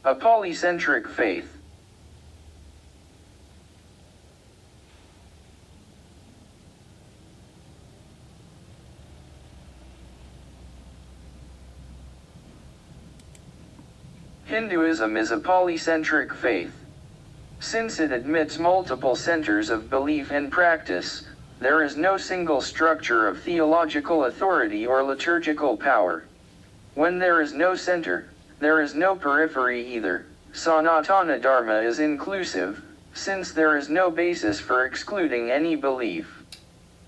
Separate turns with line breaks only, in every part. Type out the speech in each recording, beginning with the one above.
A polycentric faith. Hinduism is a polycentric faith. Since it admits multiple centers of belief and practice, there is no single structure of theological authority or liturgical power. When there is no center, there is no periphery either. Sanatana Dharma is inclusive, since there is no basis for excluding any belief.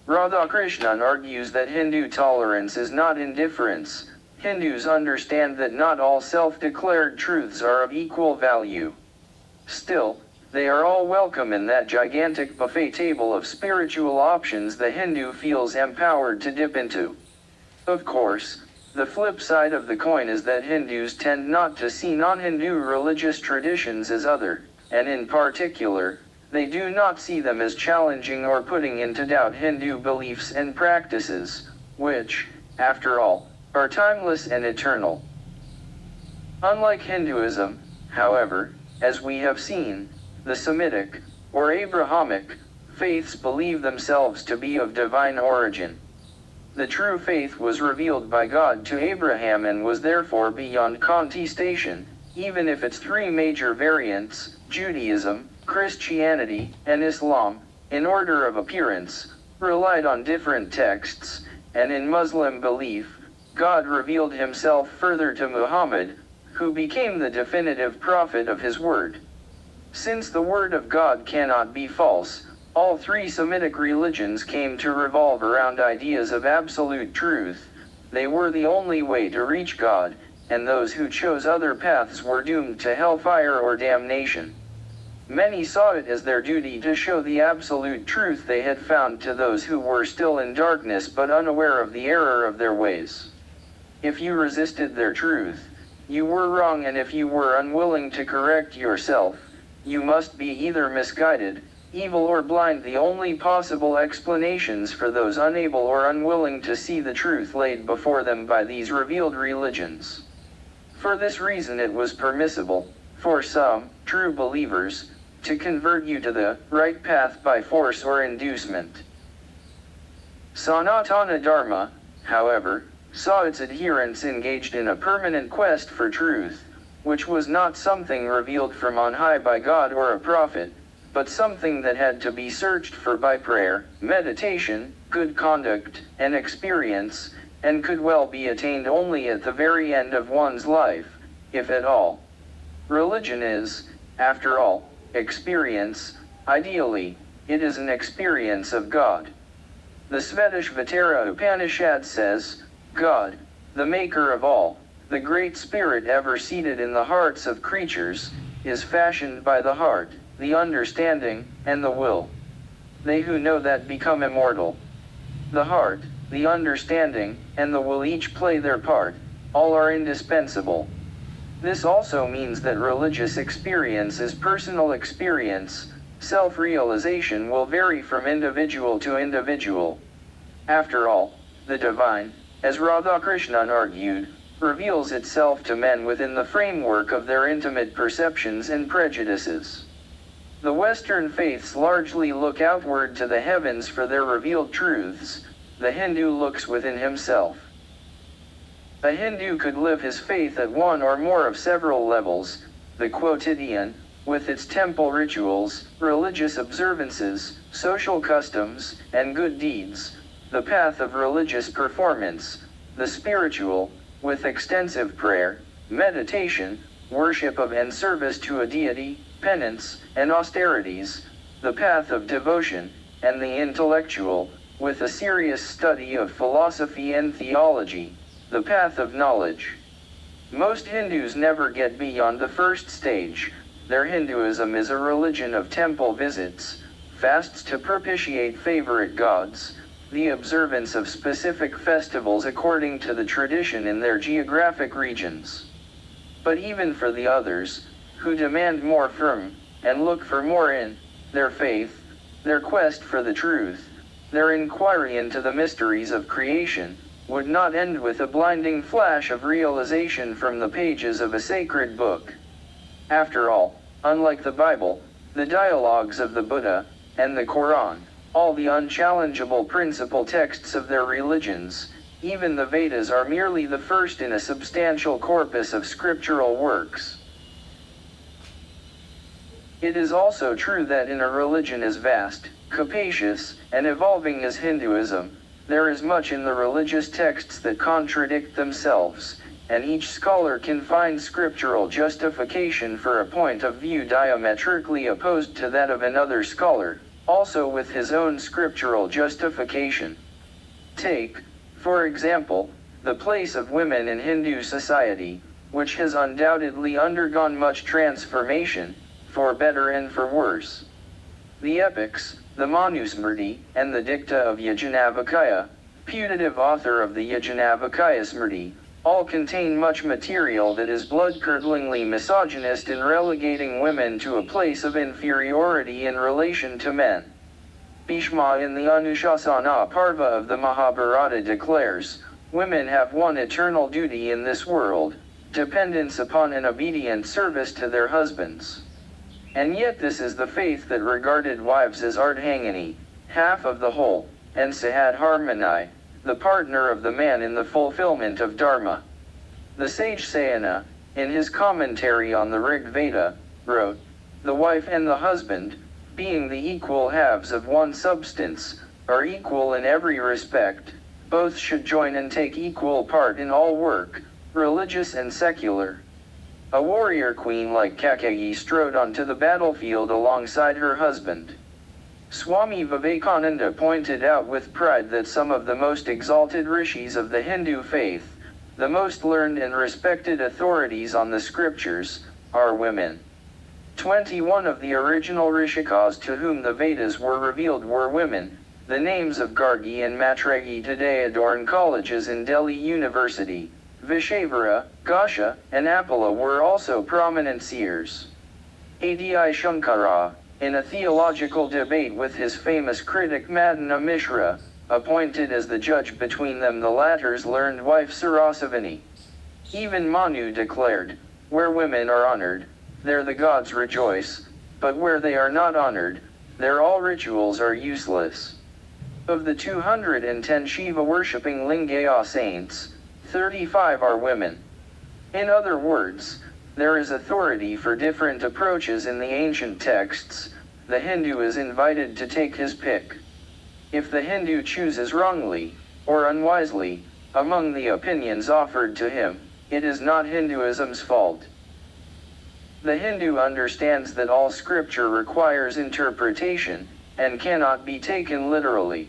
Radhakrishnan argues that Hindu tolerance is not indifference. Hindus understand that not all self-declared truths are of equal value. Still, they are all welcome in that gigantic buffet table of spiritual options the Hindu feels empowered to dip into. Of course, the flip side of the coin is that Hindus tend not to see non-Hindu religious traditions as other, and in particular, they do not see them as challenging or putting into doubt Hindu beliefs and practices, which, after all, are timeless and eternal. Unlike Hinduism, however, as we have seen, the Semitic, or Abrahamic, faiths believe themselves to be of divine origin. The true faith was revealed by God to Abraham and was therefore beyond contestation, even if its three major variants, Judaism, Christianity, and Islam, in order of appearance, relied on different texts, and in Muslim belief, God revealed himself further to Muhammad, who became the definitive prophet of his word. Since the word of God cannot be false, all three Semitic religions came to revolve around ideas of absolute truth. They were the only way to reach God, and those who chose other paths were doomed to hellfire or damnation. Many saw it as their duty to show the absolute truth they had found to those who were still in darkness but unaware of the error of their ways. If you resisted their truth, you were wrong, and if you were unwilling to correct yourself, you must be either misguided, evil, or blind, the only possible explanations for those unable or unwilling to see the truth laid before them by these revealed religions. For this reason it was permissible, for some, true believers, to convert you to the right path by force or inducement. Sanatana Dharma, however, saw its adherents engaged in a permanent quest for truth, which was not something revealed from on high by God or a prophet, but something that had to be searched for by prayer, meditation, good conduct, and experience, and could well be attained only at the very end of one's life, if at all. Religion is, after all, experience. Ideally, it is an experience of God. The Svetasvatara Upanishad says, God, the maker of all, the great spirit ever seated in the hearts of creatures, is fashioned by the heart, the understanding, and the will. They who know that become immortal. The heart, the understanding, and the will each play their part, all are indispensable. This also means that religious experience is personal experience. Self-realization will vary from individual to individual. After all, the divine, as Radhakrishnan argued, reveals itself to men within the framework of their intimate perceptions and prejudices. The Western faiths largely look outward to the heavens for their revealed truths. The Hindu looks within himself. A Hindu could live his faith at one or more of several levels: the quotidian, with its temple rituals, religious observances, social customs, and good deeds; the path of religious performance; the spiritual, with extensive prayer, meditation, worship of and service to a deity, penance, and austerities; the path of devotion; and the intellectual, with a serious study of philosophy and theology, the path of knowledge. Most Hindus never get beyond the first stage. Their Hinduism is a religion of temple visits, fasts to propitiate favorite gods, the observance of specific festivals according to the tradition in their geographic regions. But even for the others, who demand more from, and look for more in, their faith, their quest for the truth, their inquiry into the mysteries of creation, would not end with a blinding flash of realization from the pages of a sacred book. After all, unlike the Bible, the dialogues of the Buddha, and the Quran, all the unchallengeable principal texts of their religions, even the Vedas are merely the first in a substantial corpus of scriptural works. It is also true that in a religion as vast, capacious, and evolving as Hinduism, there is much in the religious texts that contradict themselves, and each scholar can find scriptural justification for a point of view diametrically opposed to that of another scholar, also with his own scriptural justification. Take, for example, the place of women in Hindu society, which has undoubtedly undergone much transformation, for better and for worse. The epics, the Manusmriti, and the dicta of Yajnavalkya, putative author of the Yajnavalkya Smriti, all contain much material that is blood-curdlingly misogynist in relegating women to a place of inferiority in relation to men. Bhishma in the Anushasana Parva of the Mahabharata declares, "Women have one eternal duty in this world, dependence upon and obedient service to their husbands." And yet this is the faith that regarded wives as ardhangani, half of the whole, and sahadharmani, the partner of the man in the fulfillment of dharma. The sage Sayana, in his commentary on the Rig Veda, wrote, "The wife and the husband, being the equal halves of one substance, are equal in every respect, both should join and take equal part in all work, religious and secular." A warrior queen like Kakeyi strode onto the battlefield alongside her husband. Swami Vivekananda pointed out with pride that some of the most exalted rishis of the Hindu faith, the most learned and respected authorities on the scriptures, are women. 21 of the original Rishikas to whom the Vedas were revealed were women. The names of Gargi and Matragi today adorn colleges in Delhi University. Vishavara, Gasha, and Apala were also prominent seers. Adi Shankara, in a theological debate with his famous critic Madana Mishra, appointed as the judge between them the latter's learned wife Sarasavani. Even Manu declared, "Where women are honored, there the gods rejoice, but where they are not honored, there all rituals are useless." Of the 210 Shiva-worshipping Lingaya saints, 35 are women. In other words, there is authority for different approaches in the ancient texts. The Hindu is invited to take his pick. If the Hindu chooses wrongly, or unwisely, among the opinions offered to him, it is not Hinduism's fault. The Hindu understands that all scripture requires interpretation, and cannot be taken literally.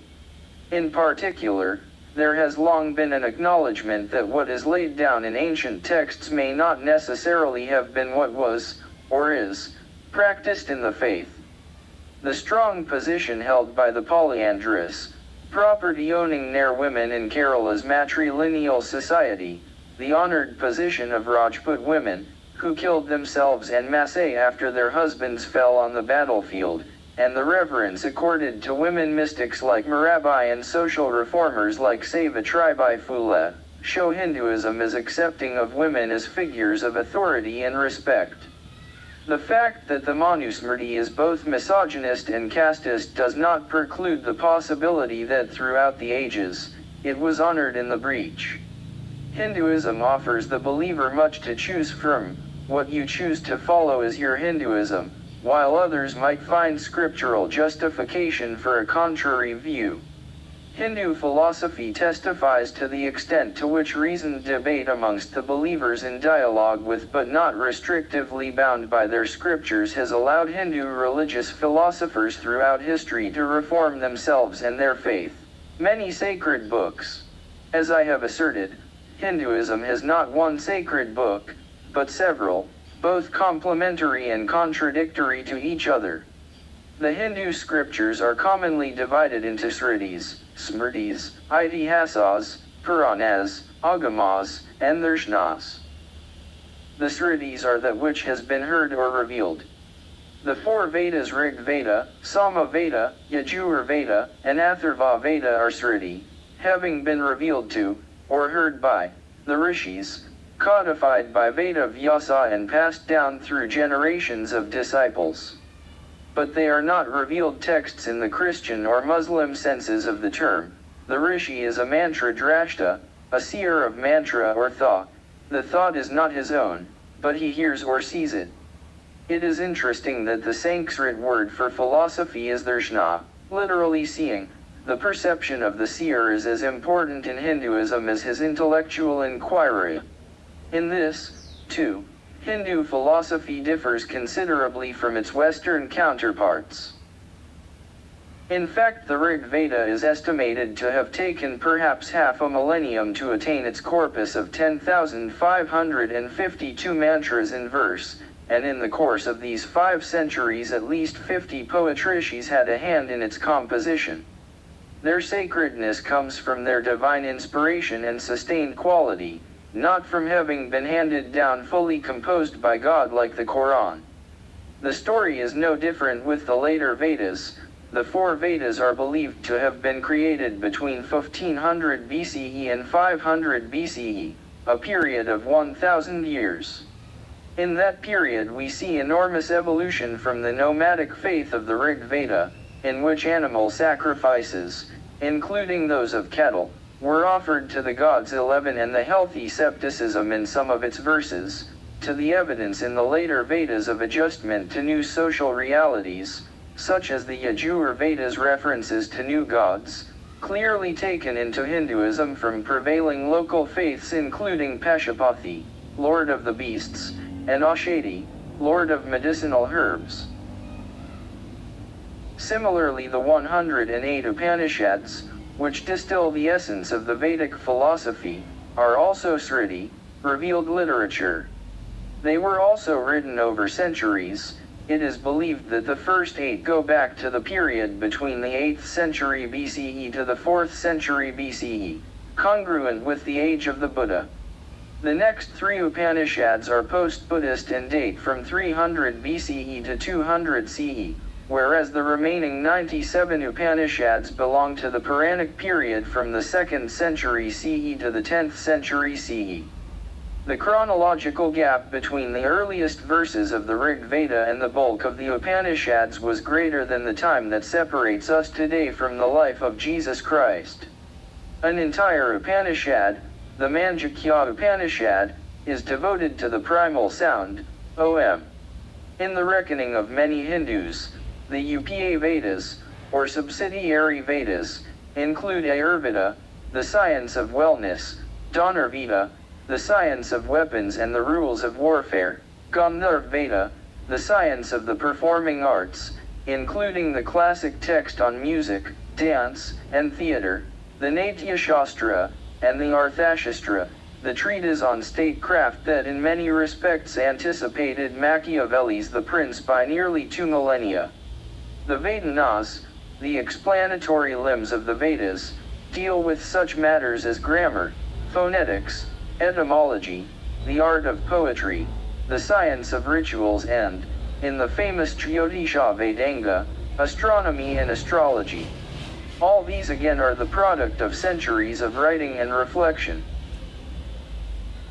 In particular, there has long been an acknowledgement that what is laid down in ancient texts may not necessarily have been what was, or is, practiced in the faith. The strong position held by the polyandrous, property-owning Nair women in Kerala's matrilineal society, the honored position of Rajput women, who killed themselves en masse after their husbands fell on the battlefield, and the reverence accorded to women mystics like Mirabai and social reformers like Savitribai Phule, show Hinduism as accepting of women as figures of authority and respect. The fact that the Manusmriti is both misogynist and casteist does not preclude the possibility that throughout the ages, it was honored in the breach. Hinduism offers the believer much to choose from. What you choose to follow is your Hinduism, while others might find scriptural justification for a contrary view. Hindu philosophy testifies to the extent to which reasoned debate amongst the believers in dialogue with but not restrictively bound by their scriptures has allowed Hindu religious philosophers throughout history to reform themselves and their faith. Many sacred books. As I have asserted, Hinduism has not one sacred book, but several, both complementary and contradictory to each other. The Hindu scriptures are commonly divided into Smritis, Smrtis, Itihasas, Puranas, Agamas, and Darshanas. The Smritis are that which has been heard or revealed. The four Vedas Rig Veda, Sama Veda, Yajur Veda, and Atharva Veda are Smriti, having been revealed to, or heard by, the Rishis, codified by Veda Vyasa and passed down through generations of disciples. But they are not revealed texts in the Christian or Muslim senses of the term. The rishi is a mantra drashta, a seer of mantra or thought. The thought is not his own, but he hears or sees it. It is interesting that the Sanskrit word for philosophy is darshana, literally seeing. The perception of the seer is as important in Hinduism as his intellectual inquiry. In this, too, Hindu philosophy differs considerably from its Western counterparts. In fact, the Rig Veda is estimated to have taken perhaps half a millennium to attain its corpus of 10,552 mantras in verse, and in the course of these 5 centuries at least 50 poetricians had a hand in its composition. Their sacredness comes from their divine inspiration and sustained quality, not from having been handed down fully composed by God like the Quran. The story is no different with the later Vedas. The 4 Vedas are believed to have been created between 1500 BCE and 500 BCE, a period of 1,000 years. In that period we see enormous evolution from the nomadic faith of the Rig Veda, in which animal sacrifices, including those of cattle, were offered to the gods 11 and the healthy skepticism in some of its verses, to the evidence in the later Vedas of adjustment to new social realities, such as the Yajur Vedas references to new gods, clearly taken into Hinduism from prevailing local faiths including Pashupati, Lord of the Beasts, and Aushadhi, Lord of Medicinal Herbs. Similarly, the 108 Upanishads, which distill the essence of the Vedic philosophy, are also Smriti, revealed literature. They were also written over centuries. It is believed that the first 8 go back to the period between the 8th century BCE to the 4th century BCE, congruent with the age of the Buddha. The next 3 Upanishads are post-Buddhist and date from 300 BCE to 200 CE, whereas the remaining 97 Upanishads belong to the Puranic period from the 2nd century CE to the 10th century CE. The chronological gap between the earliest verses of the Rig Veda and the bulk of the Upanishads was greater than the time that separates us today from the life of Jesus Christ. An entire Upanishad, the Manjukya Upanishad, is devoted to the primal sound, Om. In the reckoning of many Hindus, the Upa Vedas, or Subsidiary Vedas, include Ayurveda, the science of wellness, Dhanurveda, the science of weapons and the rules of warfare, Gandharveda, the science of the performing arts, including the classic text on music, dance, and theater, the Natya Shastra, and the Arthashastra, the treatise on statecraft that in many respects anticipated Machiavelli's The Prince by nearly 2 millennia. The Vedanas, the explanatory limbs of the Vedas, deal with such matters as grammar, phonetics, etymology, the art of poetry, the science of rituals and, in the famous Jyotisha Vedanga, astronomy and astrology. All these again are the product of centuries of writing and reflection.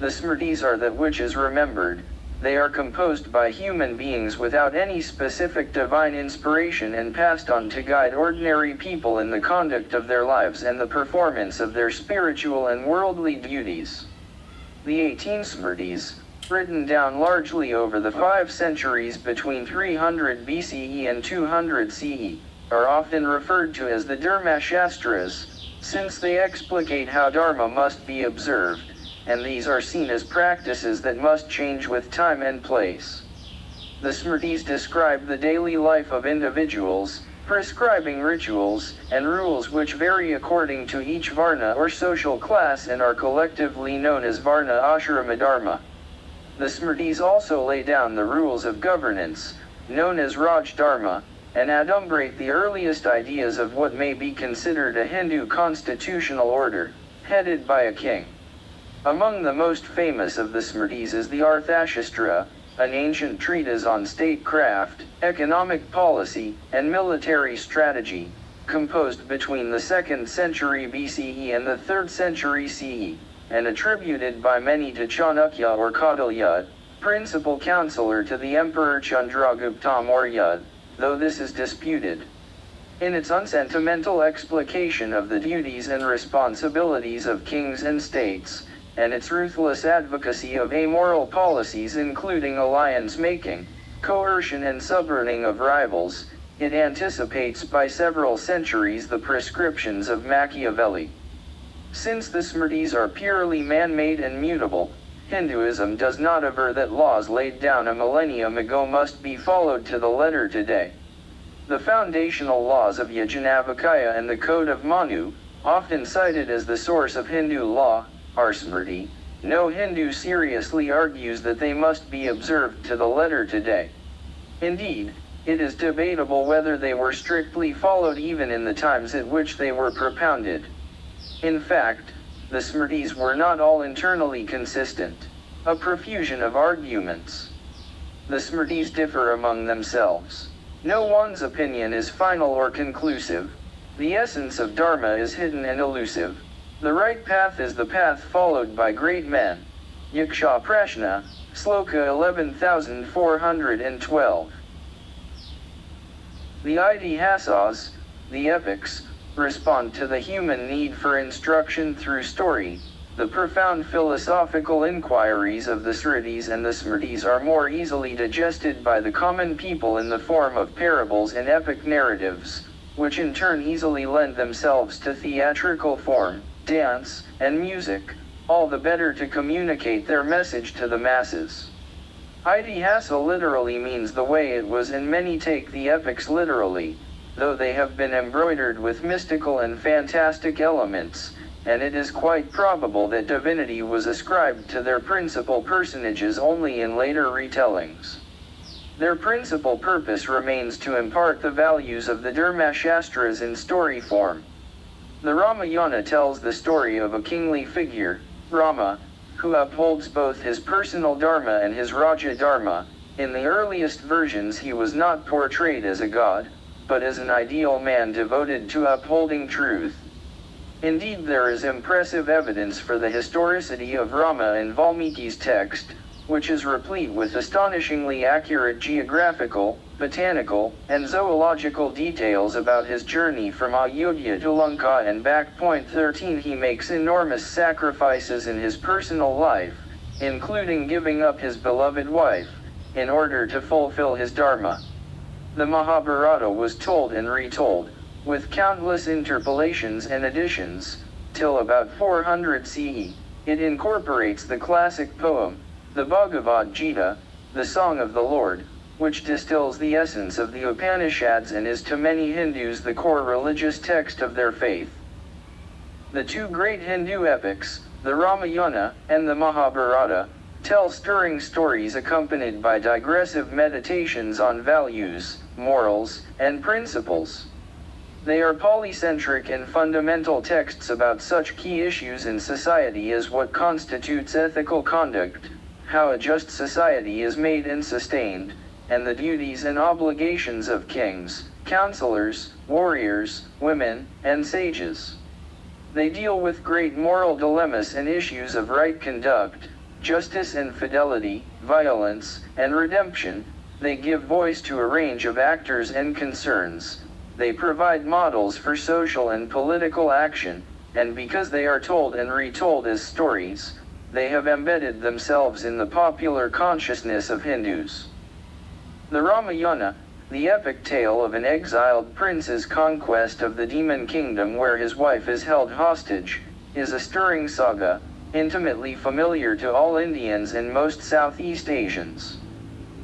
The Smrtis are that which is remembered. They are composed by human beings without any specific divine inspiration and passed on to guide ordinary people in the conduct of their lives and the performance of their spiritual and worldly duties. The 18 Smrtis, written down largely over the 5 centuries between 300 BCE and 200 CE, are often referred to as the Dharma Shastras, since they explicate how Dharma must be observed, and these are seen as practices that must change with time and place. The Smrtis describe the daily life of individuals, prescribing rituals and rules which vary according to each varna or social class and are collectively known as varna ashrama dharma. The Smrtis also lay down the rules of governance, known as Raj Dharma, and adumbrate the earliest ideas of what may be considered a Hindu constitutional order, headed by a king. Among the most famous of the Smrtis is the Arthashastra, an ancient treatise on statecraft, economic policy, and military strategy, composed between the 2nd century BCE and the 3rd century CE. and attributed by many to Chanakya or Kautilya, principal counselor to the Emperor Chandragupta Maurya, though this is disputed. In its unsentimental explication of the duties and responsibilities of kings and states, and its ruthless advocacy of amoral policies including alliance-making, coercion and suborning of rivals, it anticipates by several centuries the prescriptions of Machiavelli. Since the Smrtis are purely man-made and mutable, Hinduism does not aver that laws laid down a millennium ago must be followed to the letter today. The foundational laws of Yajnavalkya and the Code of Manu, often cited as the source of Hindu law, are Smrti. No Hindu seriously argues that they must be observed to the letter today. Indeed, it is debatable whether they were strictly followed even in the times at which they were propounded. In fact, the Smrtis were not all internally consistent, a profusion of arguments. The Smrtis differ among themselves. No one's opinion is final or conclusive. The essence of Dharma is hidden and elusive. The right path is the path followed by great men. Yaksha Prashna, Sloka 11412. The Itihasas, the epics, respond to the human need for instruction through story. The profound philosophical inquiries of the Smritis and the Smritis are more easily digested by the common people in the form of parables and epic narratives, which in turn easily lend themselves to theatrical form, dance, and music, all the better to communicate their message to the masses. Itihasa literally means the way it was, and many take the epics literally, though they have been embroidered with mystical and fantastic elements, and it is quite probable that divinity was ascribed to their principal personages only in later retellings. Their principal purpose remains to impart the values of the Dharmashastras in story form. The Ramayana tells the story of a kingly figure, Rama, who upholds both his personal dharma and his Raja dharma. In the earliest versions he was not portrayed as a god, but as an ideal man devoted to upholding truth. Indeed, there is impressive evidence for the historicity of Rama in Valmiki's text, which is replete with astonishingly accurate geographical, botanical, and zoological details about his journey from Ayodhya to Lanka and back. 13 He makes enormous sacrifices in his personal life, including giving up his beloved wife, in order to fulfill his dharma. The Mahabharata was told and retold, with countless interpolations and additions, till about 400 CE. It incorporates the classic poem, the Bhagavad Gita, the Song of the Lord, which distills the essence of the Upanishads and is to many Hindus the core religious text of their faith. The two great Hindu epics, the Ramayana and the Mahabharata, tell stirring stories accompanied by digressive meditations on values, morals, and principles. They are polycentric and fundamental texts about such key issues in society as what constitutes ethical conduct, how a just society is made and sustained, and the duties and obligations of kings, counselors, warriors, women, and sages. They deal with great moral dilemmas and issues of right conduct, justice and fidelity, violence, and redemption. They give voice to a range of actors and concerns. They provide models for social and political action, and because they are told and retold as stories, they have embedded themselves in the popular consciousness of Hindus. The Ramayana, the epic tale of an exiled prince's conquest of the demon kingdom where his wife is held hostage, is a stirring saga, intimately familiar to all Indians and most Southeast Asians.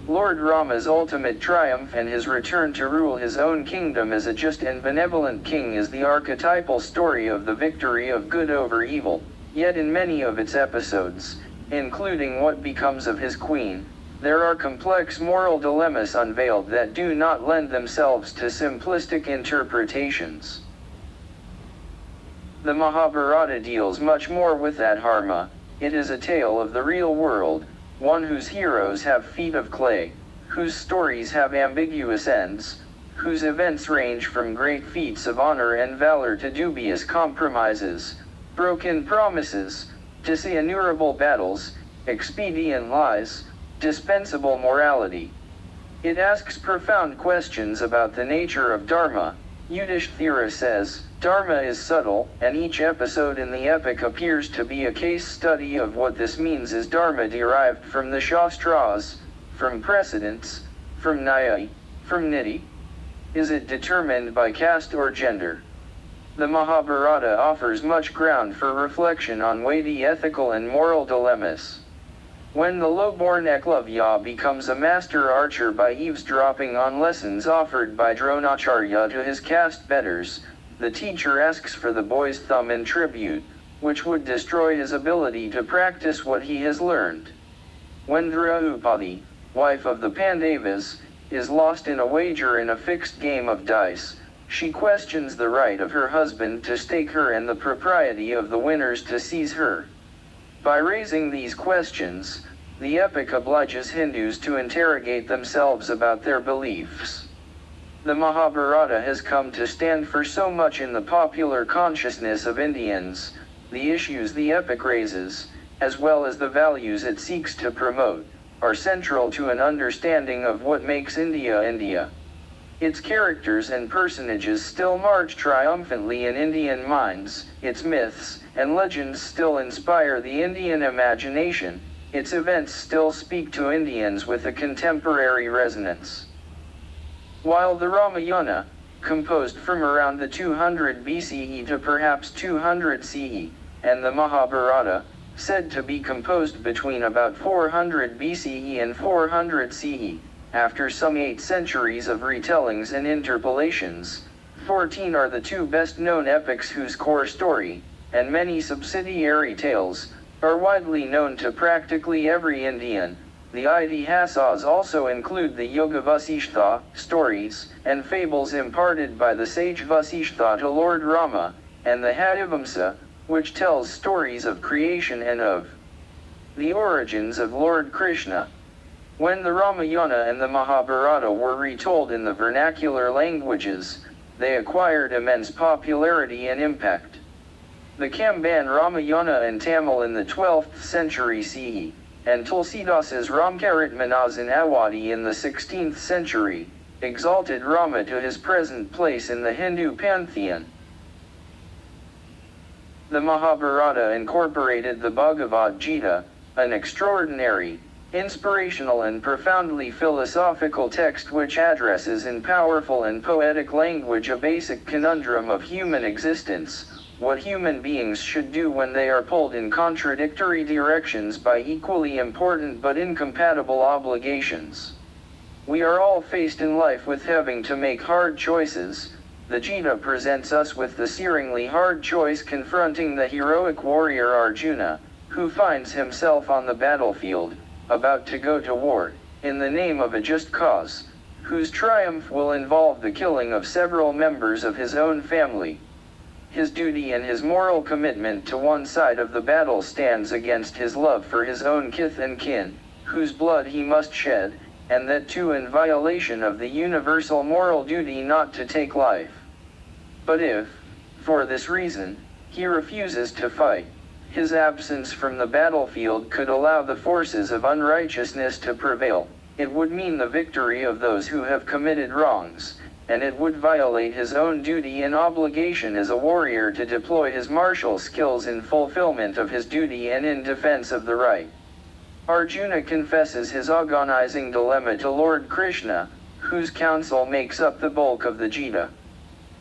Lord Rama's ultimate triumph and his return to rule his own kingdom as a just and benevolent king is the archetypal story of the victory of good over evil. Yet in many of its episodes, including what becomes of his queen, there are complex moral dilemmas unveiled that do not lend themselves to simplistic interpretations. The Mahabharata deals much more with Adharma. It is a tale of the real world, one whose heroes have feet of clay, whose stories have ambiguous ends, whose events range from great feats of honor and valor to dubious compromises, broken promises, to see innumerable battles, expedient lies, dispensable morality. It asks profound questions about the nature of Dharma. Yudhishthira says, Dharma is subtle, and each episode in the epic appears to be a case study of what this means. Is Dharma derived from the Shastras, from precedents, from Nyaya, from Niti? Is it determined by caste or gender? The Mahabharata offers much ground for reflection on weighty ethical and moral dilemmas. When the low-born Eklavya becomes a master archer by eavesdropping on lessons offered by Dronacharya to his caste betters, the teacher asks for the boy's thumb in tribute, which would destroy his ability to practice what he has learned. When Draupadi, wife of the Pandavas, is lost in a wager in a fixed game of dice, she questions the right of her husband to stake her and the propriety of the winners to seize her. By raising these questions, the epic obliges Hindus to interrogate themselves about their beliefs. The Mahabharata has come to stand for so much in the popular consciousness of Indians. The issues the epic raises, as well as the values it seeks to promote, are central to an understanding of what makes India India. Its characters and personages still march triumphantly in Indian minds, its myths and legends still inspire the Indian imagination, its events still speak to Indians with a contemporary resonance. While the Ramayana, composed from around the 200 BCE to perhaps 200 CE, and the Mahabharata, said to be composed between about 400 BCE and 400 CE, after some 8 centuries of retellings and interpolations, 14 are the 2 best-known epics whose core story, and many subsidiary tales, are widely known to practically every Indian. The Itihasas also include the Yoga Vasishtha stories and fables imparted by the sage Vasishtha to Lord Rama, and the Hadivamsa, which tells stories of creation and of the origins of Lord Krishna. When the Ramayana and the Mahabharata were retold in the vernacular languages, they acquired immense popularity and impact. The Kamban Ramayana and Tamil in the 12th century CE, and Tulsidas's Ramcharitmanas in Awadhi in the 16th century, exalted Rama to his present place in the Hindu pantheon. The Mahabharata incorporated the Bhagavad Gita, an extraordinary, inspirational and profoundly philosophical text which addresses in powerful and poetic language a basic conundrum of human existence, what human beings should do when they are pulled in contradictory directions by equally important but incompatible obligations. We are all faced in life with having to make hard choices. The Gita presents us with the searingly hard choice confronting the heroic warrior Arjuna, who finds himself on the battlefield, about to go to war, in the name of a just cause, whose triumph will involve the killing of several members of his own family. His duty and his moral commitment to one side of the battle stands against his love for his own kith and kin, whose blood he must shed, and that too in violation of the universal moral duty not to take life. But if, for this reason, he refuses to fight, his absence from the battlefield could allow the forces of unrighteousness to prevail. It would mean the victory of those who have committed wrongs, and it would violate his own duty and obligation as a warrior to deploy his martial skills in fulfillment of his duty and in defense of the right. Arjuna confesses his agonizing dilemma to Lord Krishna, whose counsel makes up the bulk of the Gita.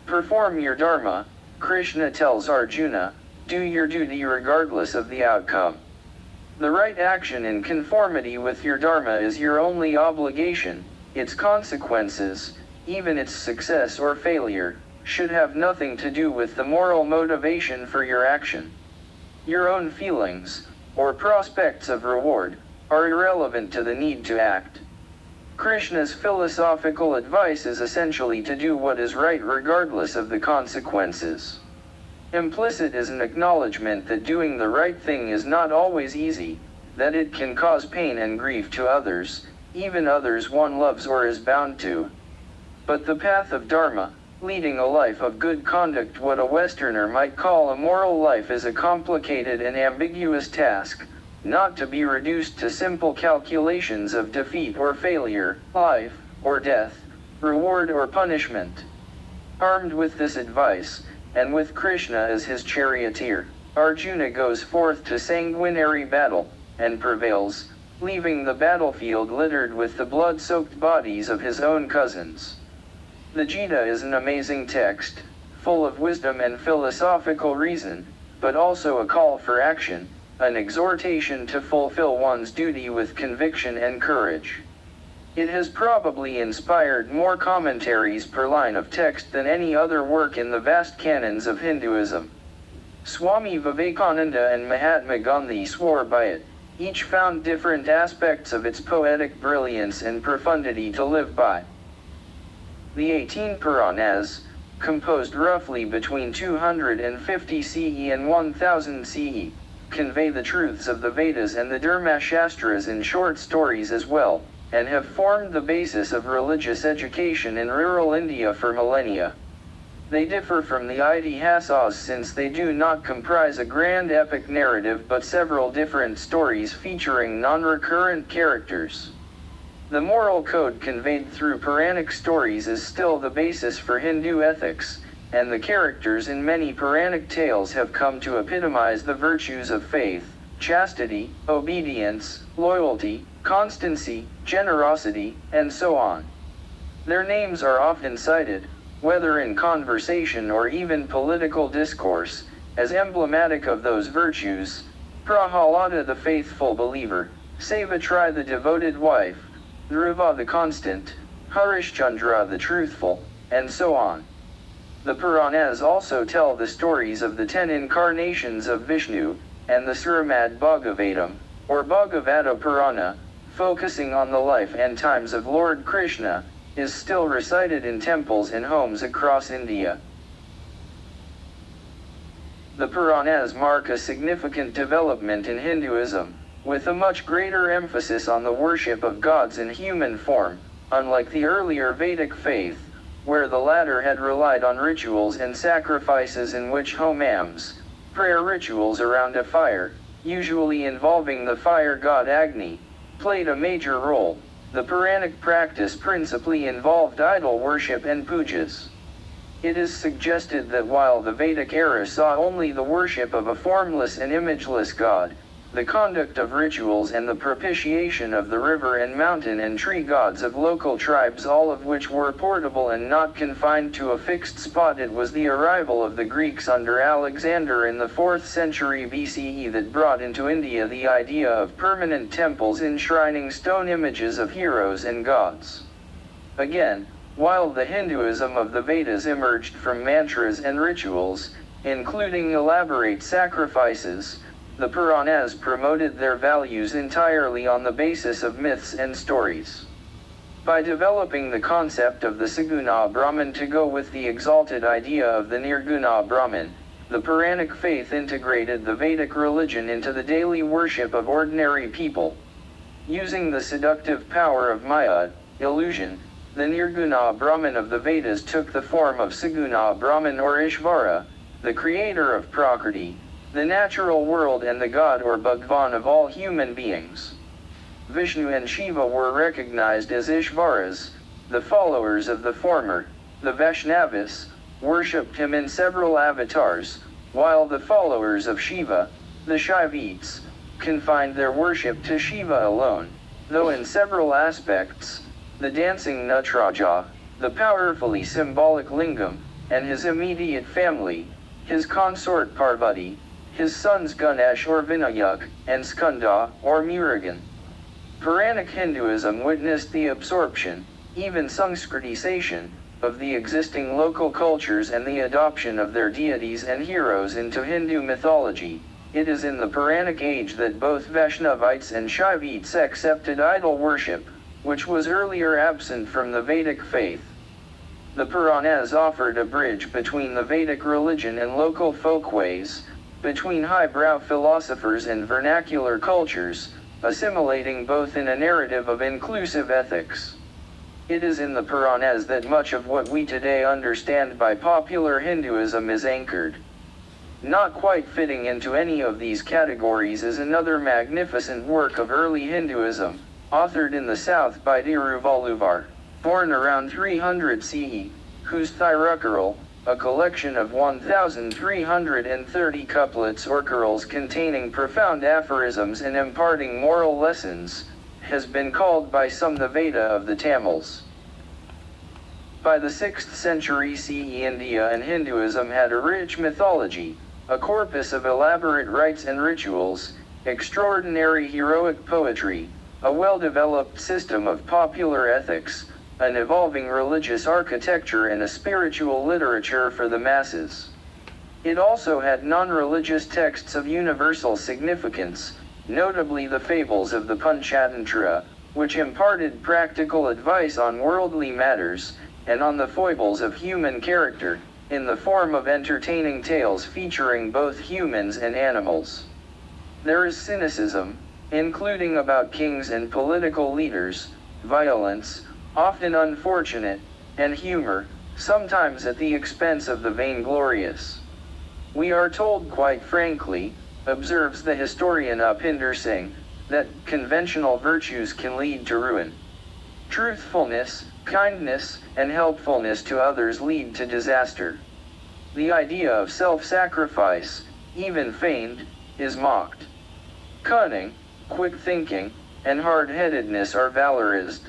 Perform your dharma, Krishna tells Arjuna, do your duty regardless of the outcome. The right action in conformity with your dharma is your only obligation. Its consequences, even its success or failure, should have nothing to do with the moral motivation for your action. Your own feelings, or prospects of reward, are irrelevant to the need to act. Krishna's philosophical advice is essentially to do what is right regardless of the consequences. Implicit is an acknowledgement that doing the right thing is not always easy, that it can cause pain and grief to others, even others one loves or is bound to. But the path of Dharma, leading a life of good conduct. What a Westerner might call a moral life is a complicated and ambiguous task, not to be reduced to simple calculations of defeat or failure, life or death, reward or punishment. Armed with this advice, and with Krishna as his charioteer, Arjuna goes forth to sanguinary battle, and prevails, leaving the battlefield littered with the blood-soaked bodies of his own cousins. The Gita is an amazing text, full of wisdom and philosophical reason, but also a call for action, an exhortation to fulfill one's duty with conviction and courage. It has probably inspired more commentaries per line of text than any other work in the vast canons of Hinduism. Swami Vivekananda and Mahatma Gandhi swore by it. Each found different aspects of its poetic brilliance and profundity to live by. The 18 Puranas, composed roughly between 250 CE and 1000 CE, convey the truths of the Vedas and the Dharmashastras in short stories as well, and have formed the basis of religious education in rural India for millennia. They differ from the Itihasas since they do not comprise a grand epic narrative but several different stories featuring non-recurrent characters. The moral code conveyed through Puranic stories is still the basis for Hindu ethics, and the characters in many Puranic tales have come to epitomize the virtues of faith, chastity, obedience, loyalty, constancy, generosity, and so on. Their names are often cited, whether in conversation or even political discourse, as emblematic of those virtues: Prahalada the faithful believer, Savitri the devoted wife, Dhruva the constant, Harishchandra the truthful, and so on. The Puranas also tell the stories of the 10 incarnations of Vishnu, and the Srimad Bhagavatam, or Bhagavata Purana, focusing on the life and times of Lord Krishna, is still recited in temples and homes across India. The Puranas mark a significant development in Hinduism, with a much greater emphasis on the worship of gods in human form, unlike the earlier Vedic faith, where the latter had relied on rituals and sacrifices in which homams, prayer rituals around a fire, usually involving the fire god Agni, played a major role. The Puranic practice principally involved idol worship and pujas. It is suggested that while the Vedic era saw only the worship of a formless and imageless god, the conduct of rituals and the propitiation of the river and mountain and tree gods of local tribes, all of which were portable and not confined to a fixed spot. It was the arrival of the Greeks under Alexander in the 4th century BCE that brought into India the idea of permanent temples enshrining stone images of heroes and gods. Again, while the Hinduism of the Vedas emerged from mantras and rituals, including elaborate sacrifices, the Puranas promoted their values entirely on the basis of myths and stories. By developing the concept of the Saguna Brahman to go with the exalted idea of the Nirguna Brahman, the Puranic faith integrated the Vedic religion into the daily worship of ordinary people. Using the seductive power of Maya, illusion, the Nirguna Brahman of the Vedas took the form of Saguna Brahman or Ishvara, the creator of Prakriti, the natural world, and the god or Bhagwan of all human beings. Vishnu and Shiva were recognized as Ishvaras. The followers of the former, the Vaishnavas, worshipped him in several avatars, while the followers of Shiva, the Shaivites, confined their worship to Shiva alone, though in several aspects: the dancing Natraja, the powerfully symbolic Lingam, and his immediate family, his consort Parvati, his sons Ganesh or Vinayak, and Skanda, or Murugan. Puranic Hinduism witnessed the absorption, even Sanskritization, of the existing local cultures and the adoption of their deities and heroes into Hindu mythology. It is in the Puranic age that both Vaishnavites and Shaivites accepted idol worship, which was earlier absent from the Vedic faith. The Puranas offered a bridge between the Vedic religion and local folkways, between highbrow philosophers and vernacular cultures, assimilating both in a narrative of inclusive ethics. It is in the Puranas that much of what we today understand by popular Hinduism is anchored. Not quite fitting into any of these categories is another magnificent work of early Hinduism, authored in the south by Thiruvalluvar, born around 300 CE, whose Thirukural, a collection of 1,330 couplets or curls containing profound aphorisms and imparting moral lessons, has been called by some the Veda of the Tamils. By the 6th century CE, India and Hinduism had a rich mythology, a corpus of elaborate rites and rituals, extraordinary heroic poetry, a well-developed system of popular ethics, an evolving religious architecture and a spiritual literature for the masses. It also had non-religious texts of universal significance, notably the Fables of the Panchatantra, which imparted practical advice on worldly matters, and on the foibles of human character, in the form of entertaining tales featuring both humans and animals. There is cynicism, including about kings and political leaders, violence, often unfortunate, and humor, sometimes at the expense of the vainglorious. We are told quite frankly, observes the historian Upinder Singh, that conventional virtues can lead to ruin. Truthfulness, kindness, and helpfulness to others lead to disaster. The idea of self-sacrifice, even feigned, is mocked. Cunning, quick thinking, and hard-headedness are valorized.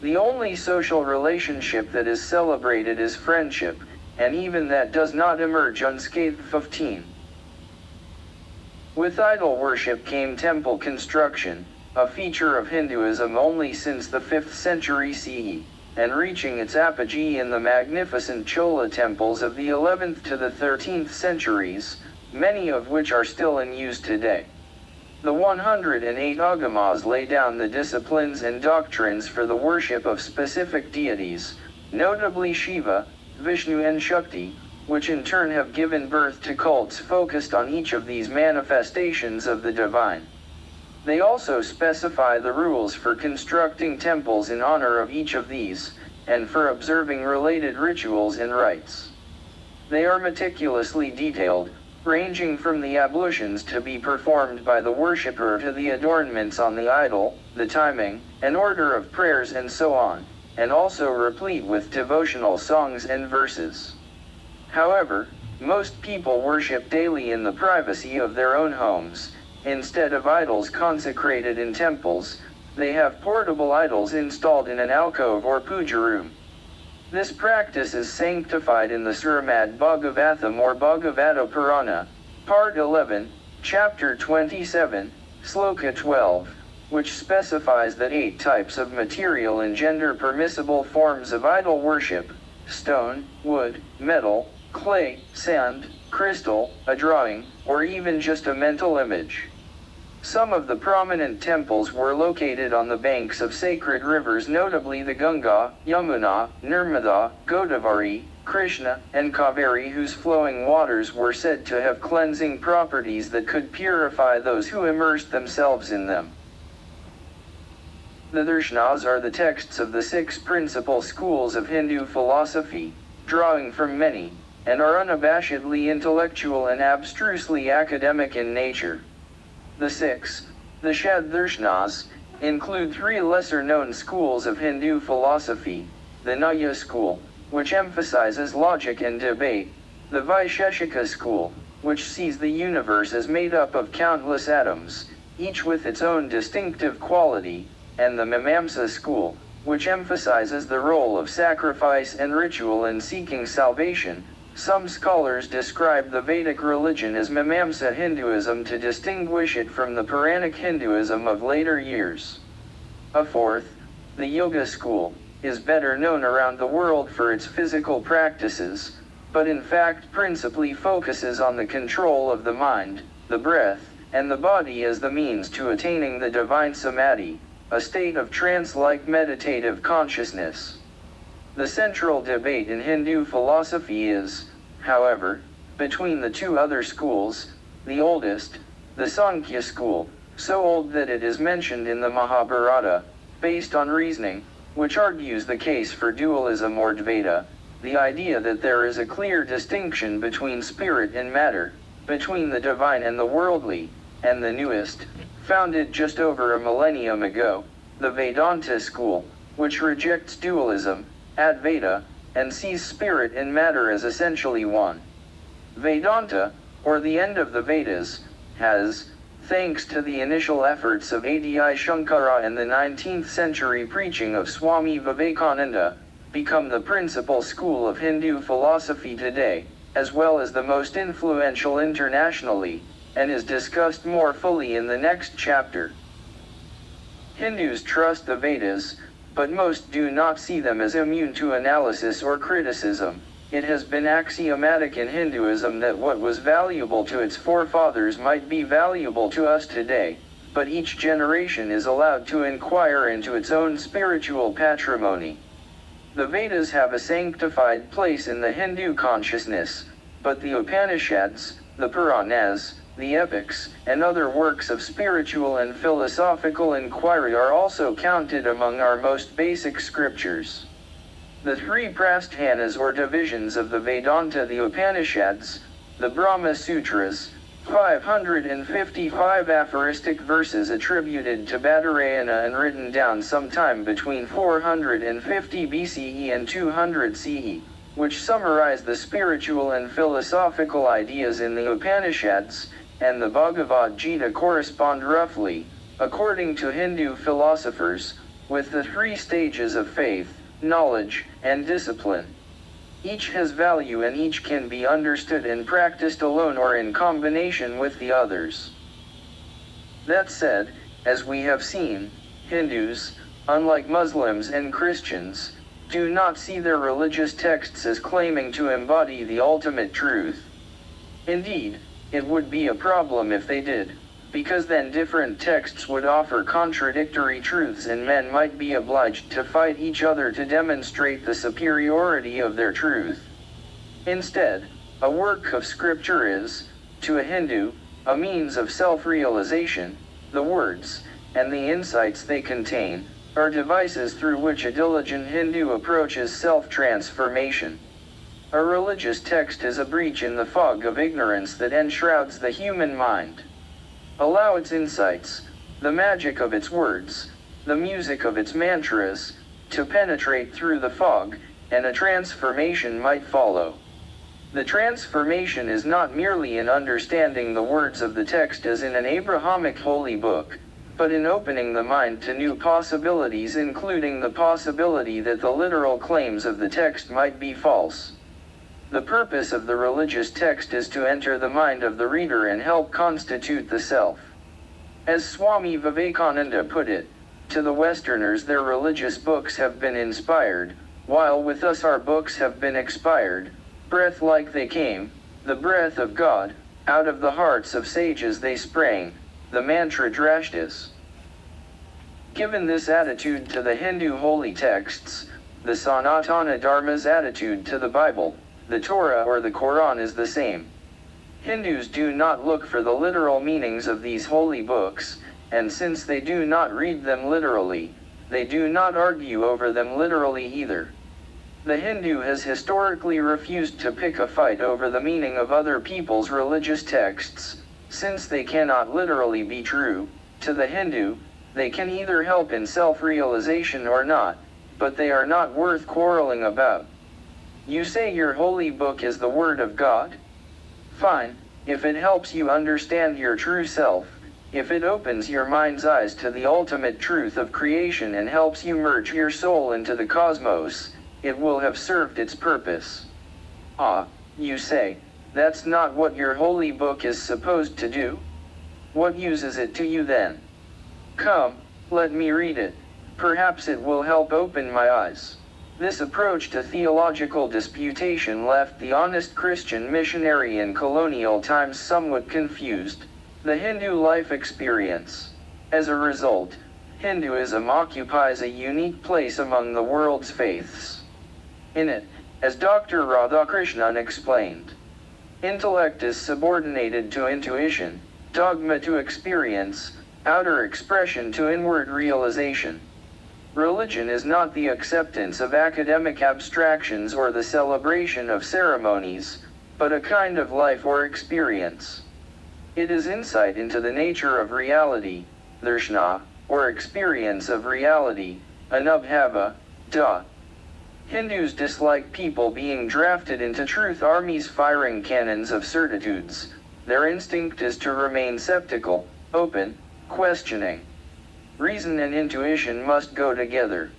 The only social relationship that is celebrated is friendship, and even that does not emerge unscathed. 15. With idol worship came temple construction, a feature of Hinduism only since the 5th century CE, and reaching its apogee in the magnificent Chola temples of the 11th to the 13th centuries, many of which are still in use today. The 108 agamas lay down the disciplines and doctrines for the worship of specific deities, notably Shiva, Vishnu and Shakti, which in turn have given birth to cults focused on each of these manifestations of the divine. They also specify the rules for constructing temples in honor of each of these, and for observing related rituals and rites. They are meticulously detailed, ranging from the ablutions to be performed by the worshipper to the adornments on the idol, the timing, and order of prayers and so on, and also replete with devotional songs and verses. However, most people worship daily in the privacy of their own homes. Instead of idols consecrated in temples, they have portable idols installed in an alcove or puja room. This practice is sanctified in the Srimad Bhagavatam or Bhagavata Purana, Part 11, Chapter 27, Sloka 12, which specifies that 8 types of material engender permissible forms of idol worship: stone, wood, metal, clay, sand, crystal, a drawing, or even just a mental image. Some of the prominent temples were located on the banks of sacred rivers, notably the Ganga, Yamuna, Nirmada, Godavari, Krishna, and Kaveri, whose flowing waters were said to have cleansing properties that could purify those who immersed themselves in them. The darshanas are the texts of the 6 principal schools of Hindu philosophy, drawing from many, and are unabashedly intellectual and abstrusely academic in nature. The 6, the Shad-darshanas, include 3 lesser-known schools of Hindu philosophy: the Nyaya school, which emphasizes logic and debate; the Vaisheshika school, which sees the universe as made up of countless atoms, each with its own distinctive quality; and the Mimamsa school, which emphasizes the role of sacrifice and ritual in seeking salvation. Some scholars describe the Vedic religion as Mimamsa Hinduism to distinguish it from the Puranic Hinduism of later years. A 4th, the Yoga school, is better known around the world for its physical practices, but in fact principally focuses on the control of the mind, the breath, and the body as the means to attaining the divine samadhi, a state of trance-like meditative consciousness. The central debate in Hindu philosophy is, however, between the 2 other schools. The oldest, the Sankhya school, so old that it is mentioned in the Mahabharata, based on reasoning, which argues the case for dualism or Advaita, the idea that there is a clear distinction between spirit and matter, between the divine and the worldly, and the newest, founded just over a millennium ago, the Vedanta school, which rejects dualism, Advaita, and sees spirit and matter as essentially one. Vedanta, or the end of the Vedas, has, thanks to the initial efforts of Adi Shankara and the 19th century preaching of Swami Vivekananda, become the principal school of Hindu philosophy today, as well as the most influential internationally, and is discussed more fully in the next chapter. Hindus trust the Vedas, but most do not see them as immune to analysis or criticism. It has been axiomatic in Hinduism that what was valuable to its forefathers might be valuable to us today, but each generation is allowed to inquire into its own spiritual patrimony. The Vedas have a sanctified place in the Hindu consciousness, but the Upanishads, the Puranas, the epics, and other works of spiritual and philosophical inquiry are also counted among our most basic scriptures. The three prasthanas or divisions of the Vedanta, the Upanishads, the Brahma Sutras, 555 aphoristic verses attributed to Badarayana and written down sometime between 450 BCE and 200 CE, which summarize the spiritual and philosophical ideas in the Upanishads, and the Bhagavad Gita correspond roughly, according to Hindu philosophers, with the three stages of faith, knowledge, and discipline. Each has value and each can be understood and practiced alone or in combination with the others. That said, as we have seen, Hindus, unlike Muslims and Christians, do not see their religious texts as claiming to embody the ultimate truth. Indeed, it would be a problem if they did, because then different texts would offer contradictory truths and men might be obliged to fight each other to demonstrate the superiority of their truth. Instead, a work of scripture is, to a Hindu, a means of self-realization. The words, and the insights they contain, are devices through which a diligent Hindu approaches self-transformation. A religious text is a breach in the fog of ignorance that enshrouds the human mind. Allow its insights, the magic of its words, the music of its mantras, to penetrate through the fog, and a transformation might follow. The transformation is not merely in understanding the words of the text as in an Abrahamic holy book, but in opening the mind to new possibilities, including the possibility that the literal claims of the text might be false. The purpose of the religious text is to enter the mind of the reader and help constitute the self. As Swami Vivekananda put it, to the Westerners their religious books have been inspired, while with us our books have been expired. Breath like they came, the breath of God, out of the hearts of sages they sprang, the mantra Drashtas. Given this attitude to the Hindu holy texts, the Sanatana Dharma's attitude to the Bible, the Torah or the Quran is the same. Hindus do not look for the literal meanings of these holy books, and since they do not read them literally, they do not argue over them literally either. The Hindu has historically refused to pick a fight over the meaning of other people's religious texts, since they cannot literally be true. To the Hindu, they can either help in self-realization or not, but they are not worth quarreling about. You say your holy book is the Word of God? Fine, if it helps you understand your true self, if it opens your mind's eyes to the ultimate truth of creation and helps you merge your soul into the cosmos, it will have served its purpose. Ah, you say, that's not what your holy book is supposed to do? What use is it to you then? Come, let me read it. Perhaps it will help open my eyes. This approach to theological disputation left the honest Christian missionary in colonial times somewhat confused. The Hindu life experience. As a result, Hinduism occupies a unique place among the world's faiths. In it, as Dr. Radhakrishnan explained, intellect is subordinated to intuition, dogma to experience, outer expression to inward realization. Religion is not the acceptance of academic abstractions or the celebration of ceremonies, but a kind of life or experience. It is insight into the nature of reality, darshana, or experience of reality, anubhava, da. Hindus dislike people being drafted into truth armies firing cannons of certitudes. Their instinct is to remain skeptical, open, questioning. Reason and intuition must go together.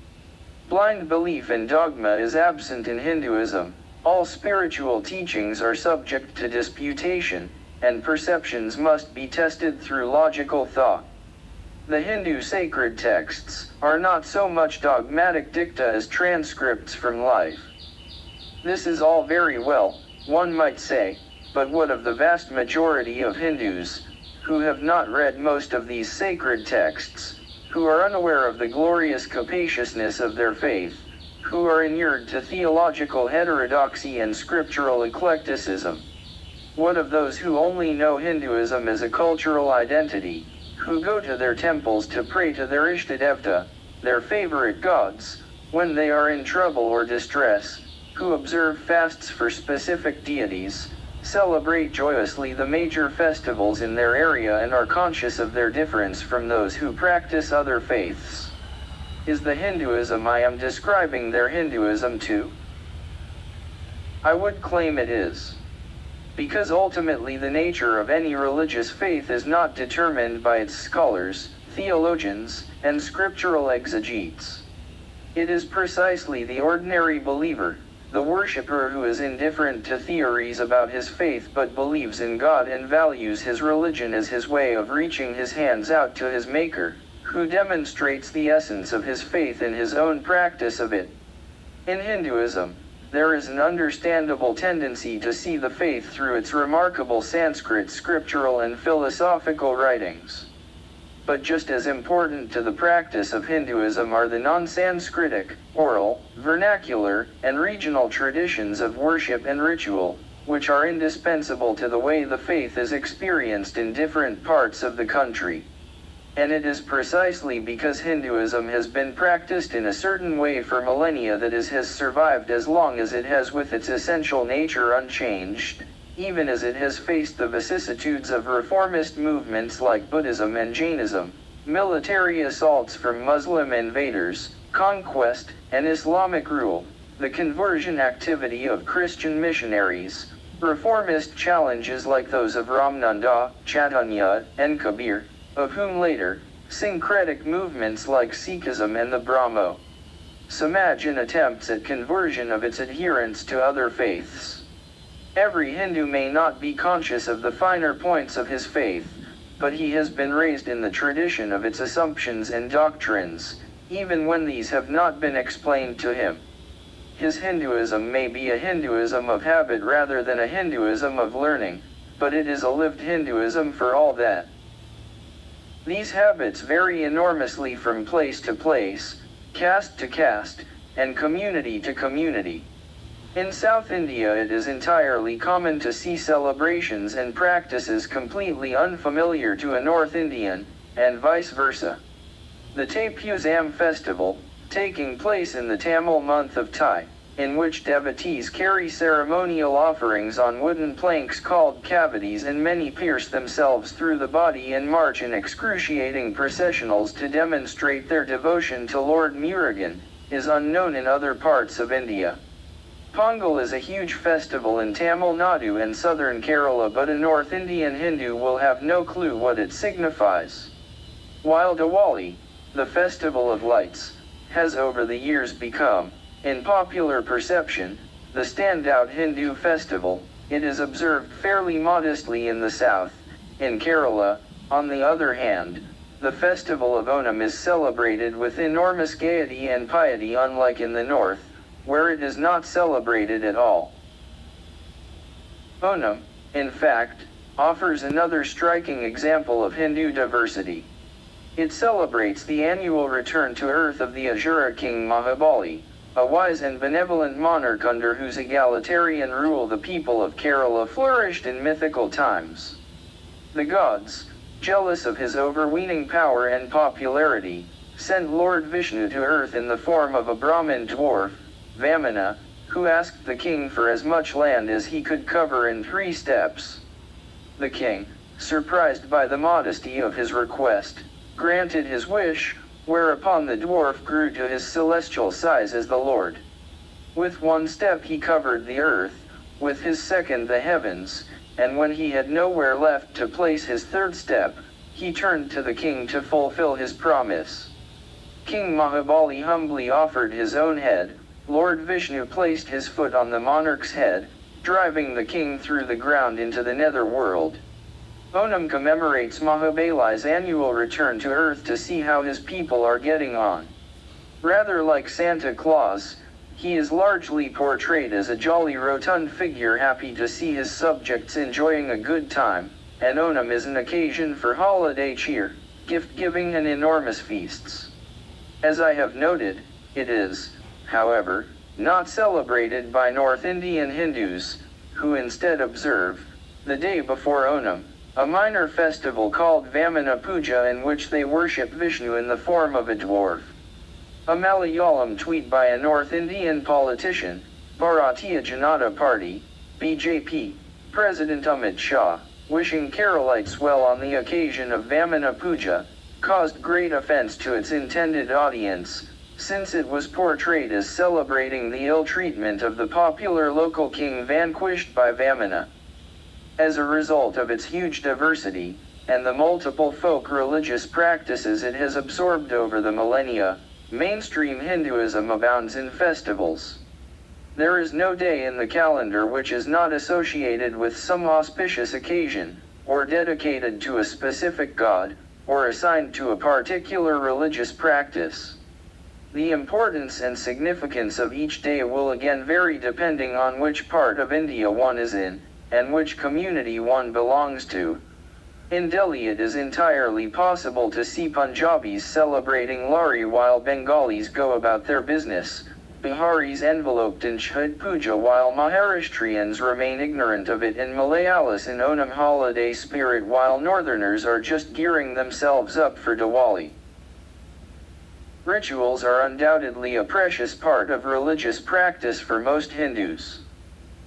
Blind belief in dogma is absent in Hinduism. All spiritual teachings are subject to disputation, and perceptions must be tested through logical thought. The Hindu sacred texts are not so much dogmatic dicta as transcripts from life. This is all very well, one might say, but what of the vast majority of Hindus, who have not read most of these sacred texts, who are unaware of the glorious capaciousness of their faith, who are inured to theological heterodoxy and scriptural eclecticism? What of those who only know Hinduism as a cultural identity, who go to their temples to pray to their Ishtadevta, their favorite gods, when they are in trouble or distress, who observe fasts for specific deities, celebrate joyously the major festivals in their area and are conscious of their difference from those who practice other faiths? Is the Hinduism I am describing their Hinduism too? I would claim it is. Because ultimately the nature of any religious faith is not determined by its scholars, theologians, and scriptural exegetes. It is precisely the ordinary believer, the worshipper who is indifferent to theories about his faith but believes in God and values his religion as his way of reaching his hands out to his Maker, who demonstrates the essence of his faith in his own practice of it. In Hinduism, there is an understandable tendency to see the faith through its remarkable Sanskrit scriptural and philosophical writings. But just as important to the practice of Hinduism are the non-Sanskritic, oral, vernacular, and regional traditions of worship and ritual, which are indispensable to the way the faith is experienced in different parts of the country. And it is precisely because Hinduism has been practiced in a certain way for millennia that it has survived as long as it has with its essential nature unchanged, even as it has faced the vicissitudes of reformist movements like Buddhism and Jainism, military assaults from Muslim invaders, conquest, and Islamic rule, the conversion activity of Christian missionaries, reformist challenges like those of Ramananda, Chaitanya, and Kabir, of whom later, syncretic movements like Sikhism and the Brahmo Samaj and attempts at conversion of its adherents to other faiths. Every Hindu may not be conscious of the finer points of his faith, but he has been raised in the tradition of its assumptions and doctrines, even when these have not been explained to him. His Hinduism may be a Hinduism of habit rather than a Hinduism of learning, but it is a lived Hinduism for all that. These habits vary enormously from place to place, caste to caste, and community to community. In South India it is entirely common to see celebrations and practices completely unfamiliar to a North Indian, and vice versa. The Taipusam festival, taking place in the Tamil month of Thai, in which devotees carry ceremonial offerings on wooden planks called cavities and many pierce themselves through the body and march in excruciating processionals to demonstrate their devotion to Lord Murugan, is unknown in other parts of India. Pongal is a huge festival in Tamil Nadu and southern Kerala, but a North Indian Hindu will have no clue what it signifies. While Diwali, the festival of lights, has over the years become, in popular perception, the standout Hindu festival, it is observed fairly modestly in the south. In Kerala, on the other hand, the festival of Onam is celebrated with enormous gaiety and piety, unlike in the north, where it is not celebrated at all. Onam, in fact, offers another striking example of Hindu diversity. It celebrates the annual return to earth of the Asura king Mahabali, a wise and benevolent monarch under whose egalitarian rule the people of Kerala flourished in mythical times. The gods, jealous of his overweening power and popularity, sent Lord Vishnu to earth in the form of a Brahmin dwarf, Vamana, who asked the king for as much land as he could cover in 3 steps. The king, surprised by the modesty of his request, granted his wish, whereupon the dwarf grew to his celestial size as the Lord. With 1 step he covered the earth, with his 2nd the heavens, and when he had nowhere left to place his 3rd step, he turned to the king to fulfill his promise. King Mahabali humbly offered his own head. Lord Vishnu placed his foot on the monarch's head, driving the king through the ground into the nether world. Onam commemorates Mahabali's annual return to earth to see how his people are getting on. Rather like Santa Claus, he is largely portrayed as a jolly rotund figure happy to see his subjects enjoying a good time, and Onam is an occasion for holiday cheer, gift-giving and enormous feasts. As I have noted, it is, however, not celebrated by North Indian Hindus, who instead observe, the day before Onam, a minor festival called Vamana Puja in which they worship Vishnu in the form of a dwarf. A Malayalam tweet by a North Indian politician, Bharatiya Janata Party, BJP, President Amit Shah, wishing Keralites well on the occasion of Vamana Puja, caused great offense to its intended audience, since it was portrayed as celebrating the ill treatment of the popular local king vanquished by Vamana. As a result of its huge diversity, and the multiple folk religious practices it has absorbed over the millennia, mainstream Hinduism abounds in festivals. There is no day in the calendar which is not associated with some auspicious occasion, or dedicated to a specific god, or assigned to a particular religious practice. The importance and significance of each day will again vary depending on which part of India one is in, and which community one belongs to. In Delhi it is entirely possible to see Punjabis celebrating Lari while Bengalis go about their business, Biharis enveloped in Chhath Puja while Maharashtrians remain ignorant of it, and Malayalis in Onam holiday spirit while Northerners are just gearing themselves up for Diwali. Rituals are undoubtedly a precious part of religious practice for most Hindus.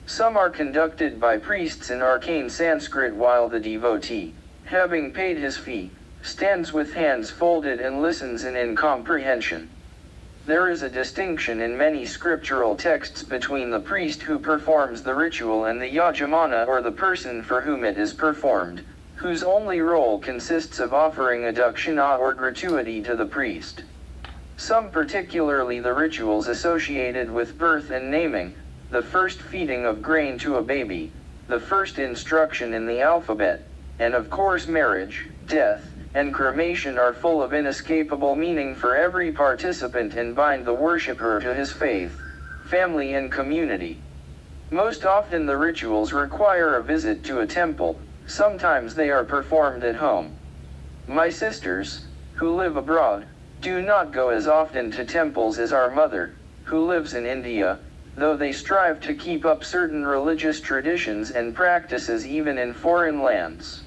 Some are conducted by priests in arcane Sanskrit while the devotee, having paid his fee, stands with hands folded and listens in incomprehension. There is a distinction in many scriptural texts between the priest who performs the ritual and the yajamana, or the person for whom it is performed, whose only role consists of offering a dakshina or gratuity to the priest. Some, particularly the rituals associated with birth and naming, the first feeding of grain to a baby, the first instruction in the alphabet, and of course marriage, death, and cremation are full of inescapable meaning for every participant and bind the worshipper to his faith, family and community. Most often the rituals require a visit to a temple, sometimes they are performed at home. My sisters, who live abroad, do not go as often to temples as our mother, who lives in India, though they strive to keep up certain religious traditions and practices even in foreign lands.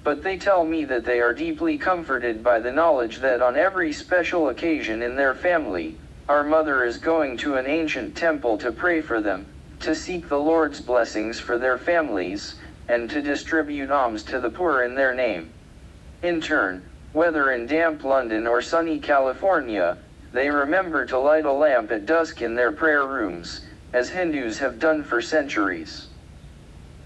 But they tell me that they are deeply comforted by the knowledge that on every special occasion in their family, our mother is going to an ancient temple to pray for them, to seek the Lord's blessings for their families, and to distribute alms to the poor in their name. In turn, whether in damp London or sunny California, they remember to light a lamp at dusk in their prayer rooms, as Hindus have done for centuries.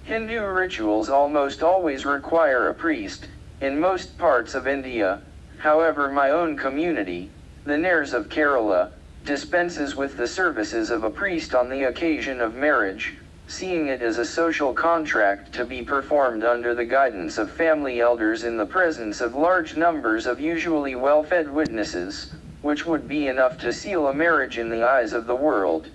Hindu rituals almost always require a priest. In most parts of India, however, my own community, the Nairs of Kerala, dispenses with the services of a priest on the occasion of marriage, seeing it as a social contract to be performed under the guidance of family elders in the presence of large numbers of usually well-fed witnesses, which would be enough to seal a marriage in the eyes of the world.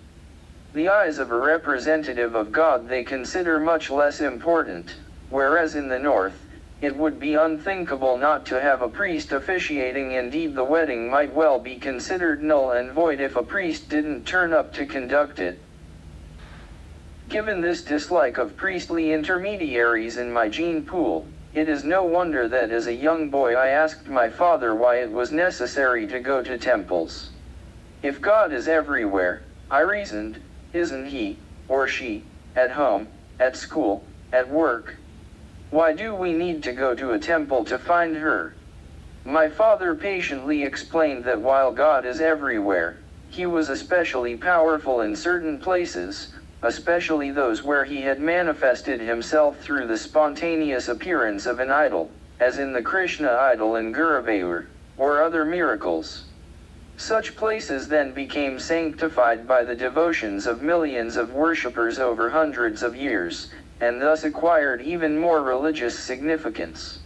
The eyes of a representative of God they consider much less important, whereas in the north, it would be unthinkable not to have a priest officiating. Indeed, the wedding might well be considered null and void if a priest didn't turn up to conduct it. Given this dislike of priestly intermediaries in my gene pool, It is no wonder that as a young boy I asked my father why it was necessary to go to temples. If God is everywhere, I reasoned, isn't he, or she, at home, at school, at work? Why do we need to go to a temple to find her? My father patiently explained that while God is everywhere, he was especially powerful in certain places, especially those where he had manifested himself through the spontaneous appearance of an idol, as in the Krishna idol in Guruvayur, or other miracles. Such places then became sanctified by the devotions of millions of worshippers over hundreds of years, and thus acquired even more religious significance.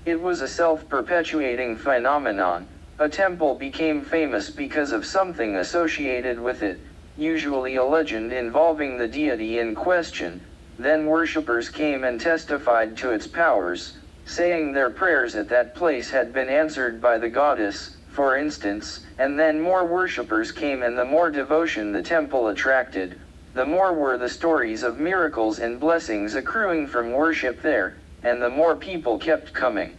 It was a self-perpetuating phenomenon. A temple became famous because of something associated with it, usually a legend involving the deity in question. Then worshippers came and testified to its powers, saying their prayers at that place had been answered by the goddess, for instance, and then more worshippers came, and the more devotion the temple attracted, the more were the stories of miracles and blessings accruing from worship there, and the more people kept coming.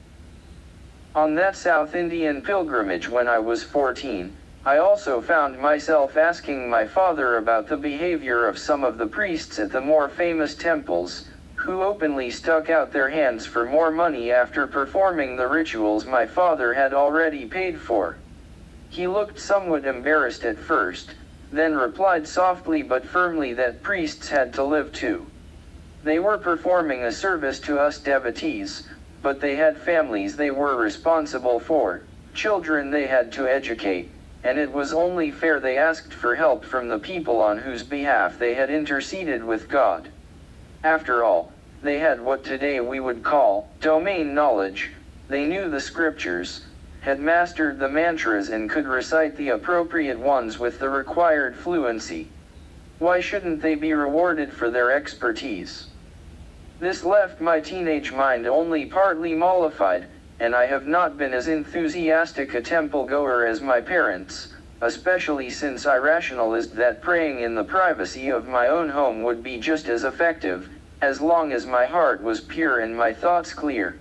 On that South Indian pilgrimage when I was 14, I also found myself asking my father about the behavior of some of the priests at the more famous temples, who openly stuck out their hands for more money after performing the rituals my father had already paid for. He looked somewhat embarrassed at first, then replied softly but firmly that priests had to live too. They were performing a service to us devotees, but they had families they were responsible for, children they had to educate, and it was only fair they asked for help from the people on whose behalf they had interceded with God. After all, they had what today we would call domain knowledge. They knew the scriptures, had mastered the mantras, and could recite the appropriate ones with the required fluency. Why shouldn't they be rewarded for their expertise? This left my teenage mind only partly mollified, and I have not been as enthusiastic a temple goer as my parents, especially since I rationalized that praying in the privacy of my own home would be just as effective, as long as my heart was pure and my thoughts clear.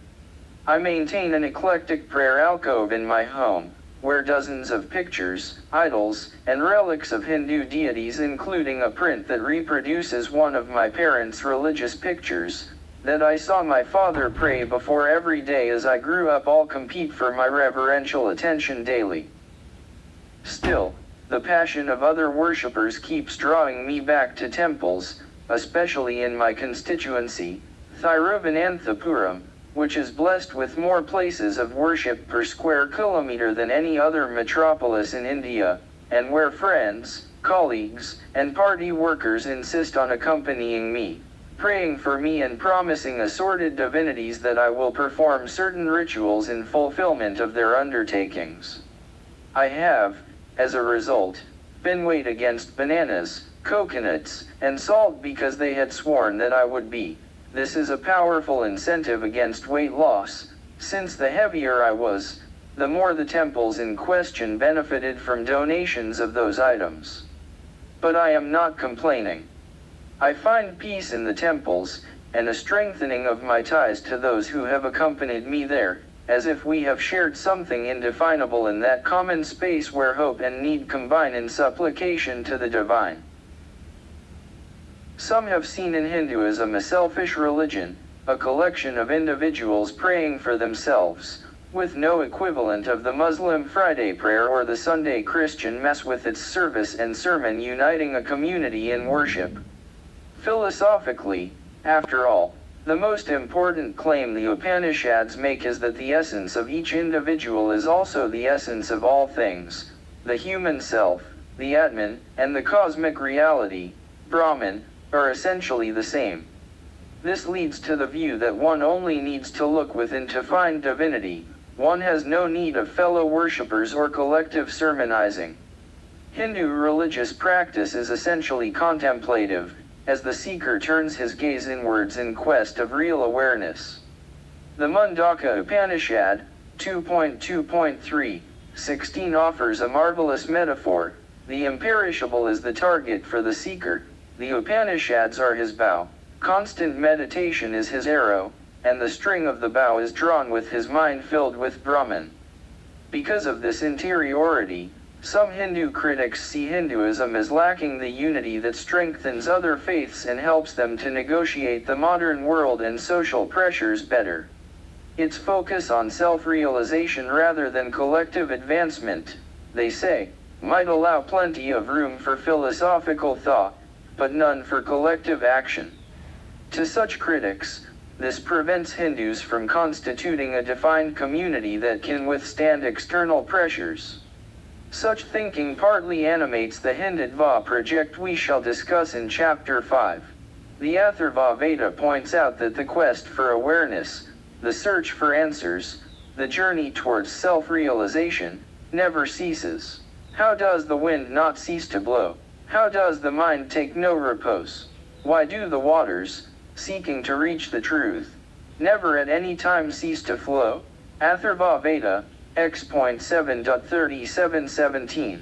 I maintain an eclectic prayer alcove in my home, where dozens of pictures, idols, and relics of Hindu deities, including a print that reproduces one of my parents' religious pictures, that I saw my father pray before every day as I grew up, all compete for my reverential attention daily. Still, the passion of other worshippers keeps drawing me back to temples, especially in my constituency, Thiruvananthapuram, which is blessed with more places of worship per square kilometer than any other metropolis in India, and where friends, colleagues, and party workers insist on accompanying me, praying for me and promising assorted divinities that I will perform certain rituals in fulfillment of their undertakings. I have, as a result, been weighed against bananas, coconuts, and salt because they had sworn that I would be. This is a powerful incentive against weight loss, since the heavier I was, the more the temples in question benefited from donations of those items. But I am not complaining. I find peace in the temples, and a strengthening of my ties to those who have accompanied me there, as if we have shared something indefinable in that common space where hope and need combine in supplication to the divine. Some have seen in Hinduism a selfish religion, a collection of individuals praying for themselves, with no equivalent of the Muslim Friday prayer or the Sunday Christian Mass with its service and sermon uniting a community in worship. Philosophically, after all, the most important claim the Upanishads make is that the essence of each individual is also the essence of all things. The human self, the Atman, and the cosmic reality, Brahman, are essentially the same. This leads to the view that one only needs to look within to find divinity. One has no need of fellow worshippers or collective sermonizing. Hindu religious practice is essentially contemplative, as the seeker turns his gaze inwards in quest of real awareness. The Mundaka Upanishad, 2.2.3.16 offers a marvelous metaphor. The imperishable is the target for the seeker, the Upanishads are his bow, constant meditation is his arrow, and the string of the bow is drawn with his mind filled with Brahman. Because of this interiority, some Hindu critics see Hinduism as lacking the unity that strengthens other faiths and helps them to negotiate the modern world and social pressures better. Its focus on self-realization rather than collective advancement, they say, might allow plenty of room for philosophical thought, but none for collective action. To such critics, this prevents Hindus from constituting a defined community that can withstand external pressures. Such thinking partly animates the Hindutva project we shall discuss in Chapter 5. The Atharva Veda points out that the quest for awareness, the search for answers, the journey towards self-realization, never ceases. How does the wind not cease to blow? How does the mind take no repose? Why do the waters, seeking to reach the truth, never at any time cease to flow? Atharva Veda, X.7.3717.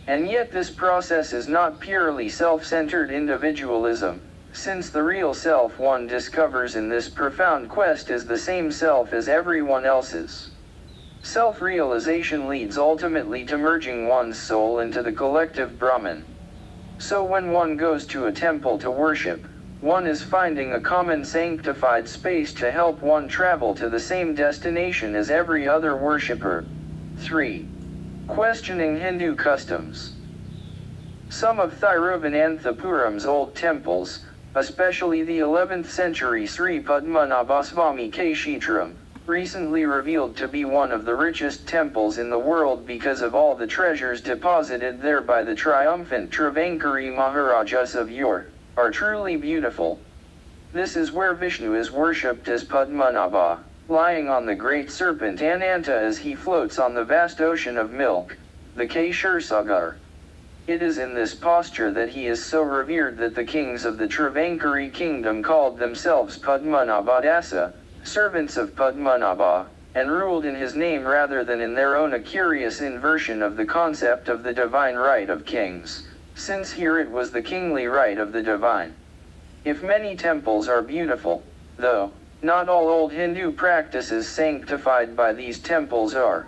And yet this process is not purely self-centered individualism, since the real self one discovers in this profound quest is the same self as everyone else's. Self-realization leads ultimately to merging one's soul into the collective Brahman. So when one goes to a temple to worship, one is finding a common sanctified space to help one travel to the same destination as every other worshipper. 3. Questioning Hindu customs. Some of Thiruvananthapuram's old temples, especially the 11th century Sri Padmanabhaswamy Kshetram, recently revealed to be one of the richest temples in the world because of all the treasures deposited there by the triumphant Travankari Maharajas of yore, are truly beautiful. This is where Vishnu is worshipped as Padmanabha, lying on the great serpent Ananta as he floats on the vast ocean of milk, the Kshasagar. It is in this posture that he is so revered that the kings of the Travankari kingdom called themselves Padmanabhadasa, servants of Padmanabha, and ruled in his name rather than in their own, a curious inversion of the concept of the divine right of kings, since here it was the kingly right of the divine. If many temples are beautiful, though, not all old Hindu practices sanctified by these temples are.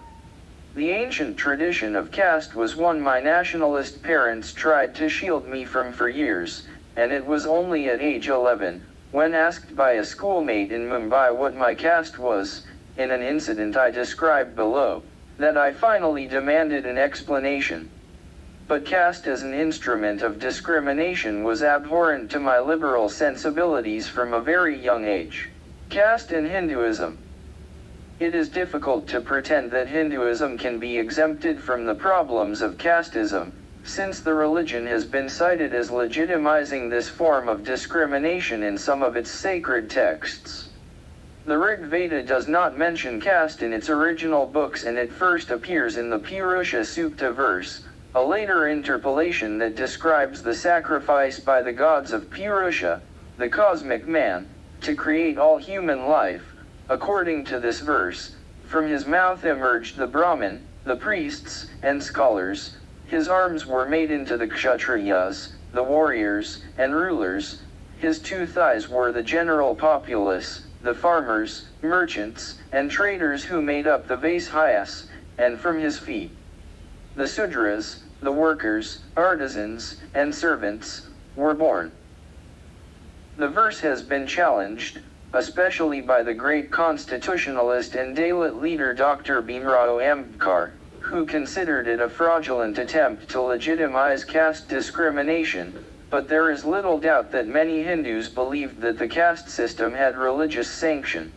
The ancient tradition of caste was one my nationalist parents tried to shield me from for years, and it was only at age 11, when asked by a schoolmate in Mumbai what my caste was, in an incident I described below, that I finally demanded an explanation. But caste as an instrument of discrimination was abhorrent to my liberal sensibilities from a very young age. Caste in Hinduism. It is difficult to pretend that Hinduism can be exempted from the problems of casteism, since the religion has been cited as legitimizing this form of discrimination in some of its sacred texts. The Rig Veda does not mention caste in its original books, and it first appears in the Purusha Sukta verse, a later interpolation that describes the sacrifice by the gods of Purusha, the cosmic man, to create all human life. According to this verse, from his mouth emerged the Brahmin, the priests, and scholars. His arms were made into the Kshatriyas, the warriors, and rulers. His two thighs were the general populace, the farmers, merchants, and traders who made up the Vaishyas, and from his feet, the Sudras, the workers, artisans, and servants, were born. The verse has been challenged, especially by the great constitutionalist and Dalit leader Dr. Bhimrao Ambedkar, who considered it a fraudulent attempt to legitimize caste discrimination, but there is little doubt that many Hindus believed that the caste system had religious sanction.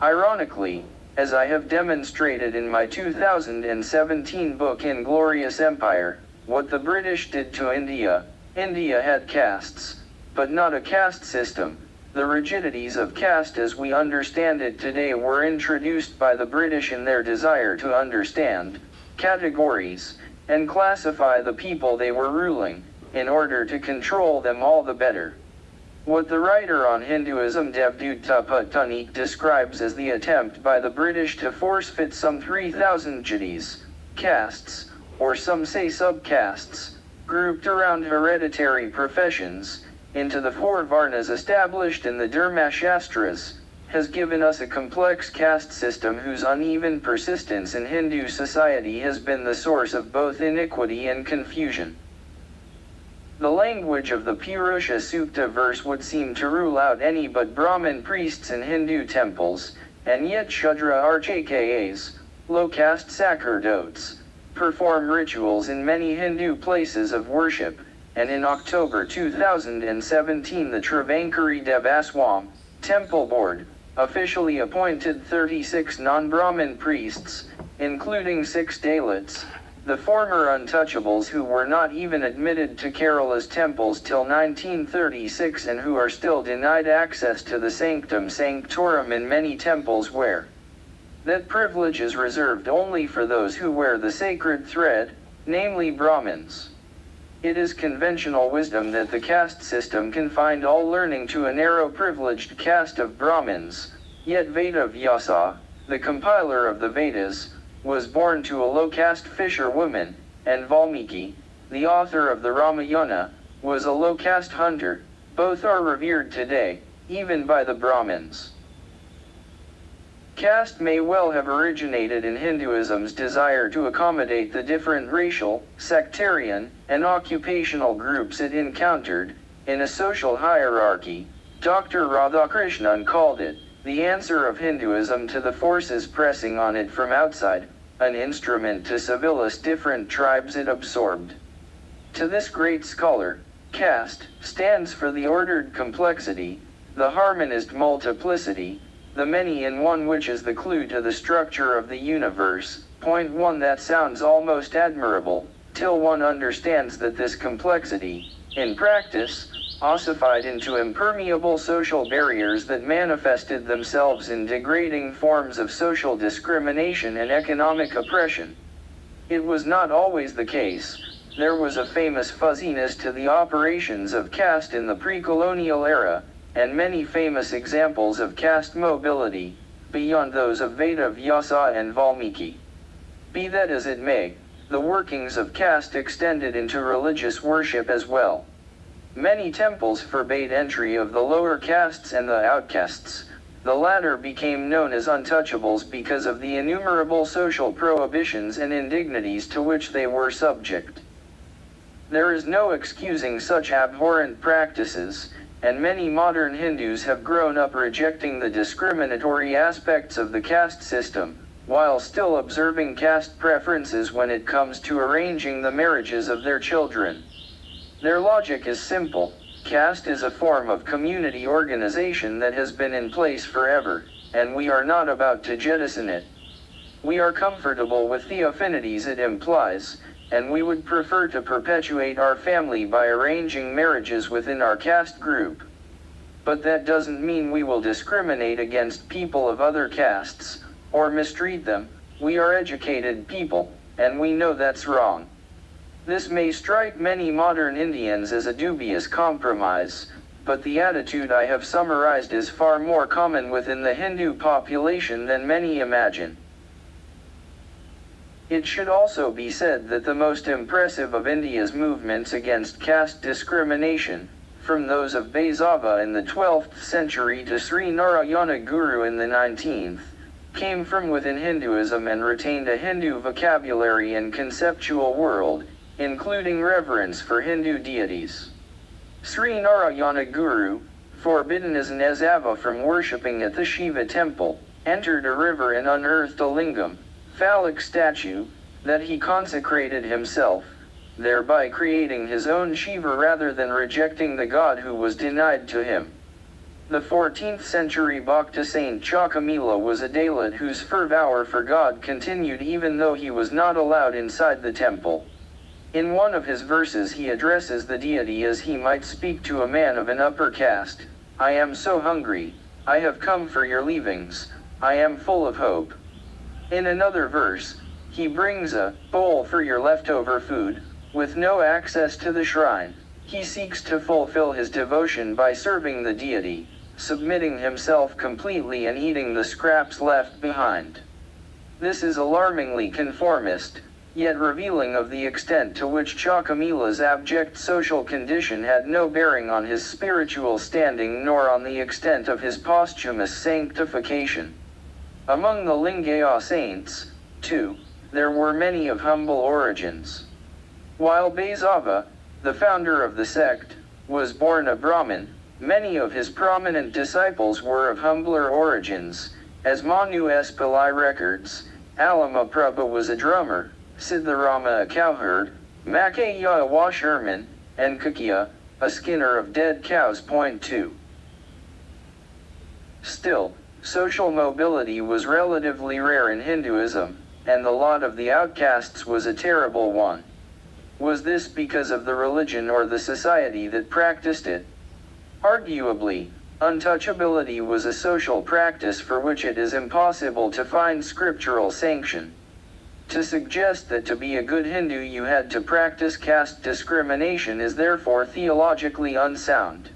Ironically, as I have demonstrated in my 2017 book Inglorious Empire, what the British did to India, India had castes, but not a caste system. The rigidities of caste as we understand it today were introduced by the British in their desire to understand categories and classify the people they were ruling, in order to control them all the better. What the writer on Hinduism Devduta Patanik describes as the attempt by the British to force-fit some 3,000 jatis, castes, or some say subcastes, grouped around hereditary professions, into the four varnas established in the Dharmashastras, has given us a complex caste system whose uneven persistence in Hindu society has been the source of both iniquity and confusion. The language of the Purusha Sukta verse would seem to rule out any but Brahmin priests in Hindu temples, and yet Shudra Archakas, low-caste sacerdotes, perform rituals in many Hindu places of worship, and in October 2017 the Travankari Devaswam Temple Board officially appointed 36 non-Brahmin priests, including 6 Dalits, the former untouchables who were not even admitted to Kerala's temples till 1936 and who are still denied access to the sanctum sanctorum in many temples where that privilege is reserved only for those who wear the sacred thread, namely Brahmins. It is conventional wisdom that the caste system confined all learning to a narrow privileged caste of Brahmins, yet Veda Vyasa, the compiler of the Vedas, was born to a low-caste fisherwoman, and Valmiki, the author of the Ramayana, was a low-caste hunter. Both are revered today, even by the Brahmins. Caste may well have originated in Hinduism's desire to accommodate the different racial, sectarian, and occupational groups it encountered. In a social hierarchy, Dr. Radhakrishnan called it the answer of Hinduism to the forces pressing on it from outside, an instrument to civilize different tribes it absorbed. To this great scholar, caste stands for the ordered complexity, the harmonized multiplicity, the many in one, which is the clue to the structure of the universe. Point 1. That sounds almost admirable, till one understands that this complexity, in practice, ossified into impermeable social barriers that manifested themselves in degrading forms of social discrimination and economic oppression. It was not always the case. There was a famous fuzziness to the operations of caste in the pre-colonial era, and many famous examples of caste mobility, beyond those of Veda Vyasa and Valmiki. Be that as it may, the workings of caste extended into religious worship as well. Many temples forbade entry of the lower castes and the outcasts. The latter became known as untouchables because of the innumerable social prohibitions and indignities to which they were subject. There is no excusing such abhorrent practices, and many modern Hindus have grown up rejecting the discriminatory aspects of the caste system, while still observing caste preferences when it comes to arranging the marriages of their children. Their logic is simple. Caste is a form of community organization that has been in place forever, and we are not about to jettison it. We are comfortable with the affinities it implies, and we would prefer to perpetuate our family by arranging marriages within our caste group. But that doesn't mean we will discriminate against people of other castes, or mistreat them. We are educated people, and we know that's wrong. This may strike many modern Indians as a dubious compromise, but the attitude I have summarized is far more common within the Hindu population than many imagine. It should also be said that the most impressive of India's movements against caste discrimination, from those of Basava in the 12th century to Sri Narayana Guru in the 19th, came from within Hinduism and retained a Hindu vocabulary and conceptual world, including reverence for Hindu deities. Sri Narayana Guru, forbidden as an Ezava from worshipping at the Shiva temple, entered a river and unearthed a lingam, phallic statue, that he consecrated himself, thereby creating his own Shiva rather than rejecting the god who was denied to him. The 14th century Bhakta saint Chakamila was a Dalit whose fervour for God continued even though he was not allowed inside the temple. In one of his verses he addresses the deity as he might speak to a man of an upper caste. I am so hungry, I have come for your leavings, I am full of hope. In another verse, he brings a bowl for your leftover food, with no access to the shrine. He seeks to fulfill his devotion by serving the deity, submitting himself completely and eating the scraps left behind. This is alarmingly conformist, yet revealing of the extent to which Chocamila's abject social condition had no bearing on his spiritual standing nor on the extent of his posthumous sanctification. Among the Lingaya saints, too, there were many of humble origins. While Basava, the founder of the sect, was born a Brahmin, many of his prominent disciples were of humbler origins, as Manu S. Pillai records. Alama Prabha was a drummer, Siddharama a cowherd, Makaya a washerman, and Kakia, a skinner of dead cows. Point 2. Still, social mobility was relatively rare in Hinduism, and the lot of the outcasts was a terrible one. Was this because of the religion or the society that practiced it? Arguably, untouchability was a social practice for which it is impossible to find scriptural sanction. To suggest that to be a good Hindu you had to practice caste discrimination is therefore theologically unsound.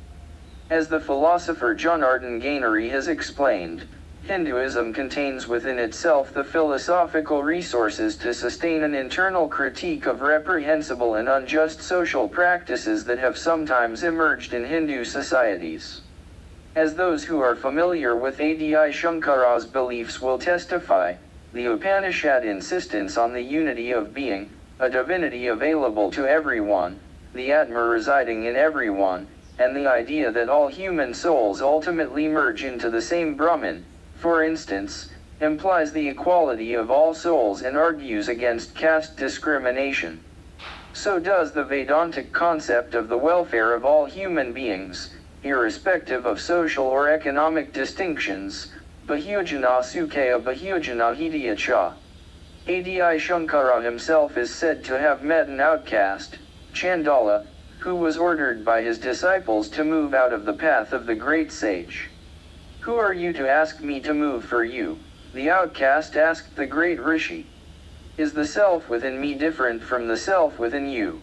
As the philosopher Janardhan Gainari has explained, Hinduism contains within itself the philosophical resources to sustain an internal critique of reprehensible and unjust social practices that have sometimes emerged in Hindu societies. As those who are familiar with Adi Shankara's beliefs will testify, the Upanishad insistence on the unity of being, a divinity available to everyone, the Atma residing in everyone, and the idea that all human souls ultimately merge into the same Brahman, for instance, implies the equality of all souls and argues against caste discrimination. So does the Vedantic concept of the welfare of all human beings, irrespective of social or economic distinctions, Bahujana Sukhaya Bahujana Hidaya Cha. Adi Shankara himself is said to have met an outcast, Chandala, who was ordered by his disciples to move out of the path of the great sage. "Who are you to ask me to move for you?" the outcast asked the great rishi. "Is the self within me different from the self within you?"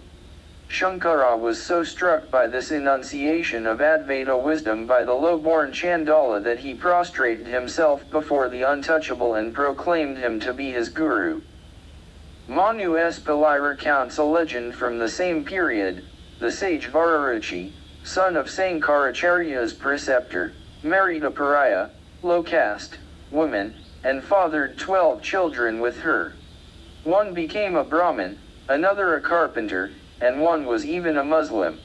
Shankara was so struck by this enunciation of Advaita wisdom by the low-born Chandala that he prostrated himself before the untouchable and proclaimed him to be his guru. Manu S. Pillai recounts a legend from the same period. The sage Vararuchi, son of Sankaracharya's preceptor, married a pariah, low caste, woman, and fathered 12 children with her. One became a Brahmin, another a carpenter, and one was even a Muslim.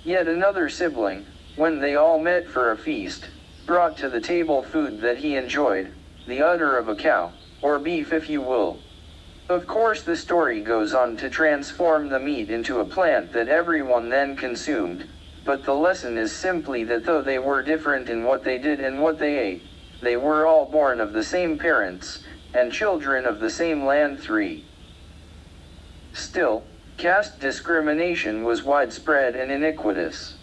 Yet another sibling, when they all met for a feast, brought to the table food that he enjoyed, the udder of a cow, or beef if you will. Of course the story goes on to transform the meat into a plant that everyone then consumed, but the lesson is simply that though they were different in what they did and what they ate, they were all born of the same parents, and children of the same land. 3. Still, caste discrimination was widespread and iniquitous.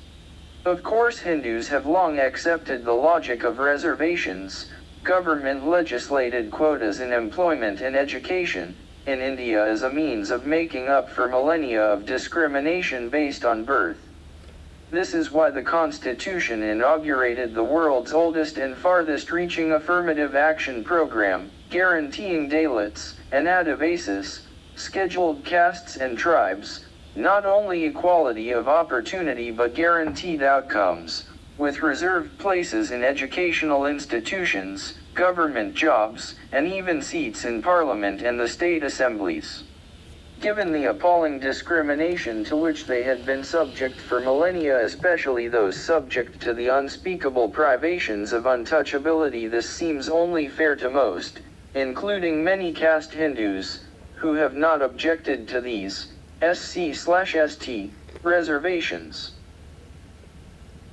Of course Hindus have long accepted the logic of reservations, government-legislated quotas in employment and education, in India as a means of making up for millennia of discrimination based on birth. This is why the Constitution inaugurated the world's oldest and farthest-reaching affirmative action program, guaranteeing Dalits and Adivasis, scheduled castes and tribes, not only equality of opportunity but guaranteed outcomes, with reserved places in educational institutions, government jobs, and even seats in parliament and the state assemblies. Given the appalling discrimination to which they had been subject for millennia, especially those subject to the unspeakable privations of untouchability, this seems only fair to most, including many caste Hindus, who have not objected to these SC/ST reservations.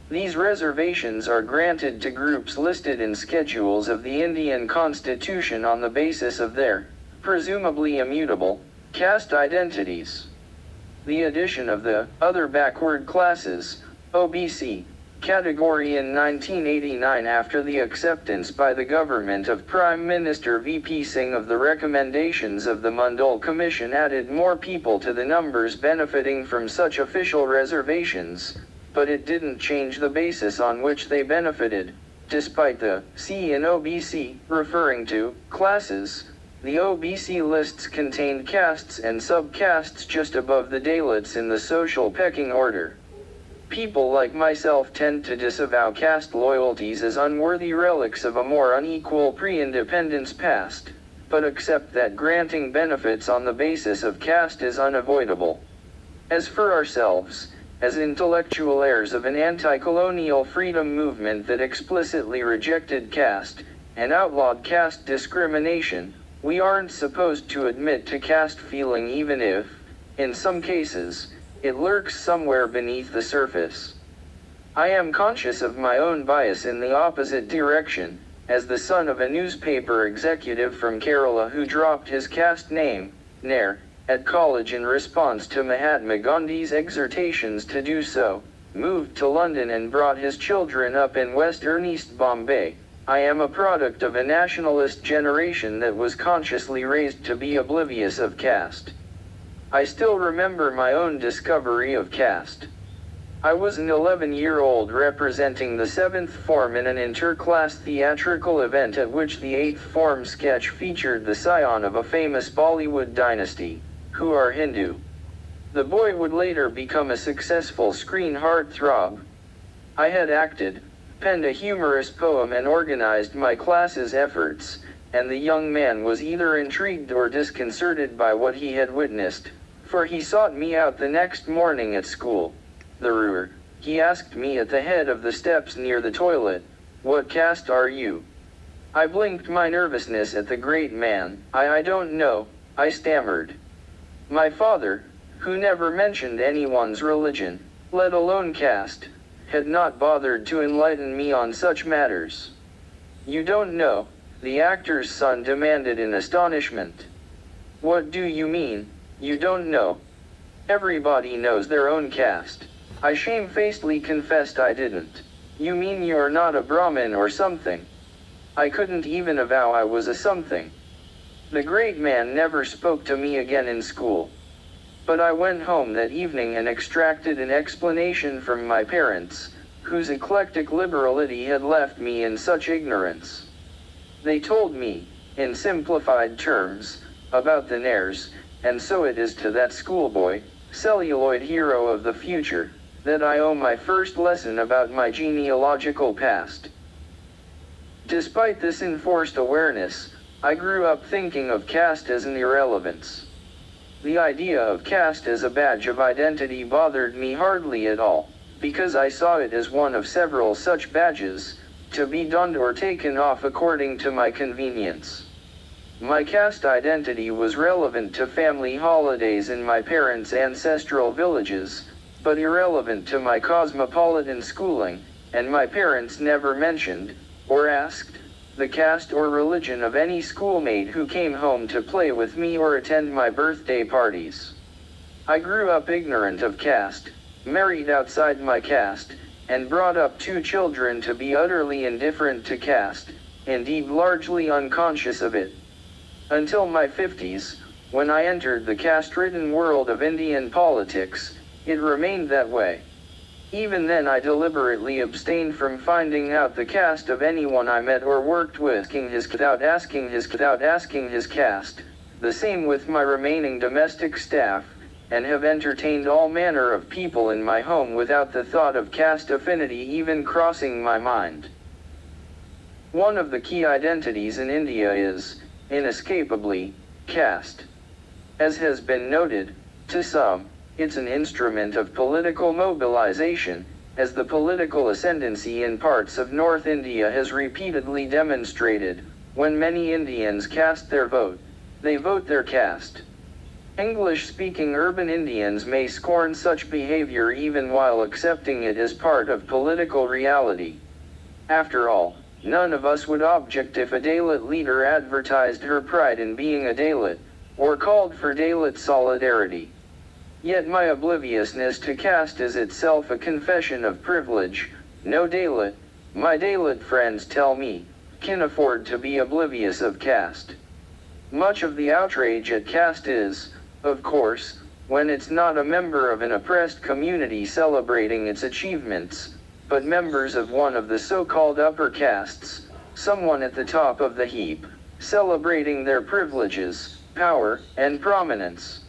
These reservations are granted to groups listed in schedules of the Indian Constitution on the basis of their, presumably immutable, caste identities. The addition of the other backward classes, OBC, category in 1989 after the acceptance by the government of Prime Minister VP Singh of the recommendations of the Mandal Commission added more people to the numbers benefiting from such official reservations, but it didn't change the basis on which they benefited, despite the C in OBC referring to classes, The OBC lists contained castes and subcastes just above the Dalits in the social pecking order. People like myself tend to disavow caste loyalties as unworthy relics of a more unequal pre-independence past, but accept that granting benefits on the basis of caste is unavoidable. As for ourselves, as intellectual heirs of an anti-colonial freedom movement that explicitly rejected caste, and outlawed caste discrimination, we aren't supposed to admit to caste feeling even if, in some cases, it lurks somewhere beneath the surface. I am conscious of my own bias in the opposite direction, as the son of a newspaper executive from Kerala who dropped his caste name, Nair, at college in response to Mahatma Gandhi's exhortations to do so, moved to London and brought his children up in Western East Bombay. I am a product of a nationalist generation that was consciously raised to be oblivious of caste. I still remember my own discovery of caste. I was an 11-year-old representing the 7th form in an inter-class theatrical event at which the 8th form sketch featured the scion of a famous Bollywood dynasty, who are Hindu. The boy would later become a successful screen heartthrob. I had acted, penned a humorous poem and organized my class's efforts, and the young man was either intrigued or disconcerted by what he had witnessed, for he sought me out the next morning at school. Tharoor, he asked me at the head of the steps near the toilet, "What caste are you?" I blinked my nervousness at the great man. I don't know," I stammered. My father, who never mentioned anyone's religion, let alone caste, had not bothered to enlighten me on such matters. "You don't know?" the actor's son demanded in astonishment. "What do you mean, you don't know? Everybody knows their own caste." I shamefacedly confessed I didn't. "You mean you're not a Brahmin or something?" I couldn't even avow I was a something. The great man never spoke to me again in school. But I went home that evening and extracted an explanation from my parents, whose eclectic liberality had left me in such ignorance. They told me, in simplified terms, about the Nairs, and so it is to that schoolboy, celluloid hero of the future, that I owe my first lesson about my genealogical past. Despite this enforced awareness, I grew up thinking of caste as an irrelevance. The idea of caste as a badge of identity bothered me hardly at all, because I saw it as one of several such badges, to be donned or taken off according to my convenience. My caste identity was relevant to family holidays in my parents' ancestral villages, but irrelevant to my cosmopolitan schooling, and my parents never mentioned, or asked, the caste or religion of any schoolmate who came home to play with me or attend my birthday parties. I grew up ignorant of caste, married outside my caste, and brought up 2 children to be utterly indifferent to caste, indeed largely unconscious of it. Until my 50s, when I entered the caste-ridden world of Indian politics, it remained that way. Even then I deliberately abstained from finding out the caste of anyone I met or worked with without asking his caste, the same with my remaining domestic staff, and have entertained all manner of people in my home without the thought of caste affinity even crossing my mind. One of the key identities in India is, inescapably, caste. As has been noted, to some, it's an instrument of political mobilization, as the political ascendancy in parts of North India has repeatedly demonstrated. When many Indians cast their vote, they vote their caste. English-speaking urban Indians may scorn such behavior even while accepting it as part of political reality. After all, none of us would object if a Dalit leader advertised her pride in being a Dalit, or called for Dalit solidarity. Yet my obliviousness to caste is itself a confession of privilege. No Dalit, my Dalit friends tell me, can afford to be oblivious of caste. Much of the outrage at caste is, of course, when it's not a member of an oppressed community celebrating its achievements, but members of one of the so-called upper castes, someone at the top of the heap, celebrating their privileges, power, and prominence.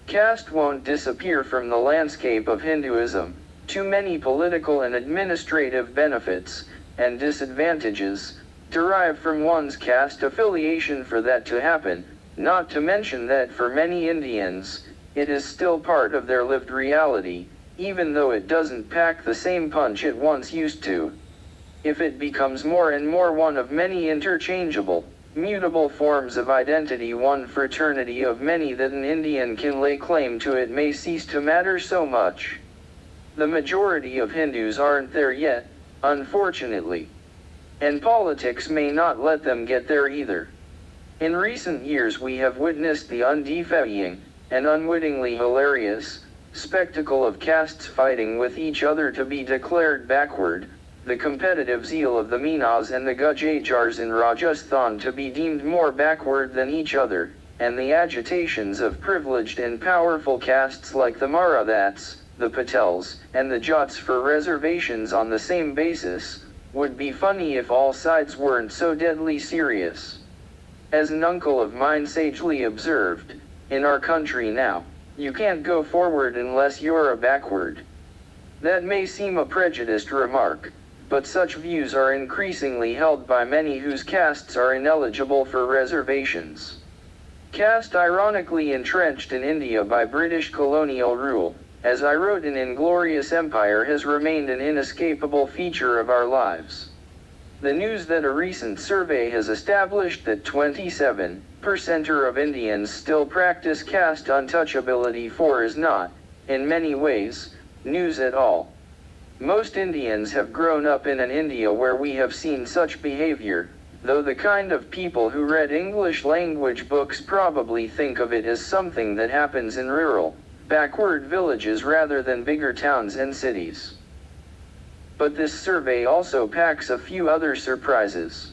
Caste won't disappear from the landscape of Hinduism. Too many political and administrative benefits and disadvantages derive from one's caste affiliation for that to happen, not to mention that for many Indians, it is still part of their lived reality, even though it doesn't pack the same punch it once used to. If it becomes more and more one of many interchangeable, mutable forms of identity, one fraternity of many that an Indian can lay claim to, it may cease to matter so much. The majority of Hindus aren't there yet, unfortunately. And politics may not let them get there either. In recent years we have witnessed the undefying, and unwittingly hilarious, spectacle of castes fighting with each other to be declared backward, the competitive zeal of the Meenas and the Gujjars in Rajasthan to be deemed more backward than each other, and the agitations of privileged and powerful castes like the Marathas, the Patels, and the Jats for reservations on the same basis, would be funny if all sides weren't so deadly serious. As an uncle of mine sagely observed, in our country now, you can't go forward unless you're a backward. That may seem a prejudiced remark, but such views are increasingly held by many whose castes are ineligible for reservations. Caste ironically entrenched in India by British colonial rule, as I wrote in Inglorious Empire, has remained an inescapable feature of our lives. The news that a recent survey has established that 27% of Indians still practice caste untouchability is not, in many ways, news at all. Most Indians have grown up in an India where we have seen such behavior, though the kind of people who read English language books probably think of it as something that happens in rural, backward villages rather than bigger towns and cities. But this survey also packs a few other surprises.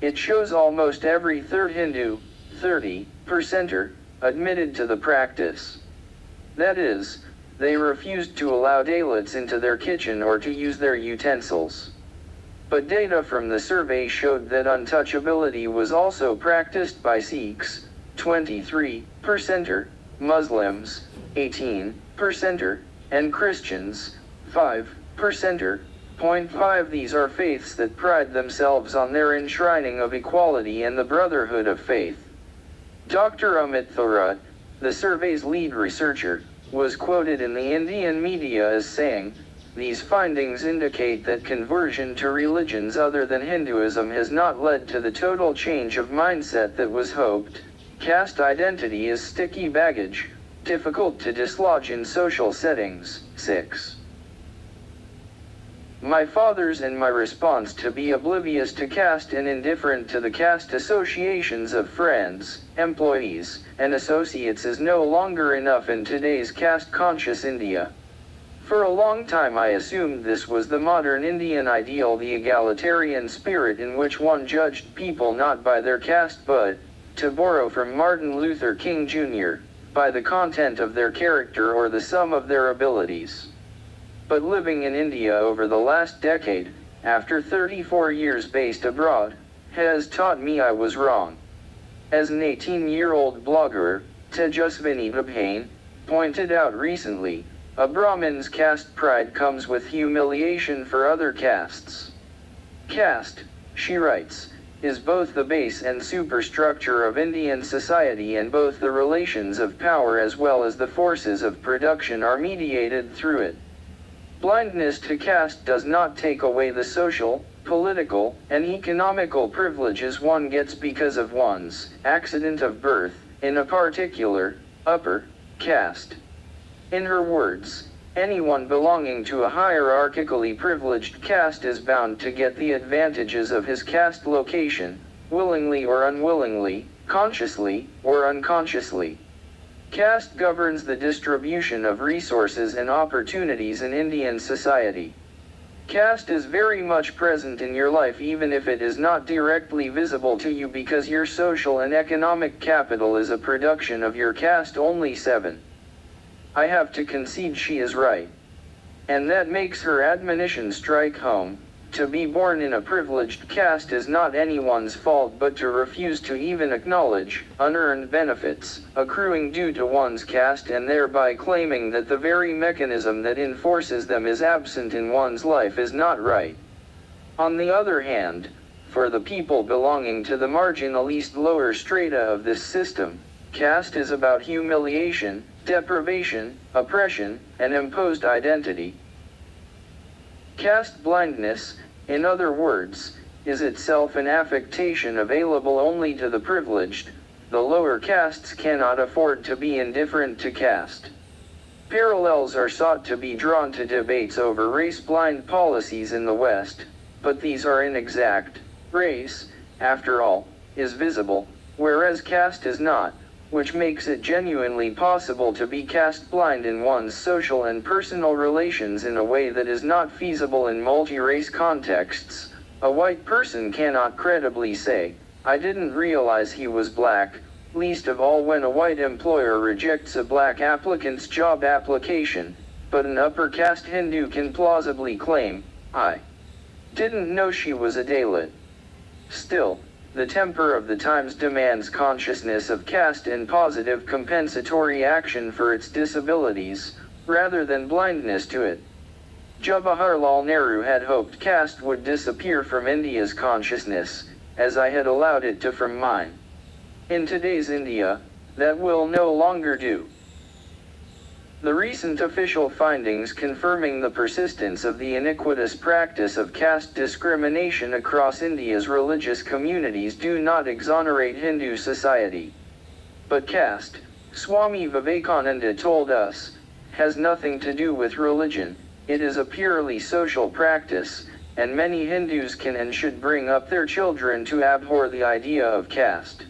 It shows almost every third Hindu, 30%er, admitted to the practice. That is, they refused to allow Dalits into their kitchen or to use their utensils. But data from the survey showed that untouchability was also practiced by Sikhs, 23%er, Muslims, 18%er, and Christians, 5%er. 5. These are faiths that pride themselves on their enshrining of equality and the brotherhood of faith. Dr. Amit Tharoor, the survey's lead researcher, was quoted in the Indian media as saying, "These findings indicate that conversion to religions other than Hinduism has not led to the total change of mindset that was hoped. Caste identity is sticky baggage, difficult to dislodge in social settings." 6. My father's and my response to be oblivious to caste and indifferent to the caste associations of friends, employees, and associates is no longer enough in today's caste-conscious India. For a long time I assumed this was the modern Indian ideal, the egalitarian spirit in which one judged people not by their caste but, to borrow from Martin Luther King Jr., by the content of their character or the sum of their abilities. But living in India over the last decade, after 34 years based abroad, has taught me I was wrong. As an 18-year-old blogger, Tejaswini Dubhain, pointed out recently, a Brahmin's caste pride comes with humiliation for other castes. Caste, she writes, is both the base and superstructure of Indian society, and both the relations of power as well as the forces of production are mediated through it. Blindness to caste does not take away the social, political, and economical privileges one gets because of one's accident of birth in a particular, upper, caste. In her words, anyone belonging to a hierarchically privileged caste is bound to get the advantages of his caste location, willingly or unwillingly, consciously or unconsciously. Caste governs the distribution of resources and opportunities in Indian society. Caste is very much present in your life even if it is not directly visible to you because your social and economic capital is a production of your caste. Only 7. I have to concede she is right. And that makes her admonition strike home. To be born in a privileged caste is not anyone's fault, but to refuse to even acknowledge unearned benefits accruing due to one's caste and thereby claiming that the very mechanism that enforces them is absent in one's life is not right. On the other hand, for the people belonging to the marginalist lower strata of this system, caste is about humiliation, deprivation, oppression, and imposed identity. Caste blindness, in other words, is itself an affectation available only to the privileged. The lower castes cannot afford to be indifferent to caste. Parallels are sought to be drawn to debates over race-blind policies in the West, but these are inexact. Race, after all, is visible, whereas caste is not, which makes it genuinely possible to be caste-blind in one's social and personal relations in a way that is not feasible in multi-race contexts. A white person cannot credibly say, "I didn't realize he was black," least of all when a white employer rejects a black applicant's job application, but an upper caste Hindu can plausibly claim, "I didn't know she was a Dalit." Still, the temper of the times demands consciousness of caste and positive compensatory action for its disabilities, rather than blindness to it. Jawaharlal Nehru had hoped caste would disappear from India's consciousness, as I had allowed it to from mine. In today's India, that will no longer do. The recent official findings confirming the persistence of the iniquitous practice of caste discrimination across India's religious communities do not exonerate Hindu society. But caste, Swami Vivekananda told us, has nothing to do with religion. It is a purely social practice, and many Hindus can and should bring up their children to abhor the idea of caste.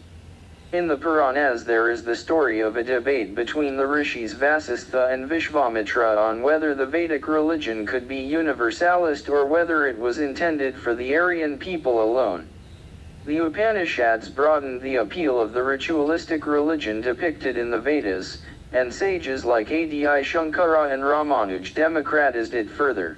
In the Puranas there is the story of a debate between the rishis Vasistha and Vishvamitra on whether the Vedic religion could be universalist or whether it was intended for the Aryan people alone. The Upanishads broadened the appeal of the ritualistic religion depicted in the Vedas, and sages like Adi Shankara and Ramanuj democratized it further.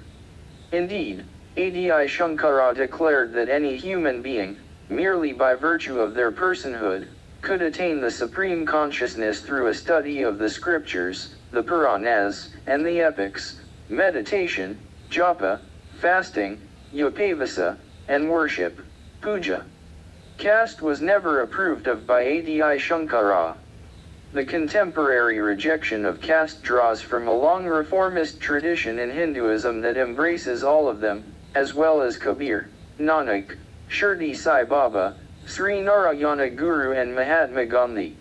Indeed, Adi Shankara declared that any human being, merely by virtue of their personhood, could attain the supreme consciousness through a study of the scriptures, the Puranas, and the epics, meditation, japa, fasting, upavasa, and worship, puja. Caste was never approved of by Adi Shankara. The contemporary rejection of caste draws from a long reformist tradition in Hinduism that embraces all of them, as well as Kabir, Nanak, Shirdi Sai Baba, Sri Narayana Guru and Mahatma Gandhi.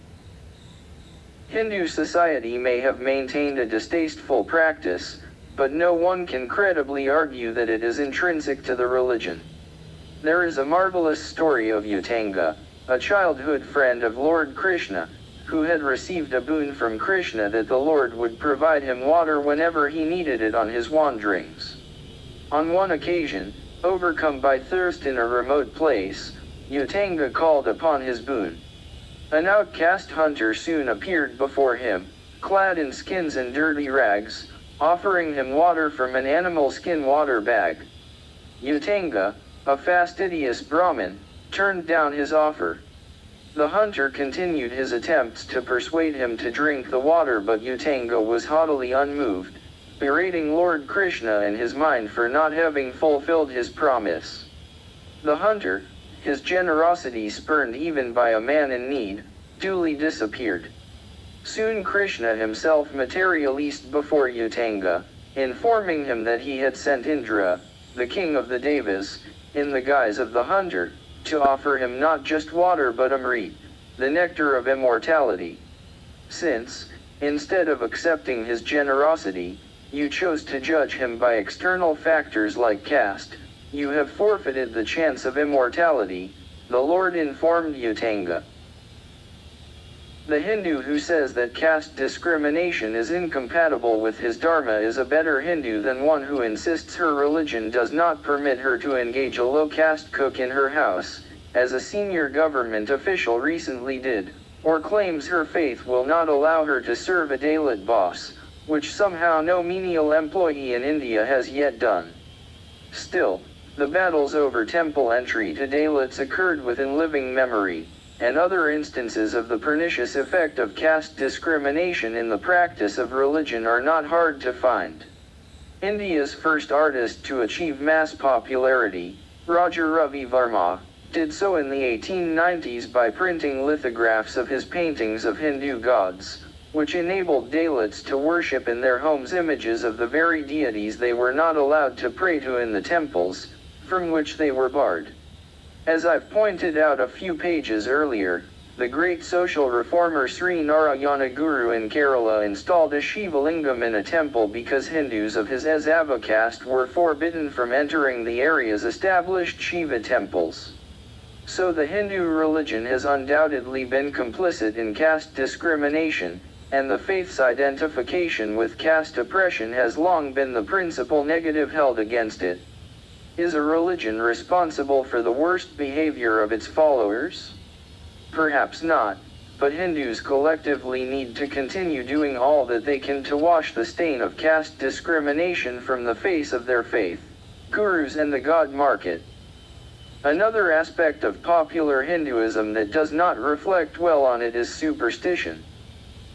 Hindu society may have maintained a distasteful practice, but no one can credibly argue that it is intrinsic to the religion. There is a marvelous story of Utanga, a childhood friend of Lord Krishna, who had received a boon from Krishna that the Lord would provide him water whenever he needed it on his wanderings. On one occasion, overcome by thirst in a remote place, Utanga called upon his boon. An outcast hunter soon appeared before him, clad in skins and dirty rags, offering him water from an animal skin water bag. Utanga, a fastidious Brahmin, turned down his offer. The hunter continued his attempts to persuade him to drink the water, but Utanga was haughtily unmoved, berating Lord Krishna in his mind for not having fulfilled his promise. The hunter, his generosity spurned even by a man in need, duly disappeared. Soon Krishna himself materialized before Utanga, informing him that he had sent Indra, the king of the Devas, in the guise of the hunter, to offer him not just water but Amrit, the nectar of immortality. Since, instead of accepting his generosity, you chose to judge him by external factors like caste, you have forfeited the chance of immortality, the Lord informed Utanga. The Hindu who says that caste discrimination is incompatible with his dharma is a better Hindu than one who insists her religion does not permit her to engage a low-caste cook in her house, as a senior government official recently did, or claims her faith will not allow her to serve a Dalit boss, which somehow no menial employee in India has yet done. Still, The battles over temple entry to Dalits occurred within living memory, and other instances of the pernicious effect of caste discrimination in the practice of religion are not hard to find. India's first artist to achieve mass popularity, Raja Ravi Verma, did so in the 1890s by printing lithographs of his paintings of Hindu gods, which enabled Dalits to worship in their homes images of the very deities they were not allowed to pray to in the temples, from which they were barred. As I've pointed out a few pages earlier, the great social reformer Sri Narayana Guru in Kerala installed a Shiva lingam in a temple because Hindus of his Ezava caste were forbidden from entering the area's established Shiva temples. So the Hindu religion has undoubtedly been complicit in caste discrimination, and the faith's identification with caste oppression has long been the principal negative held against it. Is a religion responsible for the worst behavior of its followers? Perhaps not, but Hindus collectively need to continue doing all that they can to wash the stain of caste discrimination from the face of their faith, gurus and the god market. Another aspect of popular Hinduism that does not reflect well on it is superstition.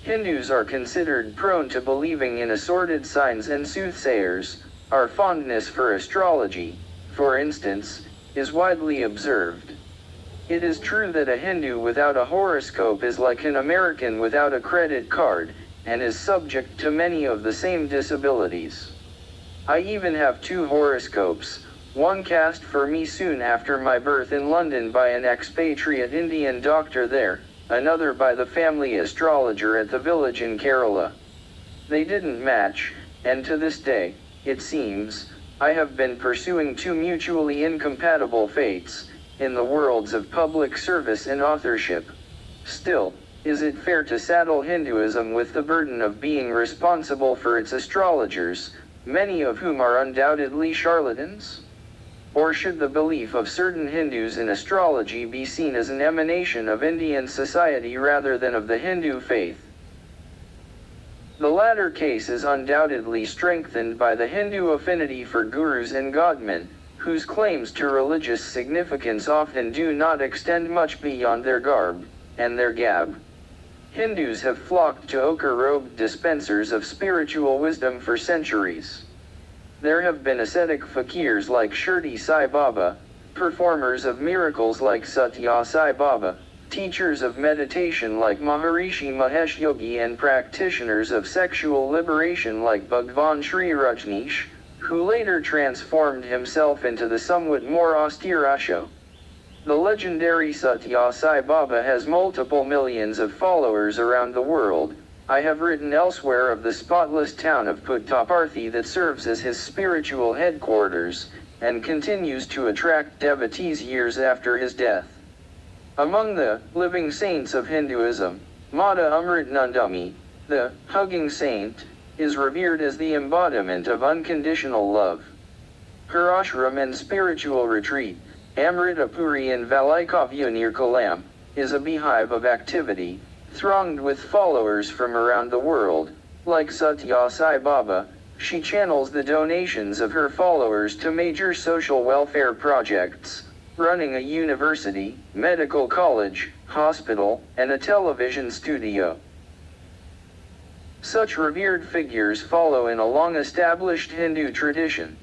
Hindus are considered prone to believing in assorted signs and soothsayers. Our fondness for astrology, for instance, is widely observed. It is true that a Hindu without a horoscope is like an American without a credit card, and is subject to many of the same disabilities. I even have 2 horoscopes, one cast for me soon after my birth in London by an expatriate Indian doctor there, another by the family astrologer at the village in Kerala. They didn't match, and to this day, it seems, I have been pursuing 2 mutually incompatible fates, in the worlds of public service and authorship. Still, is it fair to saddle Hinduism with the burden of being responsible for its astrologers, many of whom are undoubtedly charlatans? Or should the belief of certain Hindus in astrology be seen as an emanation of Indian society rather than of the Hindu faith? The latter case is undoubtedly strengthened by the Hindu affinity for gurus and godmen, whose claims to religious significance often do not extend much beyond their garb and their gab. Hindus have flocked to ochre-robed dispensers of spiritual wisdom for centuries. There have been ascetic fakirs like Shirdi Sai Baba, performers of miracles like Satya Sai Baba, teachers of meditation like Maharishi Mahesh Yogi, and practitioners of sexual liberation like Bhagwan Sri Rajneesh, who later transformed himself into the somewhat more austere Osho. The legendary Satya Sai Baba has multiple millions of followers around the world. I have written elsewhere of the spotless town of Puttaparthi that serves as his spiritual headquarters, and continues to attract devotees years after his death. Among the living saints of Hinduism, Mata Amritnandami, the hugging saint, is revered as the embodiment of unconditional love. Her ashram and spiritual retreat, Amritapuri in Valaikavya near Kollam, is a beehive of activity, thronged with followers from around the world. Like Satya Sai Baba, she channels the donations of her followers to major social welfare projects, running a university, medical college, hospital, and a television studio. Such revered figures follow in a long-established Hindu tradition.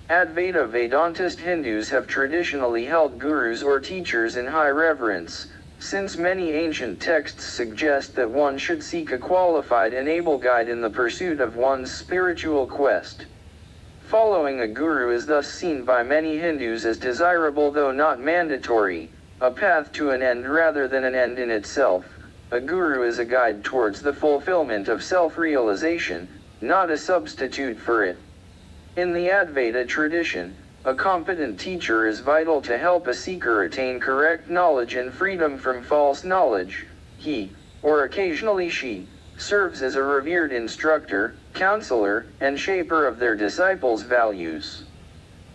Advaita Vedantist Hindus have traditionally held gurus or teachers in high reverence, since many ancient texts suggest that one should seek a qualified and able guide in the pursuit of one's spiritual quest. Following a guru is thus seen by many Hindus as desirable though not mandatory, a path to an end rather than an end in itself. A guru is a guide towards the fulfillment of self-realization, not a substitute for it. In the Advaita tradition, a competent teacher is vital to help a seeker attain correct knowledge and freedom from false knowledge. He, or occasionally she, serves as a revered instructor, counselor, and shaper of their disciples' values.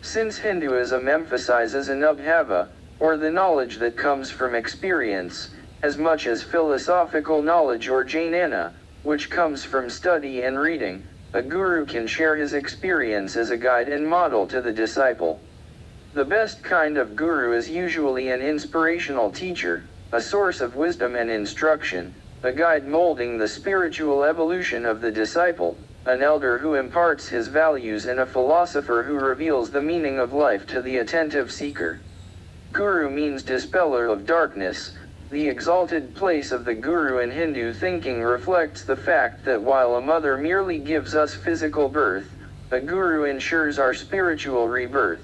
Since Hinduism emphasizes anubhava, or the knowledge that comes from experience, as much as philosophical knowledge or jnana, which comes from study and reading, a guru can share his experience as a guide and model to the disciple. The best kind of guru is usually an inspirational teacher, a source of wisdom and instruction, a guide molding the spiritual evolution of the disciple, an elder who imparts his values, and a philosopher who reveals the meaning of life to the attentive seeker. Guru means dispeller of darkness. The exalted place of the guru in Hindu thinking reflects the fact that while a mother merely gives us physical birth, a guru ensures our spiritual rebirth.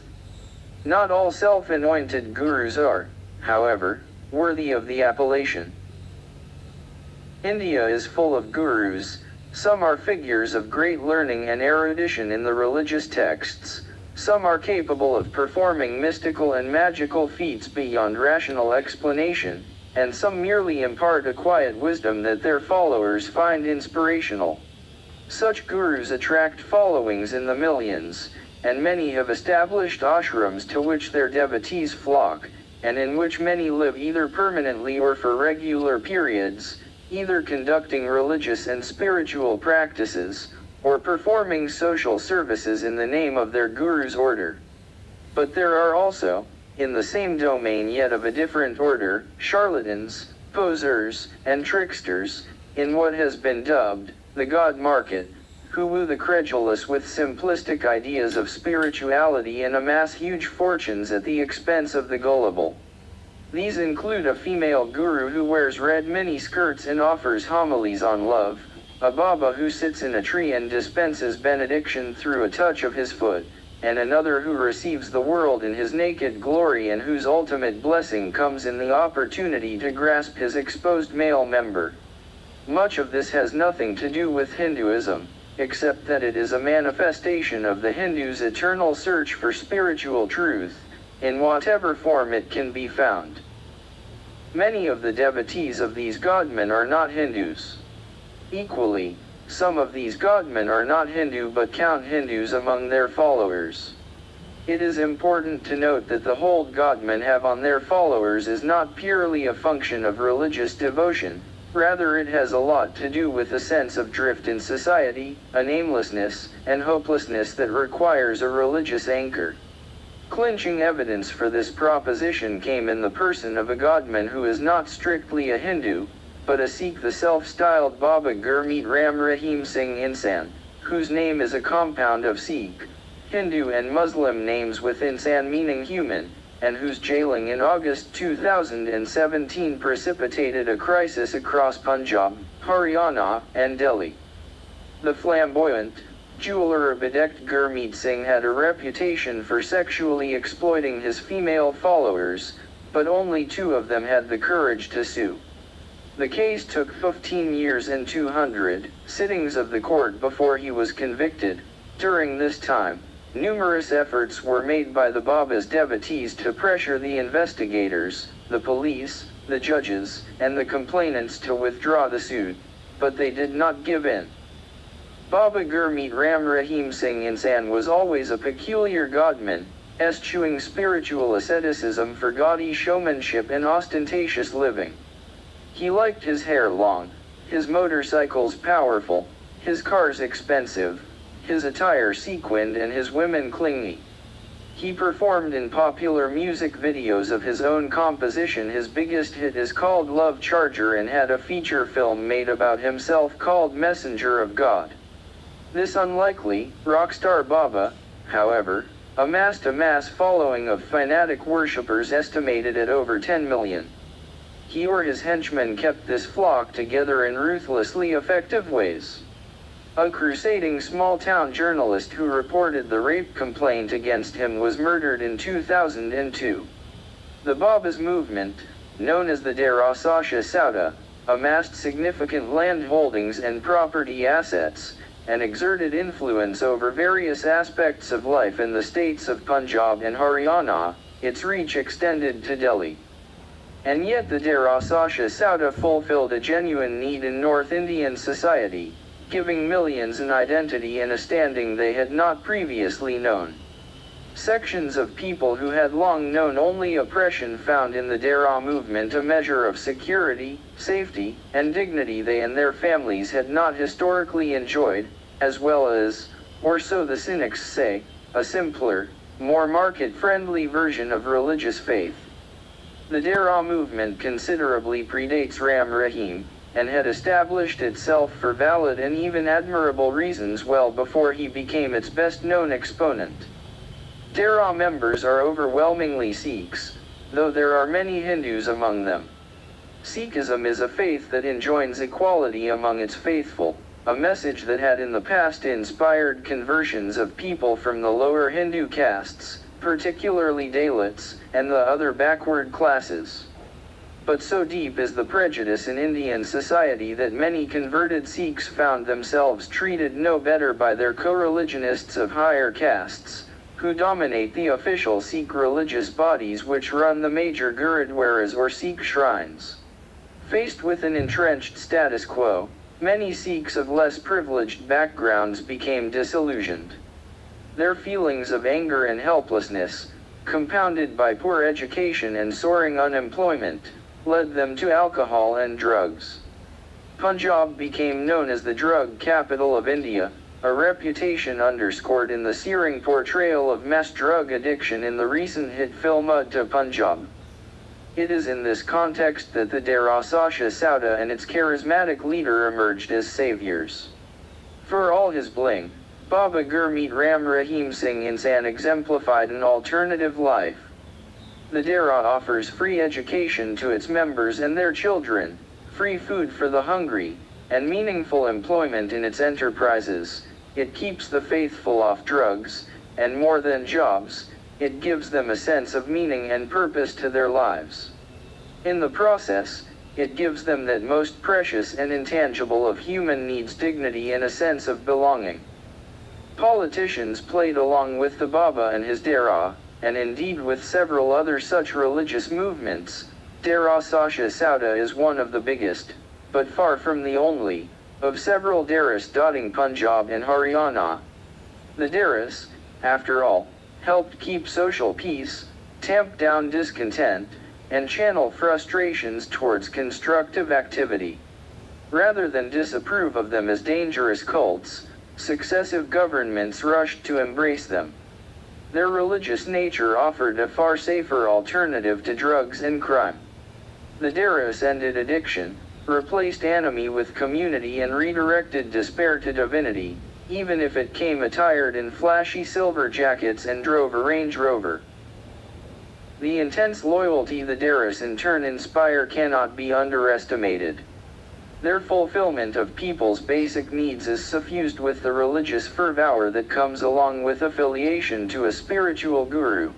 Not all self-anointed gurus are, however, worthy of the appellation. India is full of gurus. Some are figures of great learning and erudition in the religious texts. Some are capable of performing mystical and magical feats beyond rational explanation, and some merely impart a quiet wisdom that their followers find inspirational. Such gurus attract followings in the millions, and many have established ashrams to which their devotees flock, and in which many live either permanently or for regular periods, either conducting religious and spiritual practices, or performing social services in the name of their guru's order. But there are also, in the same domain yet of a different order, charlatans, posers, and tricksters, in what has been dubbed the God market, who woo the credulous with simplistic ideas of spirituality and amass huge fortunes at the expense of the gullible. These include a female guru who wears red mini-skirts and offers homilies on love, a Baba who sits in a tree and dispenses benediction through a touch of his foot, and another who receives the world in his naked glory and whose ultimate blessing comes in the opportunity to grasp his exposed male member. Much of this has nothing to do with Hinduism, except that it is a manifestation of the Hindu's eternal search for spiritual truth, in whatever form it can be found. Many of the devotees of these godmen are not Hindus. Equally, some of these godmen are not Hindu but count Hindus among their followers. It is important to note that the hold godmen have on their followers is not purely a function of religious devotion, rather it has a lot to do with a sense of drift in society, a namelessness, and hopelessness that requires a religious anchor. Clinching evidence for this proposition came in the person of a godman who is not strictly a Hindu, but a Sikh, the self-styled Baba Gurmeet Ram Rahim Singh Insan, whose name is a compound of Sikh, Hindu and Muslim names with Insan meaning human, and whose jailing in August 2017 precipitated a crisis across Punjab, Haryana, and Delhi. The flamboyant, jeweler-bedecked Gurmeet Singh had a reputation for sexually exploiting his female followers, but only 2 of them had the courage to sue. The case took 15 years and 200 sittings of the court before he was convicted. During this time, numerous efforts were made by the Baba's devotees to pressure the investigators, the police, the judges, and the complainants to withdraw the suit, but they did not give in. Baba Gurmeet Ram Rahim Singh Insan was always a peculiar godman, eschewing spiritual asceticism for gaudy showmanship and ostentatious living. He liked his hair long, his motorcycles powerful, his cars expensive, his attire sequined and his women clingy. He performed in popular music videos of his own composition. His biggest hit is called Love Charger and had a feature film made about himself called Messenger of God. This unlikely, rock star Baba, however, amassed a mass following of fanatic worshippers estimated at over 10 million. He or his henchmen kept this flock together in ruthlessly effective ways. A crusading small-town journalist who reported the rape complaint against him was murdered in 2002. The Baba's movement, known as the Darasasha Sauda, amassed significant land holdings and property assets, and exerted influence over various aspects of life in the states of Punjab and Haryana. Its reach extended to Delhi. And yet the Darasasha Sauda fulfilled a genuine need in North Indian society, giving millions an identity and a standing they had not previously known. Sections of people who had long known only oppression found in the Dara movement a measure of security, safety, and dignity they and their families had not historically enjoyed, as well as, or so the cynics say, a simpler, more market-friendly version of religious faith. The Dara movement considerably predates Ram Rahim, and had established itself for valid and even admirable reasons well before he became its best-known exponent. Dara members are overwhelmingly Sikhs, though there are many Hindus among them. Sikhism is a faith that enjoins equality among its faithful, a message that had in the past inspired conversions of people from the lower Hindu castes, particularly Dalits, and the other backward classes. But so deep is the prejudice in Indian society that many converted Sikhs found themselves treated no better by their co-religionists of higher castes, who dominate the official Sikh religious bodies which run the major Gurudwaras or Sikh shrines. Faced with an entrenched status quo, many Sikhs of less privileged backgrounds became disillusioned. Their feelings of anger and helplessness, compounded by poor education and soaring unemployment, led them to alcohol and drugs. Punjab became known as the drug capital of India, a reputation underscored in the searing portrayal of mass drug addiction in the recent hit film Ud to Punjab. It is in this context that the Dara Sasha Sauda and its charismatic leader emerged as saviors. For all his bling, Baba Gurmeet Ram Rahim Singh Insan exemplified an alternative life. The Dara offers free education to its members and their children, free food for the hungry, and meaningful employment in its enterprises. It keeps the faithful off drugs, and more than jobs, it gives them a sense of meaning and purpose to their lives. In the process, it gives them that most precious and intangible of human needs, dignity and a sense of belonging. Politicians played along with the Baba and his Dara, and indeed with several other such religious movements. Dara Sasha Sauda is one of the biggest, but far from the only, of several Daras dotting Punjab and Haryana. The Daras, after all, helped keep social peace, tamp down discontent, and channel frustrations towards constructive activity. Rather than disapprove of them as dangerous cults, successive governments rushed to embrace them. Their religious nature offered a far safer alternative to drugs and crime. The Daras ended addiction, replaced enemy with community and redirected despair to divinity, even if it came attired in flashy silver jackets and drove a Range Rover. The intense loyalty the Daras in turn inspire cannot be underestimated. Their fulfillment of people's basic needs is suffused with the religious fervor that comes along with affiliation to a spiritual guru.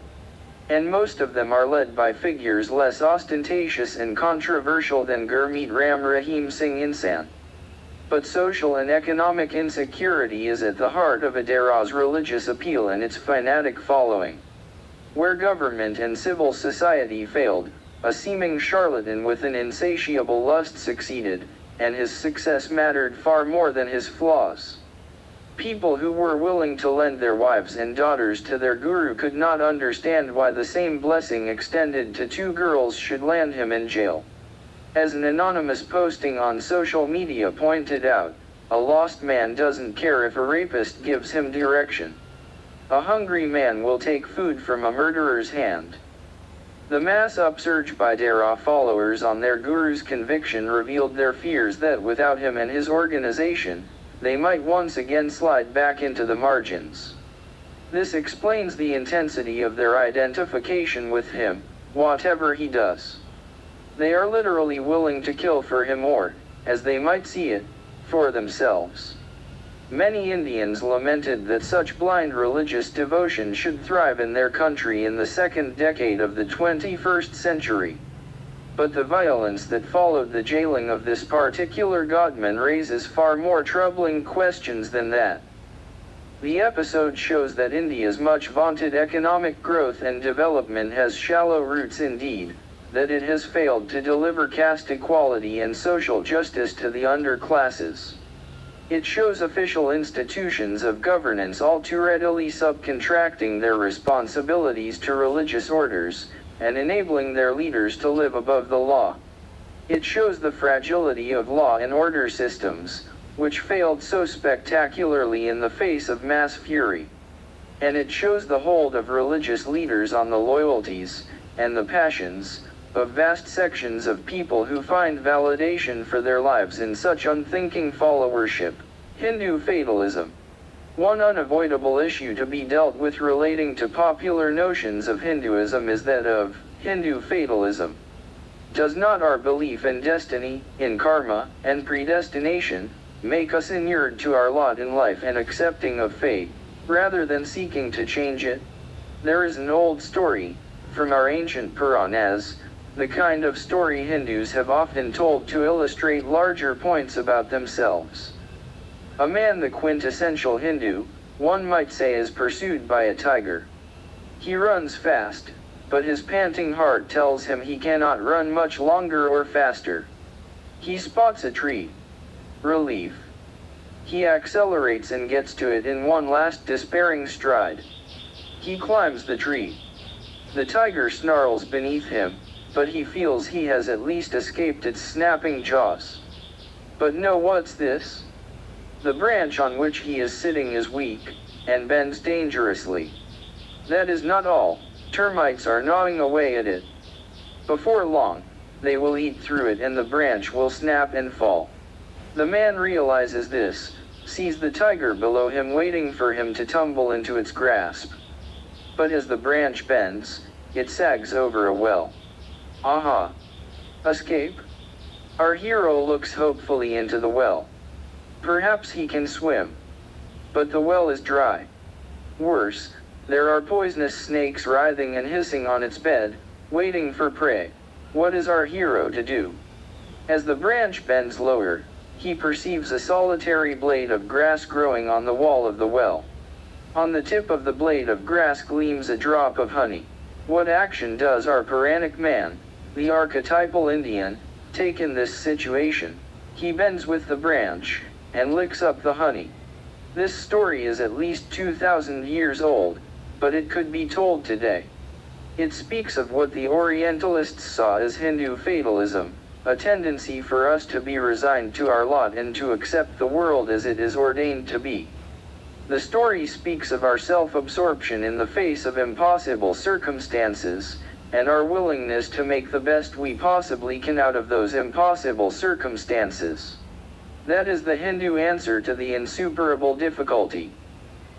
And most of them are led by figures less ostentatious and controversial than Gurmeet Ram Rahim Singh Insan. But social and economic insecurity is at the heart of a Dara's religious appeal and its fanatic following. Where government and civil society failed, a seeming charlatan with an insatiable lust succeeded, and his success mattered far more than his flaws. People who were willing to lend their wives and daughters to their guru could not understand why the same blessing extended to two girls should land him in jail. As an anonymous posting on social media pointed out, a lost man doesn't care if a rapist gives him direction. A hungry man will take food from a murderer's hand. The mass upsurge by Dara followers on their guru's conviction revealed their fears that without him and his organization, they might once again slide back into the margins. This explains the intensity of their identification with him, whatever he does. They are literally willing to kill for him or, as they might see it, for themselves. Many Indians lamented that such blind religious devotion should thrive in their country in the second decade of the 21st century. But the violence that followed the jailing of this particular godman raises far more troubling questions than that. The episode shows that India's much vaunted economic growth and development has shallow roots indeed, that it has failed to deliver caste equality and social justice to the underclasses. It shows official institutions of governance all too readily subcontracting their responsibilities to religious orders, and enabling their leaders to live above the law. It shows the fragility of law and order systems, which failed so spectacularly in the face of mass fury. And it shows the hold of religious leaders on the loyalties, and the passions, of vast sections of people who find validation for their lives in such unthinking followership. Hindu fatalism. One unavoidable issue to be dealt with relating to popular notions of Hinduism is that of Hindu fatalism. Does not our belief in destiny, in karma, and predestination, make us inured to our lot in life and accepting of fate, rather than seeking to change it? There is an old story, from our ancient Puranas, the kind of story Hindus have often told to illustrate larger points about themselves. A man, the quintessential Hindu, one might say, is pursued by a tiger. He runs fast, but his panting heart tells him he cannot run much longer or faster. He spots a tree. Relief. He accelerates and gets to it in one last despairing stride. He climbs the tree. The tiger snarls beneath him, but he feels he has at least escaped its snapping jaws. But no, what's this? The branch on which he is sitting is weak, and bends dangerously. That is not all. Termites are gnawing away at it. Before long, they will eat through it and the branch will snap and fall. The man realizes this, sees the tiger below him waiting for him to tumble into its grasp. But as the branch bends, it sags over a well. Aha! Escape? Our hero looks hopefully into the well. Perhaps he can swim. But the well is dry. Worse, there are poisonous snakes writhing and hissing on its bed, waiting for prey. What is our hero to do? As the branch bends lower, he perceives a solitary blade of grass growing on the wall of the well. On the tip of the blade of grass gleams a drop of honey. What action does our Puranic man, the archetypal Indian, take in this situation? He bends with the branch, and licks up the honey. This story is at least 2,000 years old, but it could be told today. It speaks of what the Orientalists saw as Hindu fatalism, a tendency for us to be resigned to our lot and to accept the world as it is ordained to be. The story speaks of our self-absorption in the face of impossible circumstances, and our willingness to make the best we possibly can out of those impossible circumstances. That is the Hindu answer to the insuperable difficulty.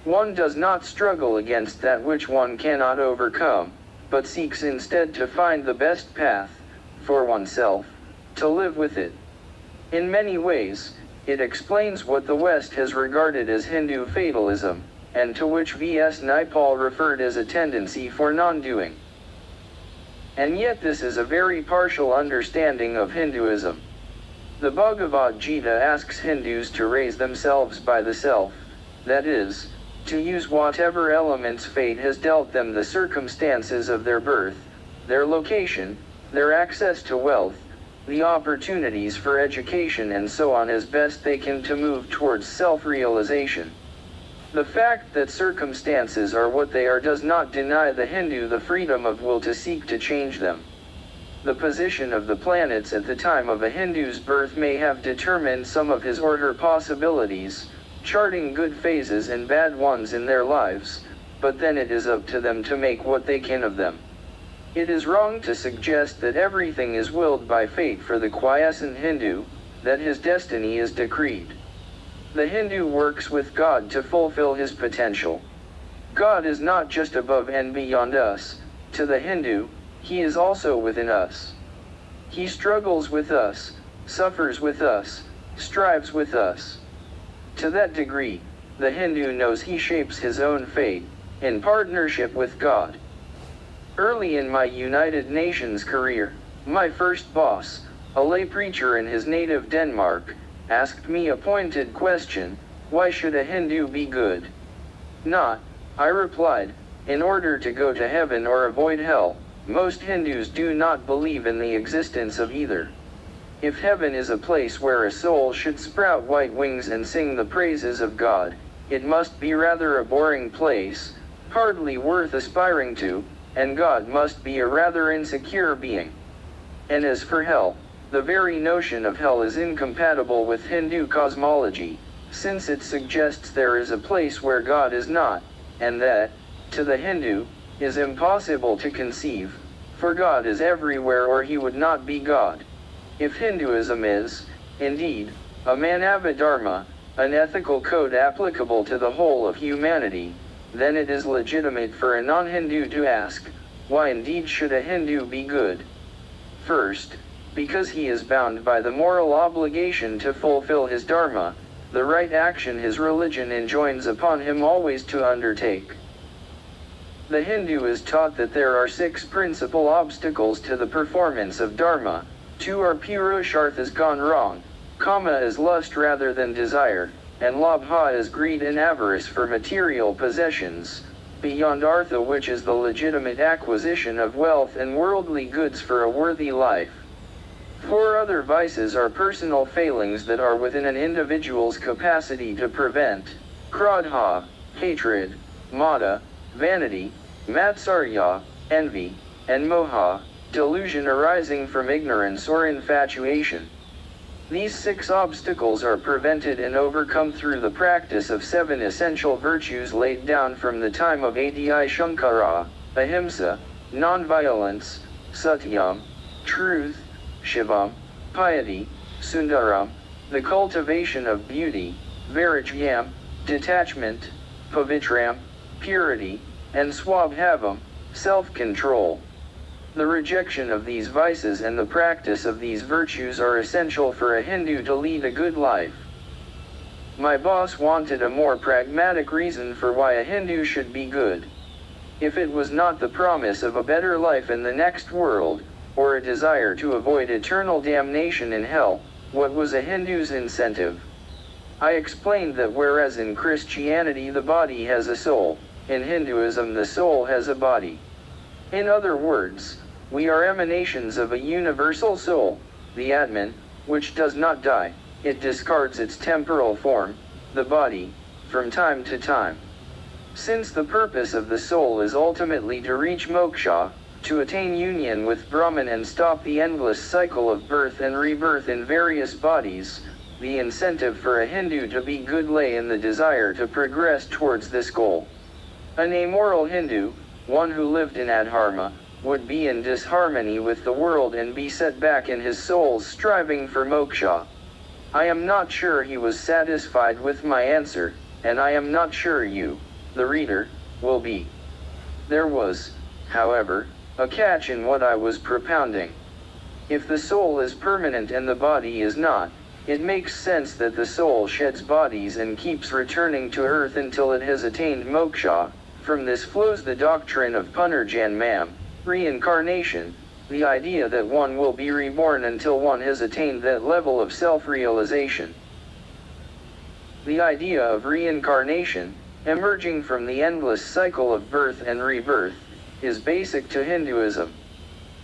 One does not struggle against that which one cannot overcome, but seeks instead to find the best path, for oneself, to live with it. In many ways, it explains what the West has regarded as Hindu fatalism, and to which V.S. Naipaul referred as a tendency for non-doing. And yet this is a very partial understanding of Hinduism. The Bhagavad Gita asks Hindus to raise themselves by the self, that is, to use whatever elements fate has dealt them, the circumstances of their birth, their location, their access to wealth, the opportunities for education and so on, as best they can to move towards self-realization. The fact that circumstances are what they are does not deny the Hindu the freedom of will to seek to change them. The position of the planets at the time of a Hindu's birth may have determined some of his or her possibilities, charting good phases and bad ones in their lives, but then it is up to them to make what they can of them. It is wrong to suggest that everything is willed by fate for the quiescent Hindu, that his destiny is decreed. The Hindu works with God to fulfill his potential. God is not just above and beyond us. To the Hindu, he is also within us. He struggles with us, suffers with us, strives with us. To that degree, the Hindu knows he shapes his own fate, in partnership with God. Early in my United Nations career, my first boss, a lay preacher in his native Denmark, asked me a pointed question: why should a Hindu be good? Not, I replied, in order to go to heaven or avoid hell. Most Hindus do not believe in the existence of either. If heaven is a place where a soul should sprout white wings and sing the praises of God, it must be rather a boring place, hardly worth aspiring to, and God must be a rather insecure being. And as for hell, the very notion of hell is incompatible with Hindu cosmology, since it suggests there is a place where God is not, and that, to the Hindu, is impossible to conceive, for God is everywhere or he would not be God. If Hinduism is, indeed, a manavadharma, an ethical code applicable to the whole of humanity, then it is legitimate for a non-Hindu to ask, why indeed should a Hindu be good? First, because he is bound by the moral obligation to fulfill his dharma, the right action his religion enjoins upon him always to undertake. The Hindu is taught that there are 6 principal obstacles to the performance of dharma. 2 are purusharthas gone wrong, kama is lust rather than desire, and labha is greed and avarice for material possessions, beyond artha, which is the legitimate acquisition of wealth and worldly goods for a worthy life. 4 other vices are personal failings that are within an individual's capacity to prevent: krodha, hatred; mada, vanity; matsarya, envy; and moha, delusion arising from ignorance or infatuation. These 6 obstacles are prevented and overcome through the practice of 7 essential virtues laid down from the time of Adi Shankara: ahimsa, nonviolence; satyam, truth; shivam, piety; sundaram, the cultivation of beauty; vairajyam, detachment; pavitram, purity; and swabhavam, self-control. The rejection of these vices and the practice of these virtues are essential for a Hindu to lead a good life. My boss wanted a more pragmatic reason for why a Hindu should be good. If it was not the promise of a better life in the next world, or a desire to avoid eternal damnation in hell, what was a Hindu's incentive? I explained that whereas in Christianity the body has a soul, in Hinduism the soul has a body. In other words, we are emanations of a universal soul, the Atman, which does not die. It discards its temporal form, the body, from time to time. Since the purpose of the soul is ultimately to reach moksha, to attain union with Brahman and stop the endless cycle of birth and rebirth in various bodies, the incentive for a Hindu to be good lay in the desire to progress towards this goal. An amoral Hindu, one who lived in adharma, would be in disharmony with the world and be set back in his soul's striving for moksha. I am not sure he was satisfied with my answer, and I am not sure you, the reader, will be. There was, however, a catch in what I was propounding. If the soul is permanent and the body is not, it makes sense that the soul sheds bodies and keeps returning to earth until it has attained moksha. From this flows the doctrine of punarjanmam, reincarnation, the idea that one will be reborn until one has attained that level of self-realization. The idea of reincarnation, emerging from the endless cycle of birth and rebirth, is basic to Hinduism.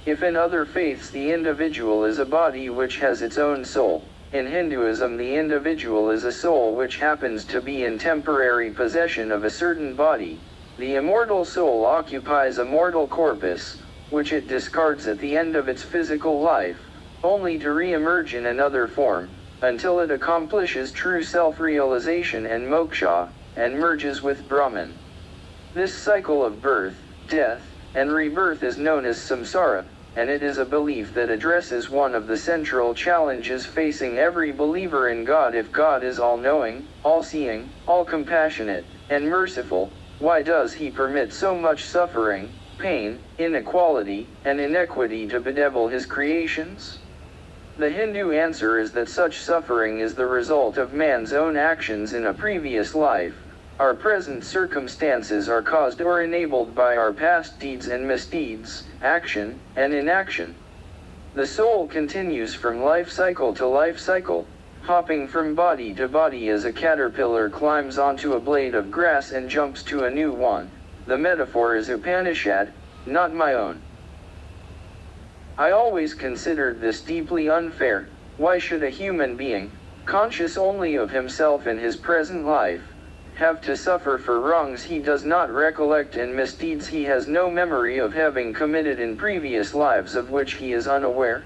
If in other faiths the individual is a body which has its own soul, in Hinduism the individual is a soul which happens to be in temporary possession of a certain body. The immortal soul occupies a mortal corpus, which it discards at the end of its physical life, only to re-emerge in another form, until it accomplishes true self-realization and moksha, and merges with Brahman. This cycle of birth, death, and rebirth is known as samsara, and it is a belief that addresses one of the central challenges facing every believer in God. If God is all-knowing, all-seeing, all-compassionate, and merciful, why does he permit so much suffering, pain, inequality, and inequity to bedevil his creations? The Hindu answer is that such suffering is the result of man's own actions in a previous life. Our present circumstances are caused or enabled by our past deeds and misdeeds, action and inaction. The soul continues from life cycle to life cycle, hopping from body to body as a caterpillar climbs onto a blade of grass and jumps to a new one. The metaphor is Upanishad, not my own. I always considered this deeply unfair. Why should a human being, conscious only of himself in his present life, have to suffer for wrongs he does not recollect and misdeeds he has no memory of having committed in previous lives of which he is unaware?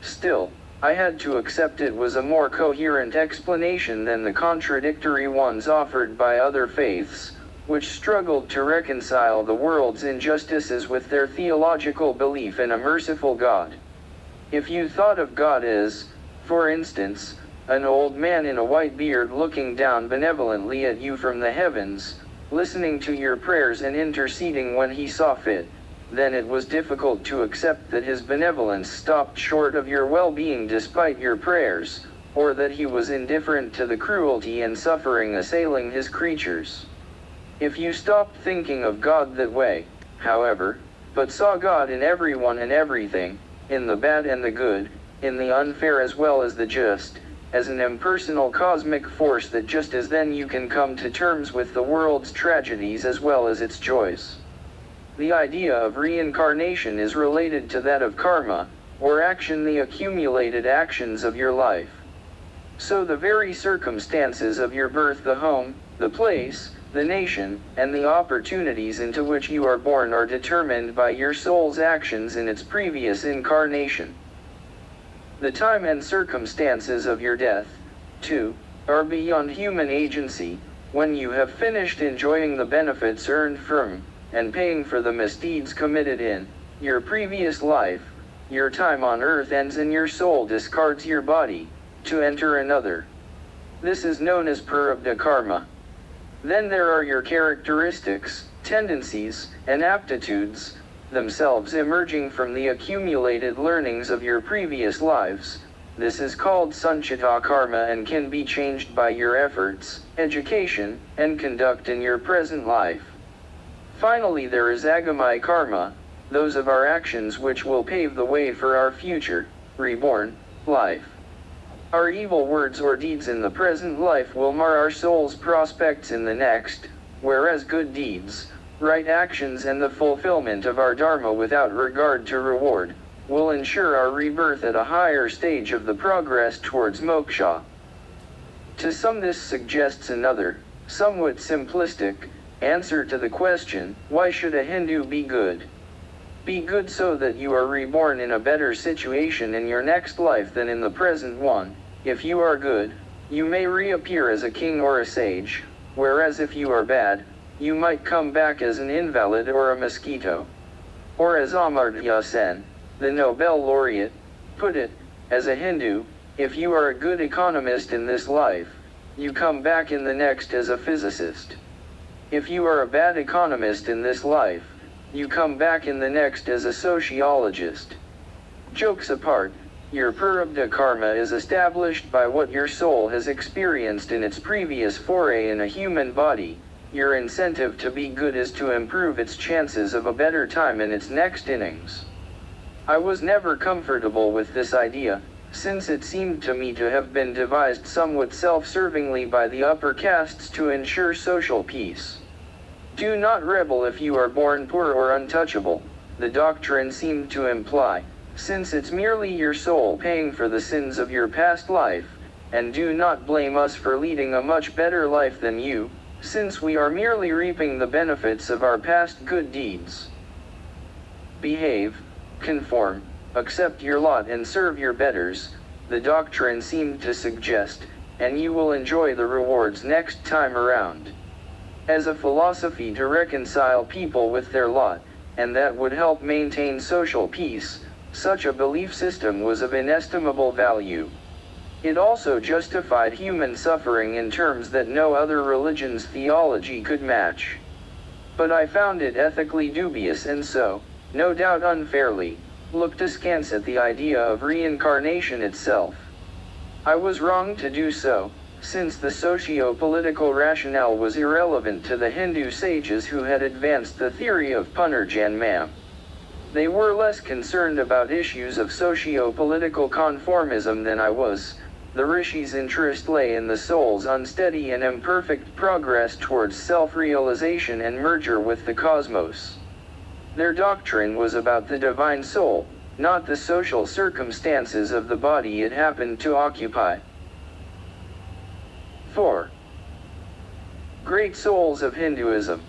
Still, I had to accept it was a more coherent explanation than the contradictory ones offered by other faiths. which struggled to reconcile the world's injustices with their theological belief in a merciful God. If you thought of God as, for instance, an old man in a white beard looking down benevolently at you from the heavens, listening to your prayers and interceding when he saw fit, then it was difficult to accept that his benevolence stopped short of your well-being despite your prayers, or that he was indifferent to the cruelty and suffering assailing his creatures. If you stopped thinking of God that way, however, but saw God in everyone and everything, in the bad and the good, in the unfair as well as the just, as an impersonal cosmic force, that just as then you can come to terms with the world's tragedies as well as its joys. The idea of reincarnation is related to that of karma, or action, the accumulated actions of your life. So the very circumstances of your birth, the home, the place, the nation, and the opportunities into which you are born are determined by your soul's actions in its previous incarnation. The time and circumstances of your death, too, are beyond human agency. When you have finished enjoying the benefits earned from, and paying for the misdeeds committed in, your previous life, your time on earth ends and your soul discards your body, to enter another. This is known as prarabdha karma. Then there are your characteristics, tendencies, and aptitudes, themselves emerging from the accumulated learnings of your previous lives. This is called sanchita karma and can be changed by your efforts, education, and conduct in your present life. Finally, there is agami karma, those of our actions which will pave the way for our future, reborn, life. Our evil words or deeds in the present life will mar our soul's prospects in the next, whereas good deeds, right actions, and the fulfillment of our dharma without regard to reward, will ensure our rebirth at a higher stage of the progress towards moksha. To some, this suggests another, somewhat simplistic, answer to the question, why should a Hindu be good? Be good so that you are reborn in a better situation in your next life than in the present one. If you are good, you may reappear as a king or a sage, whereas if you are bad, you might come back as an invalid or a mosquito. Or as Amartya Sen, the Nobel laureate, put it, as a Hindu, if you are a good economist in this life, you come back in the next as a physicist. If you are a bad economist in this life, you come back in the next as a sociologist. Jokes apart, your prarabdha karma is established by what your soul has experienced in its previous foray in a human body. Your incentive to be good is to improve its chances of a better time in its next innings. I was never comfortable with this idea, since it seemed to me to have been devised somewhat self-servingly by the upper castes to ensure social peace. Do not rebel if you are born poor or untouchable, the doctrine seemed to imply, since it's merely your soul paying for the sins of your past life, and do not blame us for leading a much better life than you, since we are merely reaping the benefits of our past good deeds. Behave, conform, accept your lot and serve your betters, the doctrine seemed to suggest, and you will enjoy the rewards next time around. As a philosophy to reconcile people with their lot, and that would help maintain social peace, such a belief system was of inestimable value. It also justified human suffering in terms that no other religion's theology could match. But I found it ethically dubious and so, no doubt unfairly, looked askance at the idea of reincarnation itself. I was wrong to do so, since the socio-political rationale was irrelevant to the Hindu sages who had advanced the theory of punarjanmam. They were less concerned about issues of socio-political conformism than I was. The rishis' interest lay in the soul's unsteady and imperfect progress towards self-realization and merger with the cosmos. Their doctrine was about the divine soul, not the social circumstances of the body it happened to occupy. 4. Great souls of Hinduism.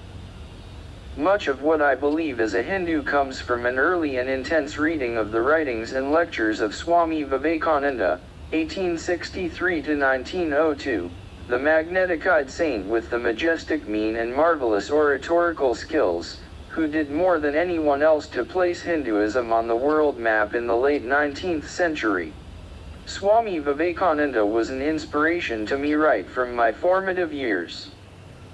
Much of what I believe as a Hindu comes from an early and intense reading of the writings and lectures of Swami Vivekananda, 1863 to 1902, the magnetic-eyed saint with the majestic mien and marvelous oratorical skills, who did more than anyone else to place Hinduism on the world map in the late 19th century. Swami Vivekananda was an inspiration to me right from my formative years.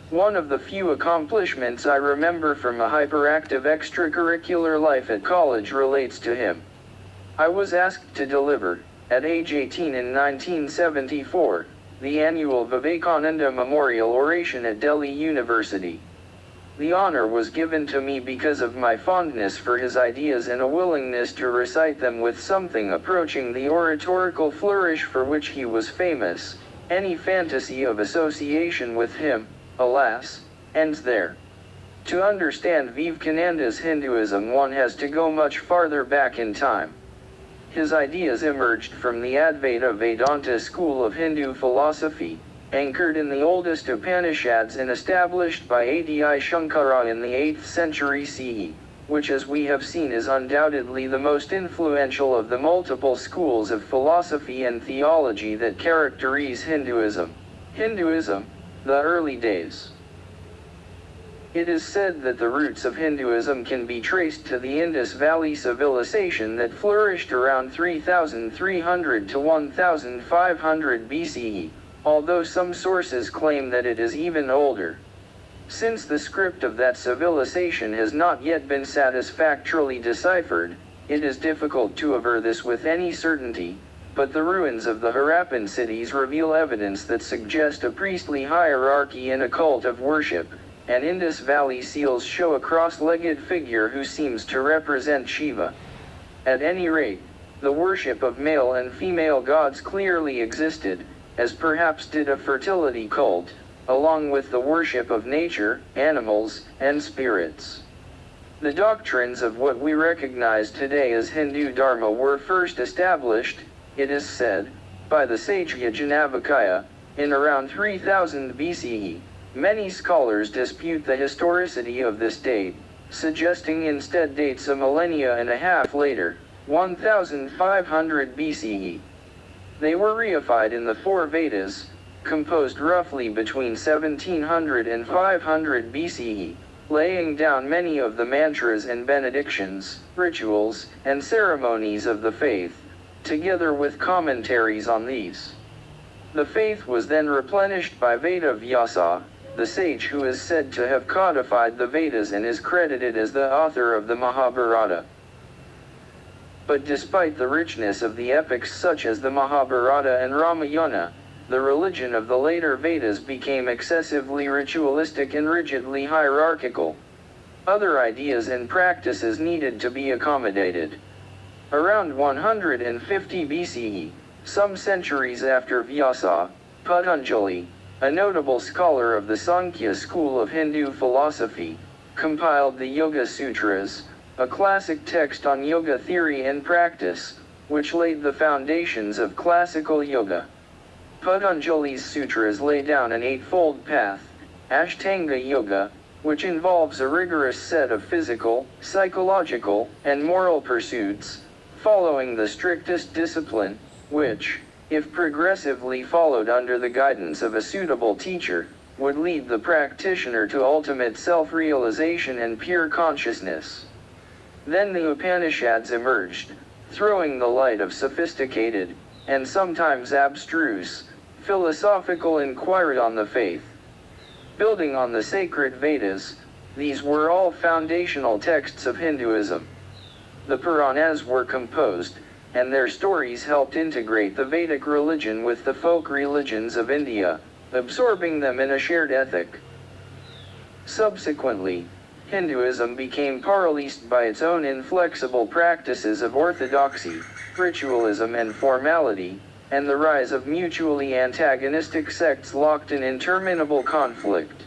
One of the few accomplishments I remember from a hyperactive extracurricular life at college relates to him. I was asked to deliver, at age 18 in 1974, the annual Vivekananda Memorial Oration at Delhi University. The honor was given to me because of my fondness for his ideas and a willingness to recite them with something approaching the oratorical flourish for which he was famous. Any fantasy of association with him, alas, ends there. To understand Vivekananda's Hinduism, one has to go much farther back in time. His ideas emerged from the Advaita Vedanta school of Hindu philosophy, anchored in the oldest Upanishads and established by Adi Shankara in the 8th century CE, which, as we have seen, is undoubtedly the most influential of the multiple schools of philosophy and theology that characterize Hinduism. Hinduism, the early days. It is said that the roots of Hinduism can be traced to the Indus Valley civilization that flourished around 3300 to 1500 BCE, although some sources claim that it is even older. Since the script of that civilization has not yet been satisfactorily deciphered, it is difficult to aver this with any certainty, but the ruins of the Harappan cities reveal evidence that suggest a priestly hierarchy and a cult of worship, and Indus Valley seals show a cross-legged figure who seems to represent Shiva. At any rate, the worship of male and female gods clearly existed, as perhaps did a fertility cult, along with the worship of nature, animals, and spirits. The doctrines of what we recognize today as Hindu Dharma were first established, it is said, by the sage Yajanavakaya, in around 3000 BCE. Many scholars dispute the historicity of this date, suggesting instead dates a millennia and a half later, 1500 BCE. They were reified in the four Vedas, composed roughly between 1700 and 500 BCE, laying down many of the mantras and benedictions, rituals, and ceremonies of the faith, together with commentaries on these. The faith was then replenished by Veda Vyasa, the sage who is said to have codified the Vedas and is credited as the author of the Mahabharata. But despite the richness of the epics such as the Mahabharata and Ramayana, the religion of the later Vedas became excessively ritualistic and rigidly hierarchical. Other ideas and practices needed to be accommodated. Around 150 BCE, some centuries after Vyasa, Patanjali, a notable scholar of the Sankhya school of Hindu philosophy, compiled the Yoga Sutras, a classic text on yoga theory and practice, which laid the foundations of classical yoga. Patanjali's sutras lay down an eightfold path, Ashtanga Yoga, which involves a rigorous set of physical, psychological, and moral pursuits, following the strictest discipline, which, if progressively followed under the guidance of a suitable teacher, would lead the practitioner to ultimate self-realization and pure consciousness. Then the Upanishads emerged, throwing the light of sophisticated, and sometimes abstruse, philosophical inquiry on the faith. Building on the sacred Vedas, these were all foundational texts of Hinduism. The Puranas were composed, and their stories helped integrate the Vedic religion with the folk religions of India, absorbing them in a shared ethic. Subsequently, Hinduism became paralyzed by its own inflexible practices of orthodoxy, ritualism and formality, and the rise of mutually antagonistic sects locked in interminable conflict.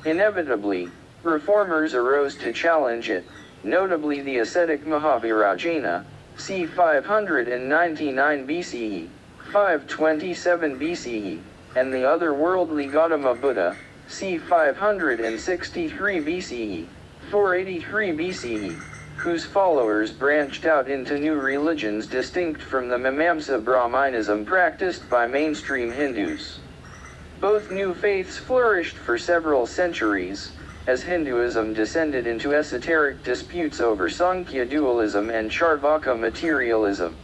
Inevitably, reformers arose to challenge it, notably the ascetic Mahavirajana, c. 599 BCE, 527 BCE, and the otherworldly Gautama Buddha, c. 563 BCE, 483 BCE, whose followers branched out into new religions distinct from the Mimamsa Brahmanism practiced by mainstream Hindus. Both new faiths flourished for several centuries, as Hinduism descended into esoteric disputes over Sankhya dualism and Charvaka materialism.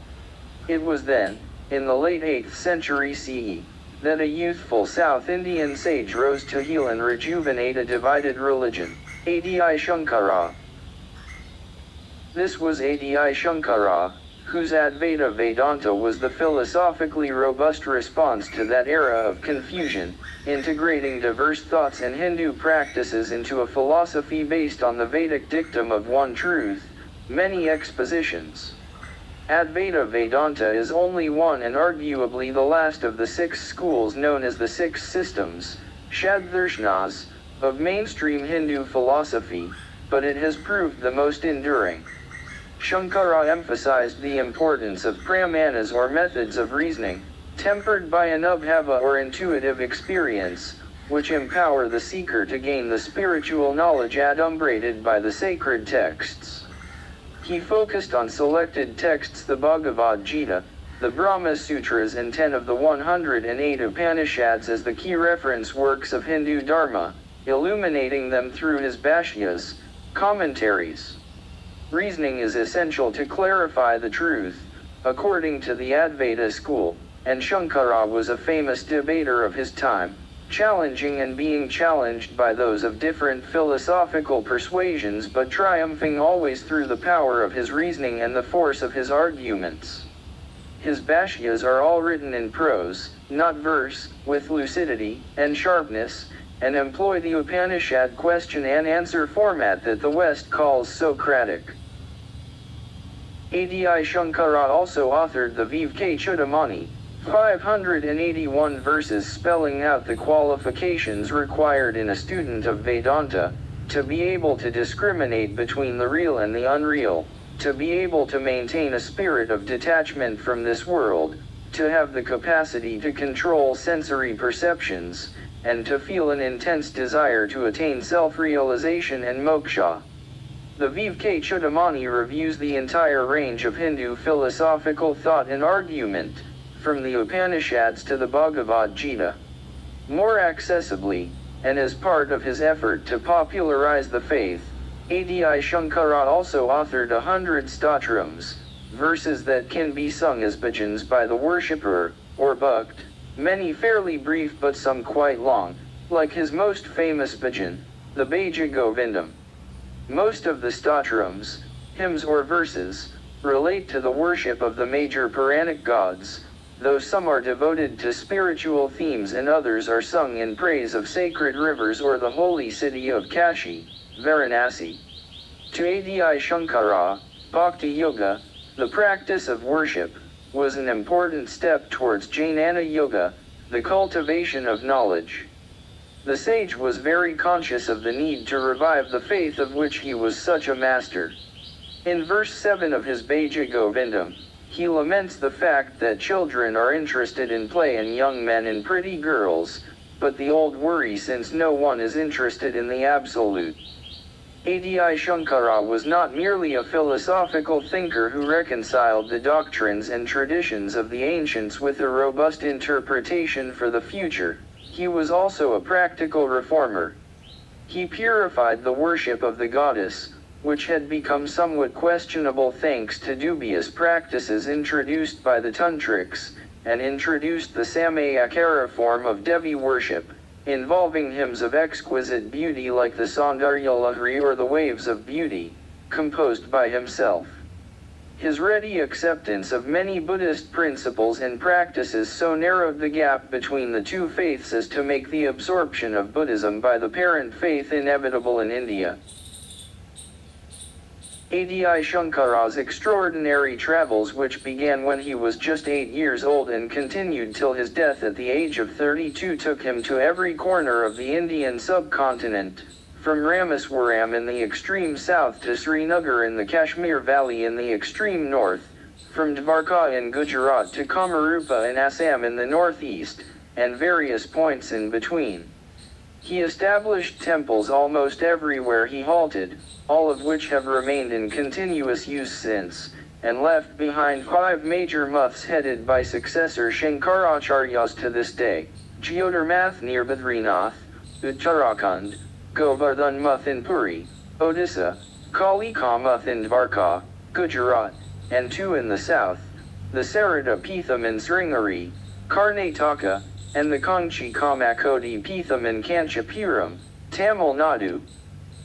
It was then, in the late 8th century CE, that a youthful South Indian sage rose to heal and rejuvenate a divided religion, Adi Shankara. This was Adi Shankara, whose Advaita Vedanta was the philosophically robust response to that era of confusion, integrating diverse thoughts and Hindu practices into a philosophy based on the Vedic dictum of one truth, many expositions. Advaita Vedanta is only one and arguably the last of the 6 schools known as the 6 systems, Shaddarshanas, of mainstream Hindu philosophy, but it has proved the most enduring. Shankara emphasized the importance of pramanas or methods of reasoning, tempered by anubhava or intuitive experience, which empower the seeker to gain the spiritual knowledge adumbrated by the sacred texts. He focused on selected texts, the Bhagavad Gita, the Brahma Sutras and 10 of the 108 Upanishads as the key reference works of Hindu Dharma, illuminating them through his bhashyas, commentaries. Reasoning is essential to clarify the truth, according to the Advaita school, and Shankara was a famous debater of his time, challenging and being challenged by those of different philosophical persuasions but triumphing always through the power of his reasoning and the force of his arguments. His bhashyas are all written in prose, not verse, with lucidity and sharpness, and employ the Upanishad question and answer format that the West calls Socratic. Adi Shankara also authored the Vivekachudamani, 581 verses spelling out the qualifications required in a student of Vedanta, to be able to discriminate between the real and the unreal, to be able to maintain a spirit of detachment from this world, to have the capacity to control sensory perceptions, and to feel an intense desire to attain self-realization and moksha. The Vivekachudamani reviews the entire range of Hindu philosophical thought and argument, from the Upanishads to the Bhagavad Gita. More accessibly, and as part of his effort to popularize the faith, Adi Shankara also authored 100 stotrams, verses that can be sung as bhajans by the worshipper, or bhakt, many fairly brief but some quite long, like his most famous bhajan, the Bhaja Govindam. Most of the stotrams, hymns or verses, relate to the worship of the major Puranic gods, though some are devoted to spiritual themes and others are sung in praise of sacred rivers or the holy city of Kashi, Varanasi. To Adi Shankara, Bhakti Yoga, the practice of worship, was an important step towards Jnana Yoga, the cultivation of knowledge. The sage was very conscious of the need to revive the faith of which he was such a master. In verse 7 of his Bhaja Govindam, he laments the fact that children are interested in play and young men in pretty girls, but the old worry since no one is interested in the absolute. Adi Shankara was not merely a philosophical thinker who reconciled the doctrines and traditions of the ancients with a robust interpretation for the future. He was also a practical reformer. He purified the worship of the goddess, which had become somewhat questionable thanks to dubious practices introduced by the Tantrics, and introduced the Samayakara form of Devi worship, involving hymns of exquisite beauty like the Saundarya Lahari or the Waves of Beauty, composed by himself. His ready acceptance of many Buddhist principles and practices so narrowed the gap between the two faiths as to make the absorption of Buddhism by the parent faith inevitable in India. Adi Shankara's extraordinary travels, which began when he was just 8 years old and continued till his death at the age of 32, took him to every corner of the Indian subcontinent, from Rameswaram in the extreme south to Srinagar in the Kashmir Valley in the extreme north, from Dwarka in Gujarat to Kamarupa in Assam in the northeast, and various points in between. He established temples almost everywhere he halted, all of which have remained in continuous use since, and left behind 5 major muths headed by successor Shankaracharyas to this day. Geodermath near Badrinath, Uttarakhand, Govardhan in Puri, Odisha, Kalika in Dwarka, Gujarat, and 2 in the south, the Sarada Pitham in Sringeri, Karnataka, and the Kanchi Kamakodi Pitham in Kanchipuram, Tamil Nadu.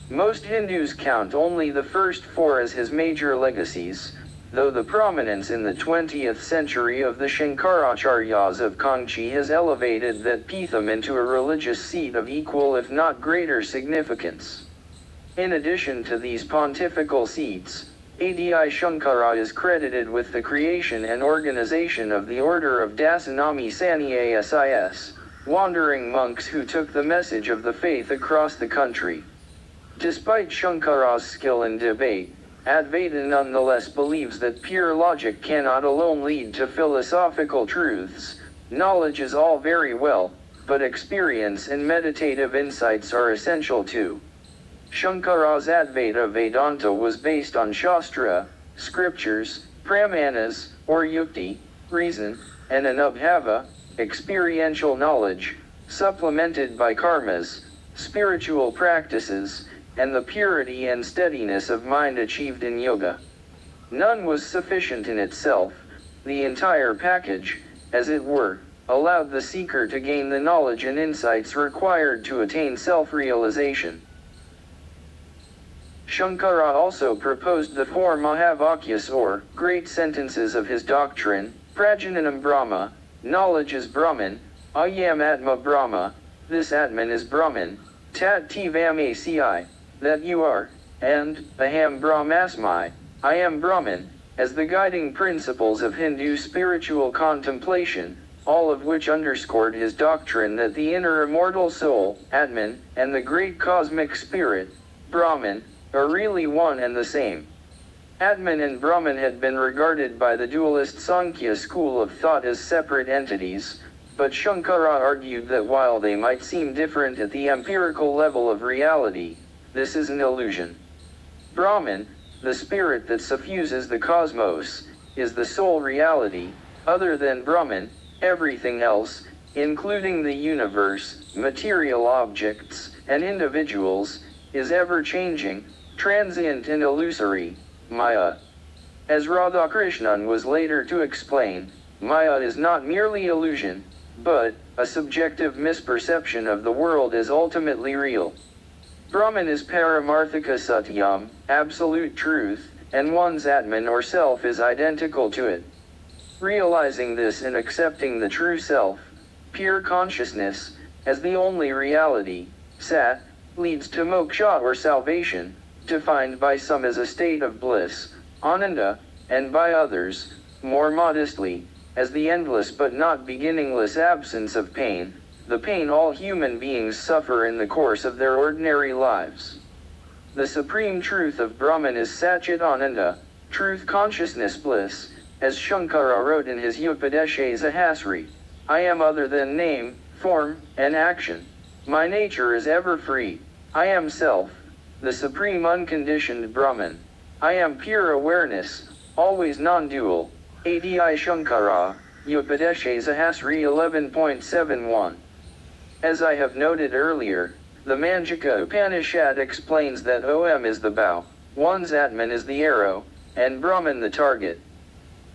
Most Hindus count only the first 4 as his major legacies, though the prominence in the 20th century of the Shankaracharyas of Kanchi has elevated that Pitham into a religious seat of equal if not greater significance. In addition to these pontifical seats, Adi Shankara is credited with the creation and organization of the order of Dasanami Sannyasis, wandering monks who took the message of the faith across the country. Despite Shankara's skill in debate, Advaita nonetheless believes that pure logic cannot alone lead to philosophical truths. Knowledge is all very well, but experience and meditative insights are essential too. Shankara's Advaita Vedanta was based on Shastra, scriptures, Pramanas, or Yukti, reason, and Anubhava, experiential knowledge, supplemented by karmas, spiritual practices, and the purity and steadiness of mind achieved in yoga. None was sufficient in itself. The entire package, as it were, allowed the seeker to gain the knowledge and insights required to attain self-realization. Shankara also proposed the 4 Mahavakyas or great sentences of his doctrine: Prajananam Brahma, knowledge is Brahman, Ayam Atma Brahma, this Atman is Brahman, Tat Tivam Asi, that you are, and Aham Brahmasmi, I am Brahman, as the guiding principles of Hindu spiritual contemplation, all of which underscored his doctrine that the inner immortal soul, Atman, and the great cosmic spirit, Brahman, are really one and the same. Atman and Brahman had been regarded by the dualist Sankhya school of thought as separate entities, but Shankara argued that while they might seem different at the empirical level of reality, this is an illusion. Brahman, the spirit that suffuses the cosmos, is the sole reality. Other than Brahman, everything else, including the universe, material objects, and individuals, is ever-changing, transient and illusory, Maya. As Radhakrishnan was later to explain, Maya is not merely illusion, but a subjective misperception of the world as ultimately real. Brahman is Paramarthika Satyam, absolute truth, and one's Atman or self is identical to it. Realizing this and accepting the true self, pure consciousness, as the only reality, Sat, leads to moksha or salvation, defined by some as a state of bliss, Ananda, and by others, more modestly, as the endless but not beginningless absence of pain, the pain all human beings suffer in the course of their ordinary lives. The supreme truth of Brahman is Satchit Ananda, truth consciousness bliss, as Shankara wrote in his Upadeshe Sahasri, I am other than name, form, and action. My nature is ever free. I am self, the supreme unconditioned Brahman. I am pure awareness, always non-dual. Adi Shankara, Upadeshe Sahasri 11.71. As I have noted earlier, the Manjaka Upanishad explains that Om is the bow, one's Atman is the arrow, and Brahman the target.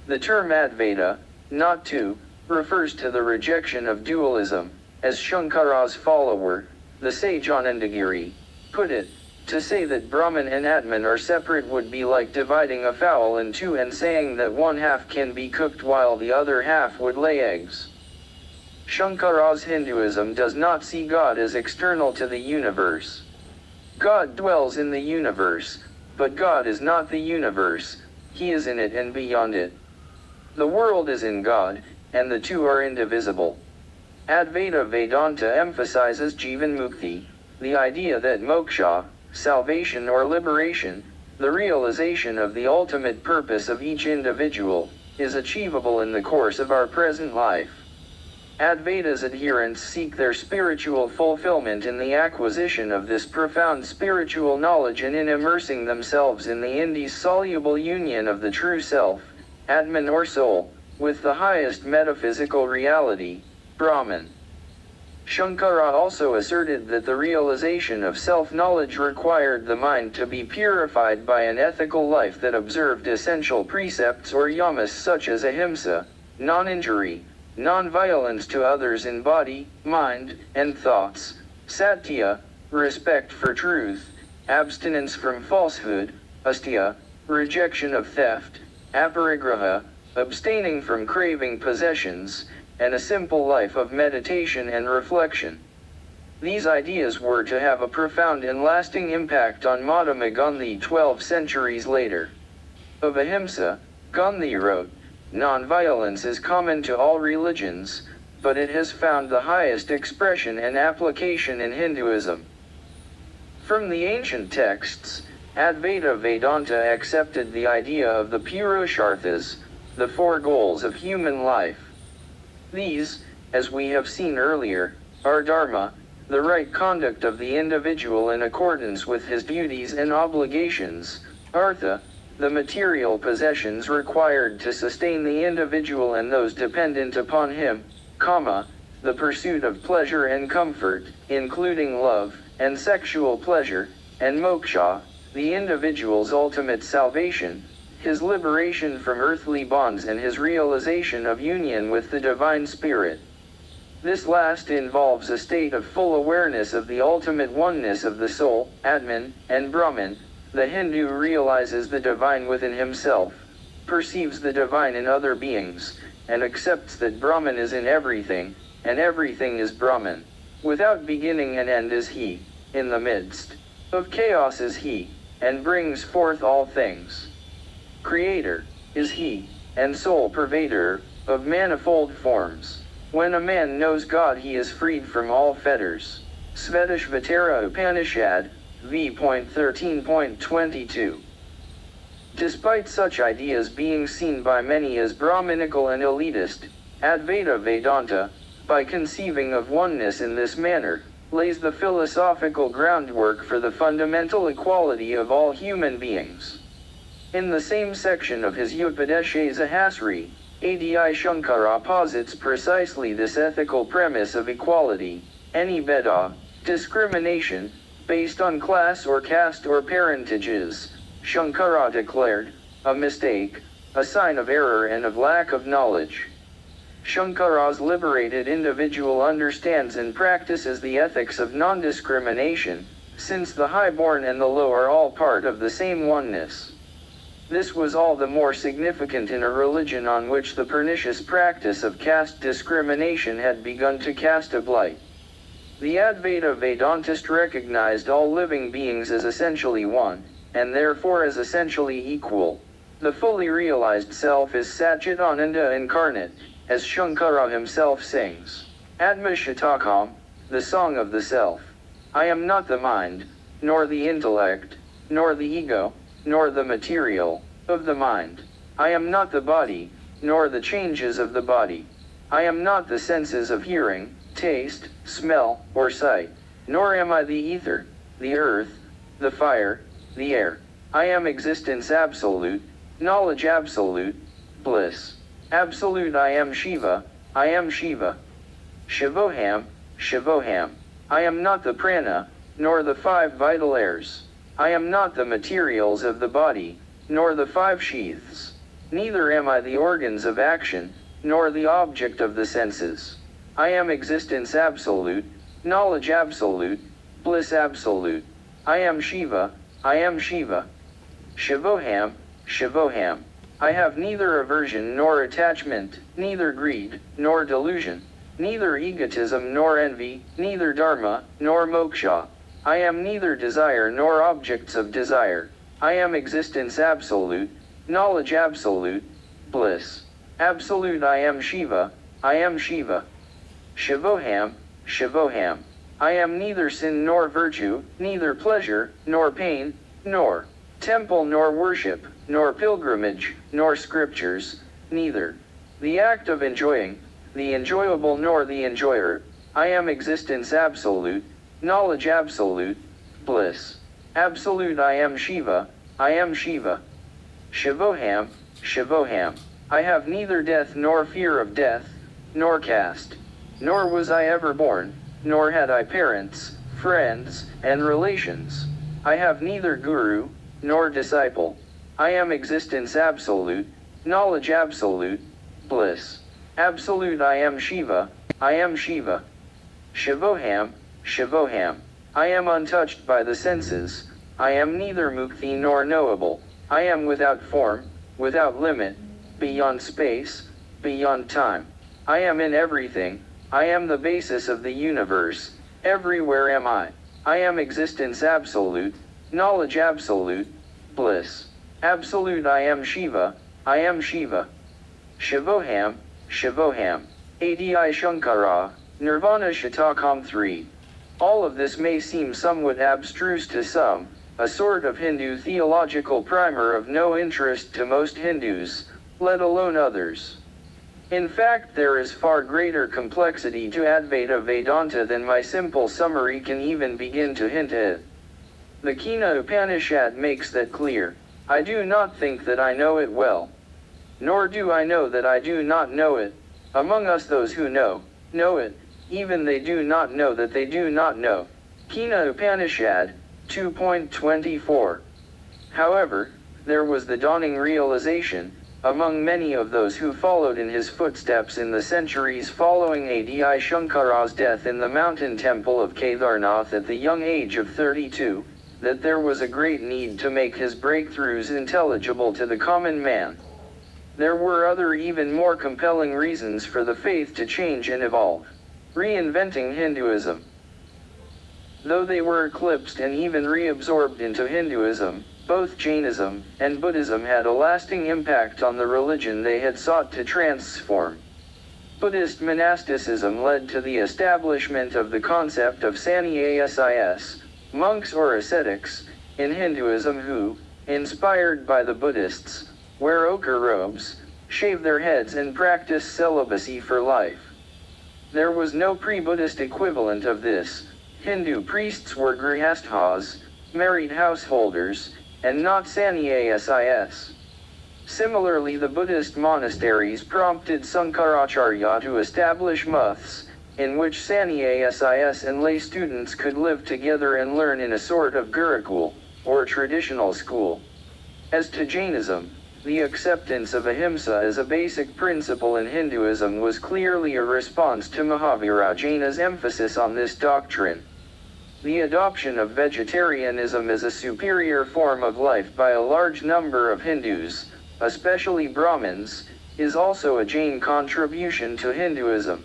The term Advaita, not two, refers to the rejection of dualism, as Shankara's follower, the sage Anandagiri, put it. To say that Brahman and Atman are separate would be like dividing a fowl in two and saying that one half can be cooked while the other half would lay eggs. Shankara's Hinduism does not see God as external to the universe. God dwells in the universe, but God is not the universe, He is in it and beyond it. The world is in God, and the two are indivisible. Advaita Vedanta emphasizes Jivan Mukti, the idea that moksha, salvation or liberation, the realization of the ultimate purpose of each individual, is achievable in the course of our present life. Advaita's adherents seek their spiritual fulfillment in the acquisition of this profound spiritual knowledge and in immersing themselves in the indissoluble union of the true self, Atman or soul, with the highest metaphysical reality, Brahman. Shankara also asserted that the realization of self-knowledge required the mind to be purified by an ethical life that observed essential precepts or yamas such as ahimsa, non-injury, non-violence to others in body, mind, and thoughts, satya, respect for truth, abstinence from falsehood, asteya, rejection of theft, aparigraha, abstaining from craving possessions, and a simple life of meditation and reflection. These ideas were to have a profound and lasting impact on Mahatma Gandhi 12 centuries later. Of ahimsa, Gandhi wrote, "Non-violence is common to all religions, but it has found the highest expression and application in Hinduism." From the ancient texts, Advaita Vedanta accepted the idea of the Purusharthas, the four goals of human life. These, as we have seen earlier, are dharma, the right conduct of the individual in accordance with his duties and obligations, artha, the material possessions required to sustain the individual and those dependent upon him, kama, the pursuit of pleasure and comfort, including love and sexual pleasure, and moksha, the individual's ultimate salvation, his liberation from earthly bonds and his realization of union with the Divine Spirit. This last involves a state of full awareness of the ultimate oneness of the soul, Atman, and Brahman. The Hindu realizes the divine within himself, perceives the divine in other beings, and accepts that Brahman is in everything, and everything is Brahman. Without beginning and end is he, in the midst of chaos is he, and brings forth all things. Creator is he, and sole pervader of manifold forms. When a man knows God, he is freed from all fetters. Svetashvatara Upanishad, v.13.22. Despite such ideas being seen by many as Brahminical and elitist, Advaita Vedanta, by conceiving of oneness in this manner, lays the philosophical groundwork for the fundamental equality of all human beings. In the same section of his Upadeshe Sahasri, Adi Shankara posits precisely this ethical premise of equality. Any Veda, discrimination, based on class or caste or parentages, Shankara declared, a mistake, a sign of error and of lack of knowledge. Shankara's liberated individual understands and practices the ethics of non-discrimination, since the high-born and the low are all part of the same oneness. This was all the more significant in a religion on which the pernicious practice of caste discrimination had begun to cast a blight. The Advaita Vedantist recognized all living beings as essentially one, and therefore as essentially equal. The fully realized self is Satchit Ananda incarnate, as Shankara himself sings. Atma Shatakam, the song of the self. I am not the mind, nor the intellect, nor the ego, nor the material of the mind. I am not the body, nor the changes of the body. I am not the senses of hearing, taste, smell, or sight, nor am I the ether, the earth, the fire, the air. I am existence absolute, knowledge absolute, bliss absolute. I am Shiva, I am Shiva. Shivoham, Shivoham. I am not the prana, nor the 5 vital airs. I am not the materials of the body, nor the 5 sheaths. Neither am I the organs of action, nor the object of the senses. I am existence absolute, knowledge absolute, bliss absolute. I am Shiva, I am Shiva. Shivoham, Shivoham. I have neither aversion nor attachment, neither greed, nor delusion, neither egotism nor envy, neither dharma, nor moksha. I am neither desire nor objects of desire. I am existence absolute, knowledge absolute, bliss absolute. I am Shiva, I am Shiva. Shivoham, Shivoham. I am neither sin nor virtue, neither pleasure, nor pain, nor temple nor worship, nor pilgrimage, nor scriptures, neither the act of enjoying, the enjoyable nor the enjoyer. I am existence absolute, knowledge absolute, bliss absolute. I am Shiva, I am Shiva. Shivoham, Shivoham. I have neither death nor fear of death, nor caste, nor was I ever born, nor had I parents, friends, and relations. I have neither guru, nor disciple. I am existence absolute, knowledge absolute, bliss. Absolute I am Shiva, I am Shiva. Shivoham, Shivoham. I am untouched by the senses. I am neither mukti nor knowable. I am without form, without limit, beyond space, beyond time. I am in everything. I am the basis of the universe. Everywhere am I. I am existence absolute, knowledge absolute, bliss. Absolute I am Shiva, I am Shiva. Shivoham, Shivoham. Adi Shankara, Nirvana Shatakam 3. All of this may seem somewhat abstruse to some, a sort of Hindu theological primer of no interest to most Hindus, let alone others. In fact, there is far greater complexity to Advaita Vedanta than my simple summary can even begin to hint at. The Kena Upanishad makes that clear. I do not think that I know it well. Nor do I know that I do not know it. Among us those who know it, even they do not know that they do not know. Kena Upanishad, 2.24. However, there was the dawning realization, among many of those who followed in his footsteps in the centuries following Adi Shankara's death in the mountain temple of Kedarnath at the young age of 32, that there was a great need to make his breakthroughs intelligible to the common man. There were other even more compelling reasons for the faith to change and evolve. Reinventing Hinduism. Though they were eclipsed and even reabsorbed into Hinduism, both Jainism and Buddhism had a lasting impact on the religion they had sought to transform. Buddhist monasticism led to the establishment of the concept of sannyasis, monks or ascetics, in Hinduism who, inspired by the Buddhists, wear ochre robes, shave their heads and practice celibacy for life. There was no pre-Buddhist equivalent of this. Hindu priests were grihasthas, married householders, and not sannyasis. Similarly, the Buddhist monasteries prompted Sankaracharya to establish muths, in which sannyasis and lay students could live together and learn in a sort of gurukul, or traditional school. As to Jainism, the acceptance of ahimsa as a basic principle in Hinduism was clearly a response to Mahavira Jaina's emphasis on this doctrine. The adoption of vegetarianism as a superior form of life by a large number of Hindus, especially Brahmins, is also a Jain contribution to Hinduism.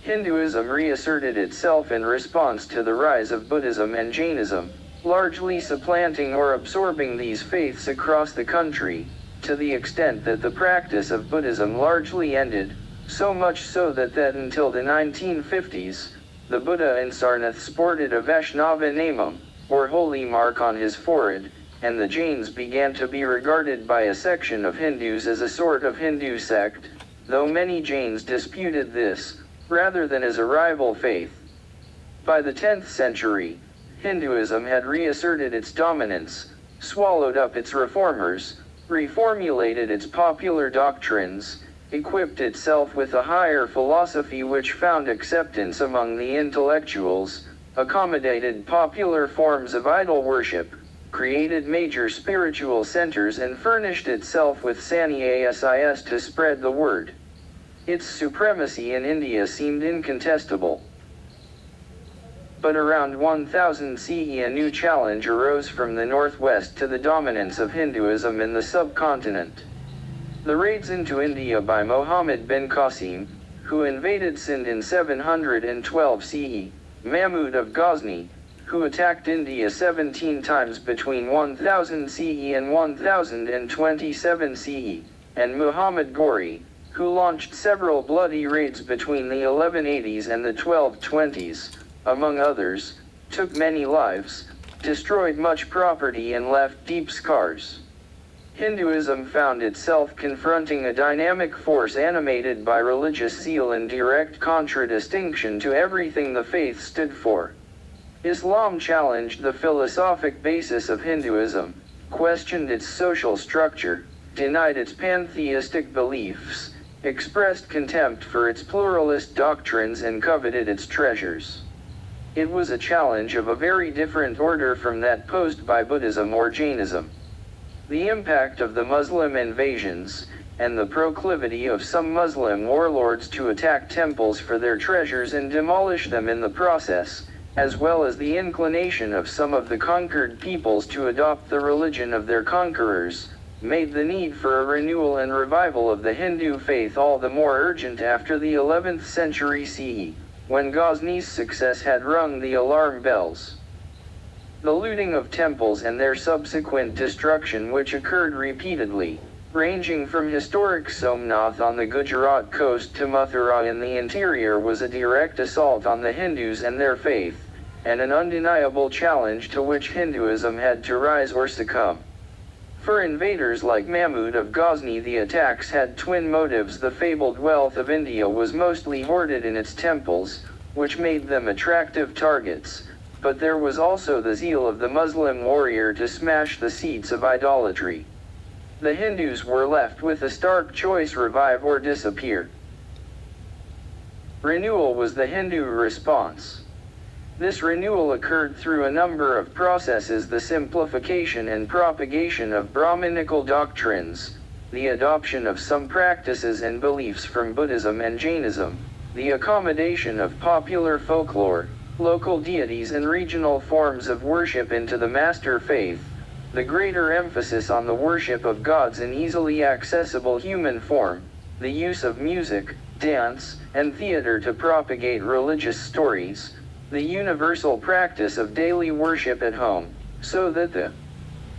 Hinduism reasserted itself in response to the rise of Buddhism and Jainism, largely supplanting or absorbing these faiths across the country, to the extent that the practice of Buddhism largely ended, so much so that until the 1950s, the Buddha in Sarnath sported a Vaishnava namam, or holy mark on his forehead, and the Jains began to be regarded by a section of Hindus as a sort of Hindu sect, though many Jains disputed this, rather than as a rival faith. By the 10th century, Hinduism had reasserted its dominance, swallowed up its reformers, reformulated its popular doctrines, equipped itself with a higher philosophy which found acceptance among the intellectuals, accommodated popular forms of idol worship, created major spiritual centers and furnished itself with sannyasis to spread the word. Its supremacy in India seemed incontestable. But around 1000 CE a new challenge arose from the northwest to the dominance of Hinduism in the subcontinent. The raids into India by Muhammad bin Qasim, who invaded Sindh in 712 CE, Mahmud of Ghazni, who attacked India 17 times between 1000 CE and 1027 CE, and Muhammad Ghori, who launched several bloody raids between the 1180s and the 1220s, among others, took many lives, destroyed much property and left deep scars. Hinduism found itself confronting a dynamic force animated by religious zeal in direct contradistinction to everything the faith stood for. Islam challenged the philosophic basis of Hinduism, questioned its social structure, denied its pantheistic beliefs, expressed contempt for its pluralist doctrines and coveted its treasures. It was a challenge of a very different order from that posed by Buddhism or Jainism. The impact of the Muslim invasions, and the proclivity of some Muslim warlords to attack temples for their treasures and demolish them in the process, as well as the inclination of some of the conquered peoples to adopt the religion of their conquerors, made the need for a renewal and revival of the Hindu faith all the more urgent after the 11th century CE, when Ghaznī's success had rung the alarm bells. The looting of temples and their subsequent destruction, which occurred repeatedly, ranging from historic Somnath on the Gujarat coast to Mathura in the interior, was a direct assault on the Hindus and their faith, and an undeniable challenge to which Hinduism had to rise or succumb. For invaders like Mahmud of Ghazni, the attacks had twin motives. The fabled wealth of India was mostly hoarded in its temples, which made them attractive targets, but there was also the zeal of the Muslim warrior to smash the seats of idolatry. The Hindus were left with a stark choice: revive or disappear. Renewal was the Hindu response. This renewal occurred through a number of processes: the simplification and propagation of Brahminical doctrines, the adoption of some practices and beliefs from Buddhism and Jainism, the accommodation of popular folklore, local deities and regional forms of worship into the master faith, the greater emphasis on the worship of gods in easily accessible human form, the use of music, dance, and theater to propagate religious stories, the universal practice of daily worship at home, so that the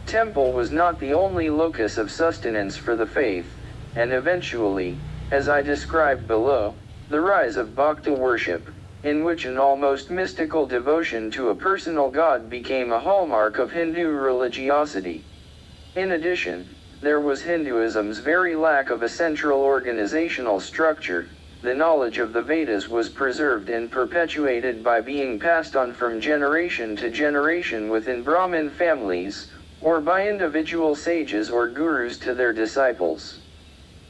temple was not the only locus of sustenance for the faith, and eventually, as I described below, the rise of bhakti worship, in which an almost mystical devotion to a personal god became a hallmark of Hindu religiosity. In addition, there was Hinduism's very lack of a central organizational structure. The knowledge of the Vedas was preserved and perpetuated by being passed on from generation to generation within Brahmin families, or by individual sages or gurus to their disciples.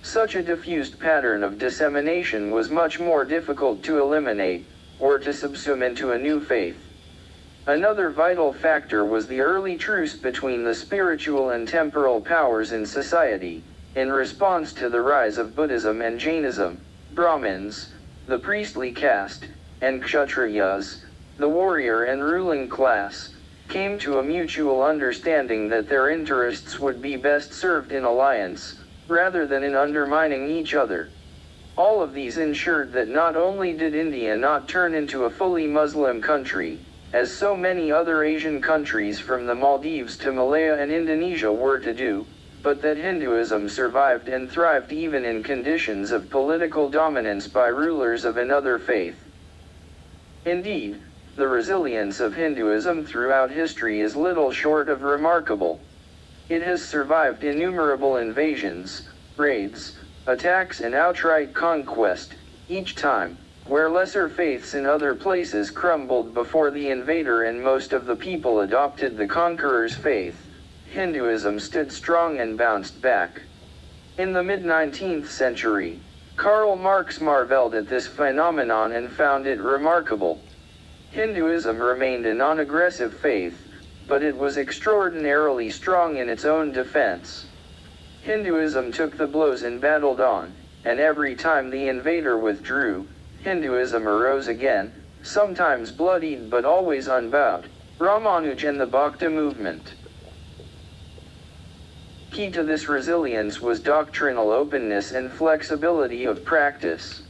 Such a diffused pattern of dissemination was much more difficult to eliminate, or to subsume into a new faith. Another vital factor was the early truce between the spiritual and temporal powers in society. In response to the rise of Buddhism and Jainism, Brahmins, the priestly caste, and Kshatriyas, the warrior and ruling class, came to a mutual understanding that their interests would be best served in alliance, rather than in undermining each other. All of these ensured that not only did India not turn into a fully Muslim country, as so many other Asian countries from the Maldives to Malaya and Indonesia were to do, but that Hinduism survived and thrived even in conditions of political dominance by rulers of another faith. Indeed, the resilience of Hinduism throughout history is little short of remarkable. It has survived innumerable invasions, raids, attacks and outright conquest, each time, where lesser faiths in other places crumbled before the invader and most of the people adopted the conqueror's faith, Hinduism stood strong and bounced back. In the mid-19th century, Karl Marx marveled at this phenomenon and found it remarkable. Hinduism remained a non-aggressive faith, but it was extraordinarily strong in its own defense. Hinduism took the blows and battled on, and every time the invader withdrew, Hinduism arose again, sometimes bloodied but always unbowed. Ramanuj and the Bhakti movement. Key to this resilience was doctrinal openness and flexibility of practice.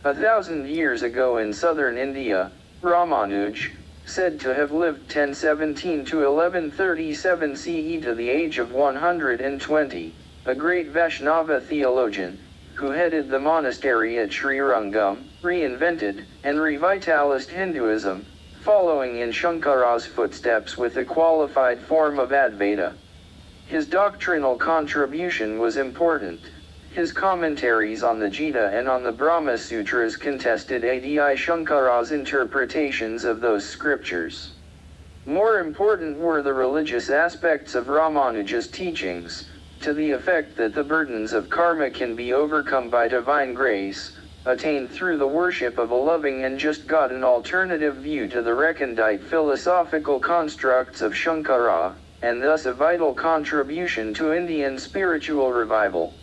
1,000 years ago in southern India, Ramanuj, said to have lived 1017 to 1137 CE to the age of 120, a great Vaishnava theologian, who headed the monastery at Srirangam, reinvented and revitalized Hinduism, following in Shankara's footsteps with a qualified form of Advaita. His doctrinal contribution was important. His commentaries on the Gita and on the Brahma Sutras contested Adi Shankara's interpretations of those scriptures. More important were the religious aspects of Ramanuja's teachings, to the effect that the burdens of karma can be overcome by divine grace, attained through the worship of a loving and just God, an alternative view to the recondite philosophical constructs of Shankara, and thus a vital contribution to Indian spiritual revival.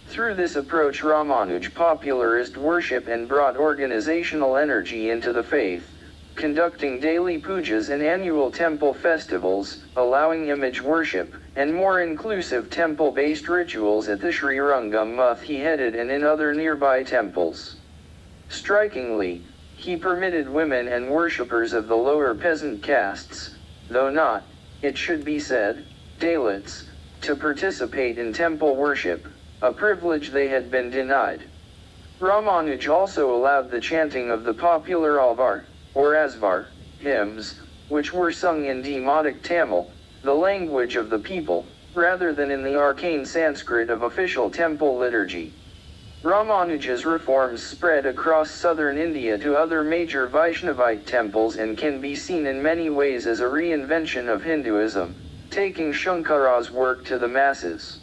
Through this approach, Ramanuj popularized worship and brought organizational energy into the faith, conducting daily pujas and annual temple festivals, allowing image worship, and more inclusive temple-based rituals at the Sri Rangam Muth he headed and in other nearby temples. Strikingly, he permitted women and worshippers of the lower peasant castes, though not, it should be said, Dalits, to participate in temple worship, a privilege they had been denied. Ramanuj also allowed the chanting of the popular Alvar, or Asvar, hymns, which were sung in Demotic Tamil, the language of the people, rather than in the arcane Sanskrit of official temple liturgy. Ramanuja's reforms spread across southern India to other major Vaishnavite temples and can be seen in many ways as a reinvention of Hinduism, taking Shankara's work to the masses.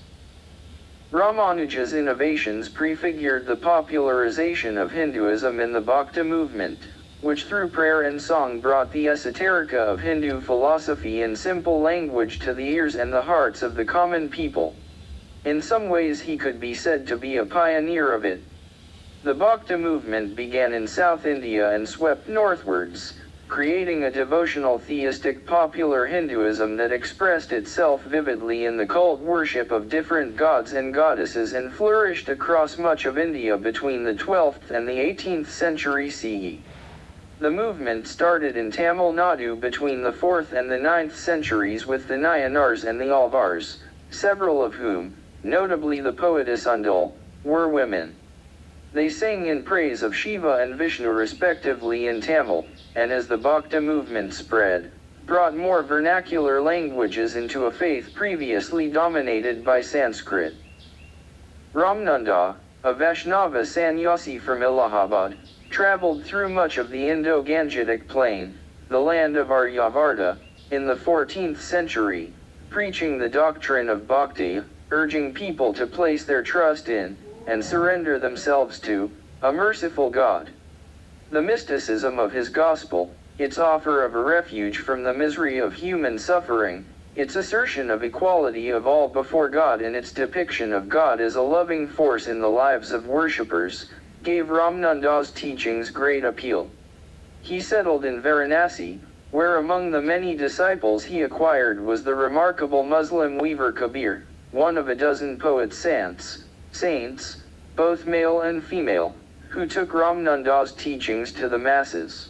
Ramanuja's innovations prefigured the popularization of Hinduism in the Bhakti movement, which through prayer and song brought the esoterica of Hindu philosophy in simple language to the ears and the hearts of the common people. In some ways he could be said to be a pioneer of it. The Bhakti movement began in South India and swept northwards, creating a devotional theistic popular Hinduism that expressed itself vividly in the cult worship of different gods and goddesses and flourished across much of India between the 12th and the 18th century CE. The movement started in Tamil Nadu between the 4th and the 9th centuries with the Nayanars and the Alvars, several of whom, notably the poetess Undal, were women. They sang in praise of Shiva and Vishnu respectively in Tamil, and as the Bhakti movement spread, brought more vernacular languages into a faith previously dominated by Sanskrit. Ramnanda, a Vaishnava sannyasi from Allahabad, traveled through much of the Indo-Gangetic plain, the land of Aryavarta, in the 14th century, preaching the doctrine of bhakti, urging people to place their trust in, and surrender themselves to, a merciful God. The mysticism of his gospel, its offer of a refuge from the misery of human suffering, its assertion of equality of all before God and its depiction of God as a loving force in the lives of worshippers, gave Ramnanda's teachings great appeal. He settled in Varanasi, where among the many disciples he acquired was the remarkable Muslim weaver Kabir, one of a dozen poet saints, both male and female, who took Ramnanda's teachings to the masses.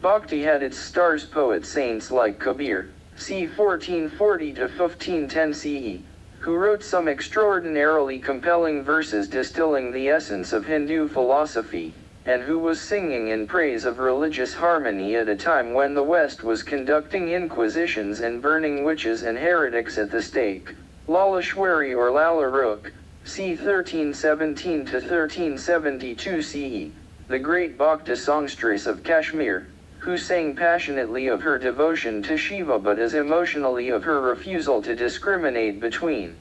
Bhakti had its stars poet saints like Kabir, c. 1440 to 1510 CE, who wrote some extraordinarily compelling verses distilling the essence of Hindu philosophy, and who was singing in praise of religious harmony at a time when the West was conducting inquisitions and burning witches and heretics at the stake. Lalashwari or Lala Rukh, c. 1317 to 1372 CE, the great Bhakti songstress of Kashmir, who sang passionately of her devotion to Shiva but as emotionally of her refusal to discriminate between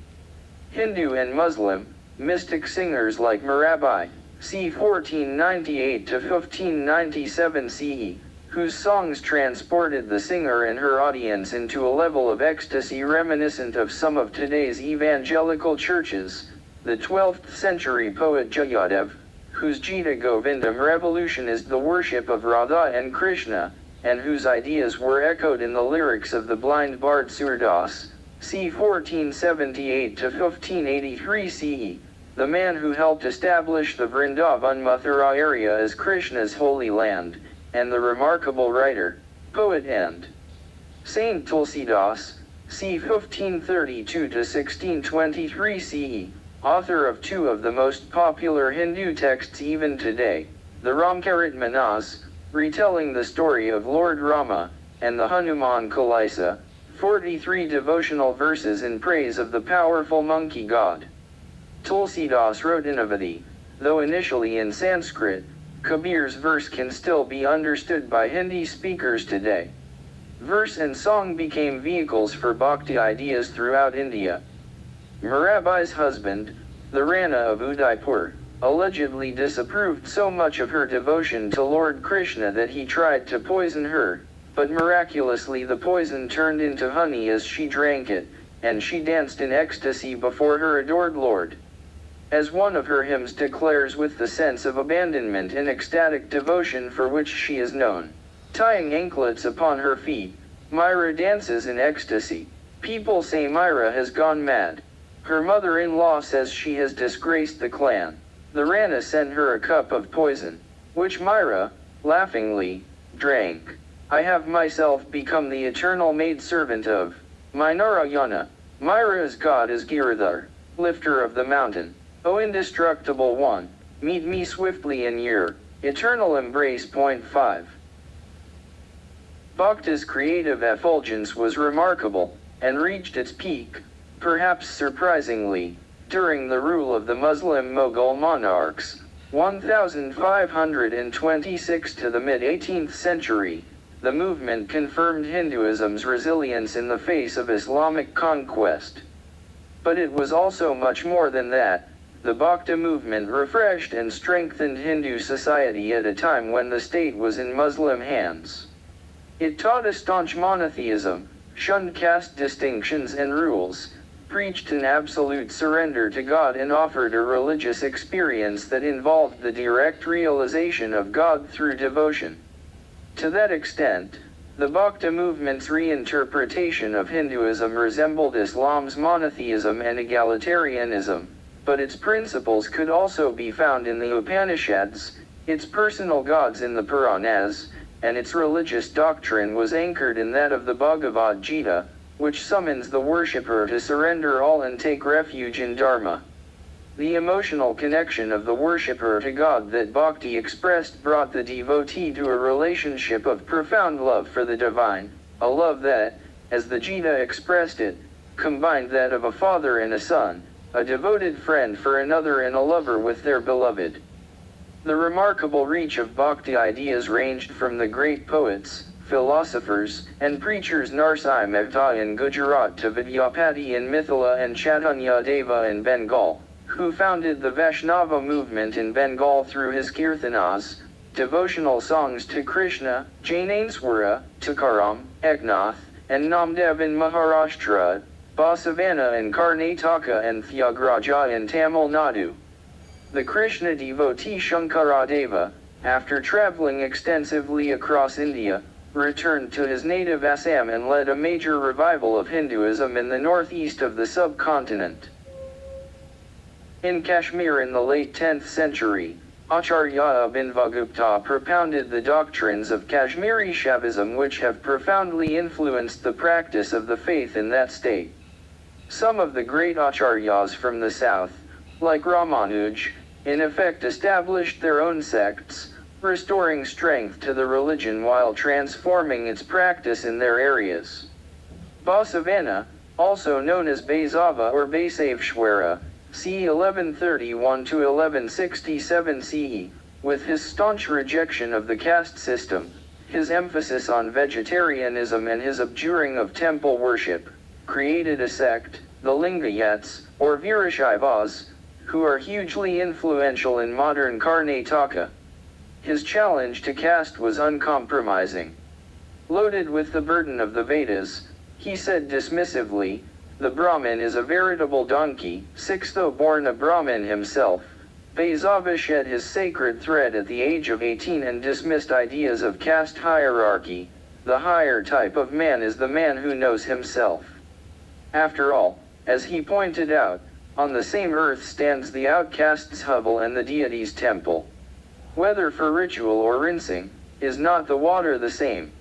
Hindu and Muslim, mystic singers like Mirabai, c. 1498 to 1597 CE, whose songs transported the singer and her audience into a level of ecstasy reminiscent of some of today's evangelical churches. The 12th century poet Jayadev, whose Gita Govindam revolutionized the worship of Radha and Krishna, and whose ideas were echoed in the lyrics of the blind bard Surdas, c. 1478 to 1583 CE, the man who helped establish the Vrindavan Mathura area as Krishna's holy land, and the remarkable writer, poet and Saint Tulsidas, c. 1532 to 1623 CE, author of two of the most popular Hindu texts even today, the Ramcharitmanas, retelling the story of Lord Rama, and the Hanuman Chalisa, 43 devotional verses in praise of the powerful monkey god. Tulsidas wrote in Avadi, though initially in Sanskrit, Kabir's verse can still be understood by Hindi speakers today. Verse and song became vehicles for bhakti ideas throughout India. Mirabi's husband, the Rana of Udaipur, allegedly disapproved so much of her devotion to Lord Krishna that he tried to poison her, but miraculously the poison turned into honey as she drank it, and she danced in ecstasy before her adored Lord. As one of her hymns declares, with the sense of abandonment and ecstatic devotion for which she is known, tying anklets upon her feet, Myra dances in ecstasy. People say Myra has gone mad. Her mother-in-law says she has disgraced the clan. The Rana sent her a cup of poison, which Myra, laughingly, drank. I have myself become the eternal maidservant of my Narayana. Myra's god is Giridhar, lifter of the mountain. O indestructible one, meet me swiftly in your eternal embrace. 5. Bhakti's creative effulgence was remarkable, and reached its peak, perhaps surprisingly, during the rule of the Muslim Mughal monarchs, 1526 to the mid-18th century. The movement confirmed Hinduism's resilience in the face of Islamic conquest. But it was also much more than that. The Bhakti movement refreshed and strengthened Hindu society at a time when the state was in Muslim hands. It taught a staunch monotheism, shunned caste distinctions and rules, preached an absolute surrender to God, and offered a religious experience that involved the direct realization of God through devotion. To that extent, the Bhakti movement's reinterpretation of Hinduism resembled Islam's monotheism and egalitarianism, but its principles could also be found in the Upanishads, its personal gods in the Puranas, and its religious doctrine was anchored in that of the Bhagavad Gita, which summons the worshipper to surrender all and take refuge in Dharma. The emotional connection of the worshipper to God that Bhakti expressed brought the devotee to a relationship of profound love for the divine, a love that, as the Gita expressed it, combined that of a father and a son, a devoted friend for another and a lover with their beloved. The remarkable reach of Bhakti ideas ranged from the great poets, philosophers, and preachers Narsai Mehta in Gujarat to Vidyapati in Mithila and Chaitanya Deva in Bengal, who founded the Vaishnava movement in Bengal through his kirtanas, devotional songs to Krishna, Jnaneshwara, Tukaram, Eknath, and Namdev in Maharashtra, Basavana in Karnataka, and Thyagaraja in Tamil Nadu. The Krishna devotee Shankaradeva, after traveling extensively across India, returned to his native Assam and led a major revival of Hinduism in the northeast of the subcontinent. In Kashmir in the late 10th century, Acharya Abhinavagupta propounded the doctrines of Kashmiri Shaivism, which have profoundly influenced the practice of the faith in that state. Some of the great acharyas from the south, like Ramanuj, in effect established their own sects, restoring strength to the religion while transforming its practice in their areas. Basavana, also known as Baisava or Basaveshwara, c. 1131 to 1167 CE, with his staunch rejection of the caste system, his emphasis on vegetarianism and his abjuring of temple worship, created a sect, the Lingayats, or Virashaivas, who are hugely influential in modern Karnataka. His challenge to caste was uncompromising. Loaded with the burden of the Vedas, he said dismissively, "The Brahmin is a veritable donkey." 6. Though born a Brahmin himself, Baisava shed his sacred thread at the age of 18 and dismissed ideas of caste hierarchy. The higher type of man is the man who knows himself. After all, as he pointed out, on the same earth stands the outcast's hovel and the deity's temple. Whether for ritual or rinsing, is not the water the same?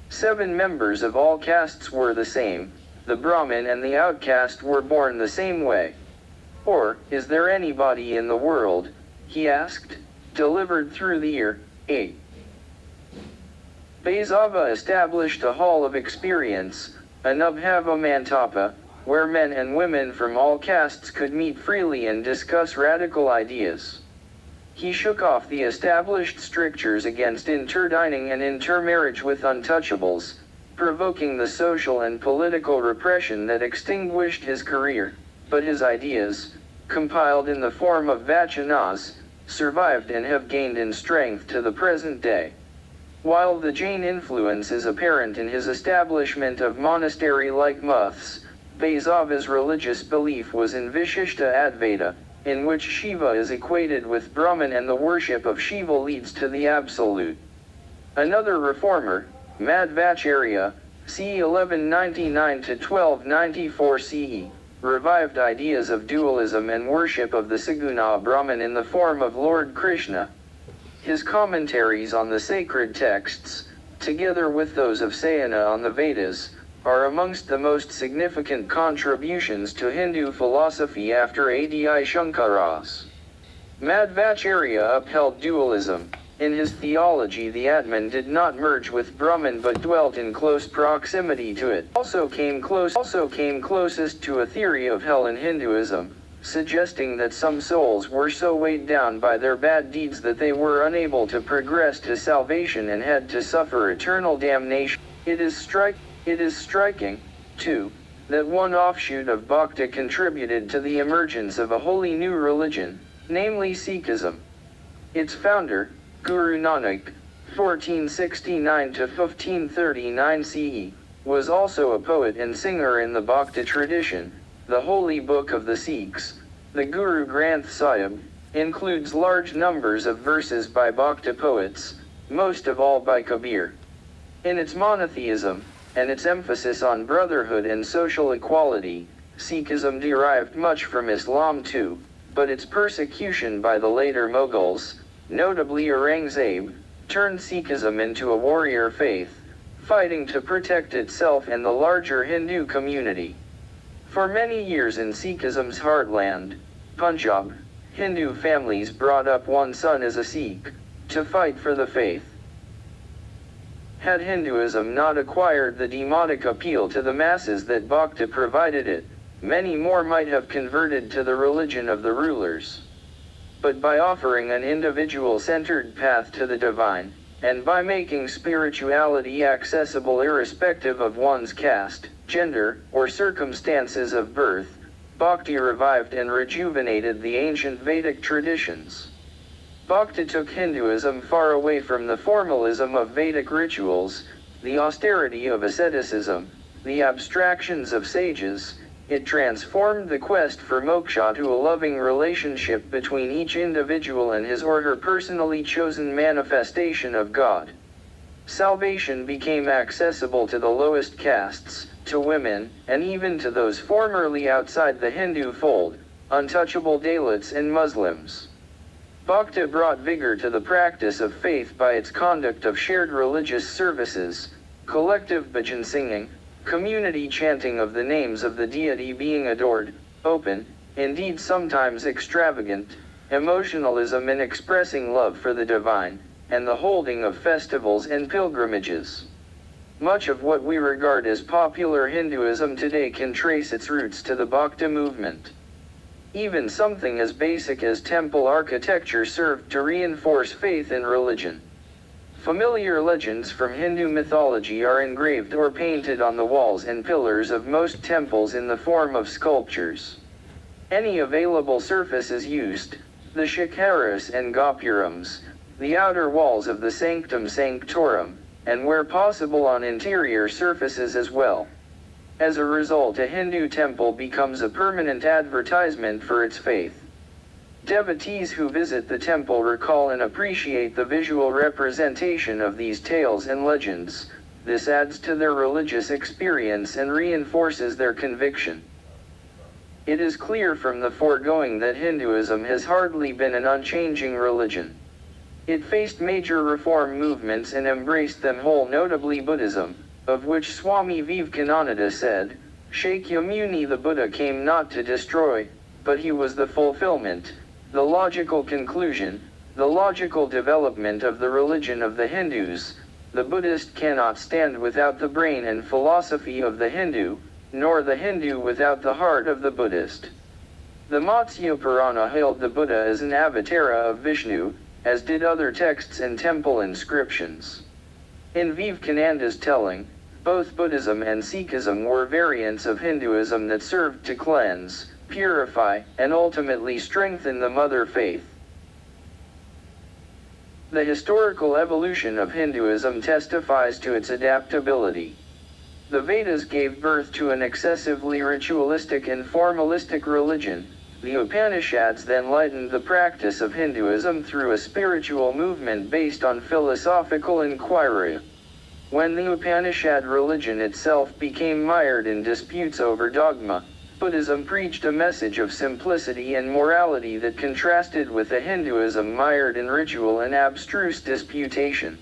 7 members of all castes were the same. The Brahmin and the outcast were born the same way. Or, is there anybody in the world, he asked, delivered through the ear? 8. Baisava established a hall of experience, Anubhava Mantapa, where men and women from all castes could meet freely and discuss radical ideas. He shook off the established strictures against interdining and intermarriage with untouchables, provoking the social and political repression that extinguished his career, but his ideas, compiled in the form of vachanas, survived and have gained in strength to the present day. While the Jain influence is apparent in his establishment of monastery-like muths, Vaisava's religious belief was in Vishishta Advaita, in which Shiva is equated with Brahman and the worship of Shiva leads to the Absolute. Another reformer, Madhvacharya, c. 1199–1294 CE, revived ideas of dualism and worship of the Saguna Brahman in the form of Lord Krishna. His commentaries on the sacred texts, together with those of Sayana on the Vedas, are amongst the most significant contributions to Hindu philosophy after Adi Shankaras. Madhvacharya upheld dualism. In his theology, the Atman did not merge with Brahman but dwelt in close proximity to it. Also came closest to a theory of hell in Hinduism, suggesting that some souls were so weighed down by their bad deeds that they were unable to progress to salvation and had to suffer eternal damnation. It is striking, too, that one offshoot of Bhakti contributed to the emergence of a wholly new religion, namely Sikhism. Its founder, Guru Nanak, 1469–1539 CE, was also a poet and singer in the Bhakti tradition. The holy book of the Sikhs, the Guru Granth Sahib, includes large numbers of verses by Bhakti poets, most of all by Kabir. In its monotheism, and its emphasis on brotherhood and social equality, Sikhism derived much from Islam too, but its persecution by the later Mughals, notably Aurangzeb, turned Sikhism into a warrior faith, fighting to protect itself and the larger Hindu community. For many years in Sikhism's heartland, Punjab, Hindu families brought up one son as a Sikh, to fight for the faith. Had Hinduism not acquired the demonic appeal to the masses that Bhakti provided it, many more might have converted to the religion of the rulers. But by offering an individual-centered path to the divine, and by making spirituality accessible irrespective of one's caste, gender, or circumstances of birth, Bhakti revived and rejuvenated the ancient Vedic traditions. Bhakti took Hinduism far away from the formalism of Vedic rituals, the austerity of asceticism, the abstractions of sages. It transformed the quest for moksha to a loving relationship between each individual and his or her personally chosen manifestation of God. Salvation became accessible to the lowest castes, to women, and even to those formerly outside the Hindu fold, untouchable Dalits and Muslims. Bhakti brought vigor to the practice of faith by its conduct of shared religious services, collective bhajan singing, community chanting of the names of the deity being adored, open, indeed sometimes extravagant, emotionalism in expressing love for the divine, and the holding of festivals and pilgrimages. Much of what we regard as popular Hinduism today can trace its roots to the Bhakti movement. Even something as basic as temple architecture served to reinforce faith in religion. Familiar legends from Hindu mythology are engraved or painted on the walls and pillars of most temples in the form of sculptures. Any available surface is used, the shikharas and gopurams, the outer walls of the sanctum sanctorum, and where possible on interior surfaces as well. As a result, a Hindu temple becomes a permanent advertisement for its faith. Devotees who visit the temple recall and appreciate the visual representation of these tales and legends. This adds to their religious experience and reinforces their conviction. It is clear from the foregoing that Hinduism has hardly been an unchanging religion. It faced major reform movements and embraced them whole, notably Buddhism, of which Swami Vivekananda said, Shakyamuni, the Buddha came not to destroy, but he was the fulfillment, the logical conclusion, the logical development of the religion of the Hindus. The Buddhist cannot stand without the brain and philosophy of the Hindu, nor the Hindu without the heart of the Buddhist. The Matsya Purana hailed the Buddha as an avatar of Vishnu, as did other texts and temple inscriptions. In Vivekananda's telling, Both Buddhism and Sikhism were variants of Hinduism that served to cleanse, purify, and ultimately strengthen the mother faith. The historical evolution of Hinduism testifies to its adaptability. The Vedas gave birth to an excessively ritualistic and formalistic religion. The Upanishads then lightened the practice of Hinduism through a spiritual movement based on philosophical inquiry. When the Upanishad religion itself became mired in disputes over dogma, Buddhism preached a message of simplicity and morality that contrasted with a Hinduism mired in ritual and abstruse disputation.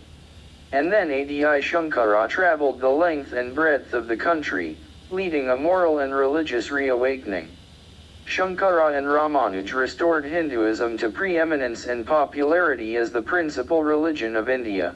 And then Adi Shankara traveled the length and breadth of the country, leading a moral and religious reawakening. Shankara and Ramanuj restored Hinduism to preeminence and popularity as the principal religion of India.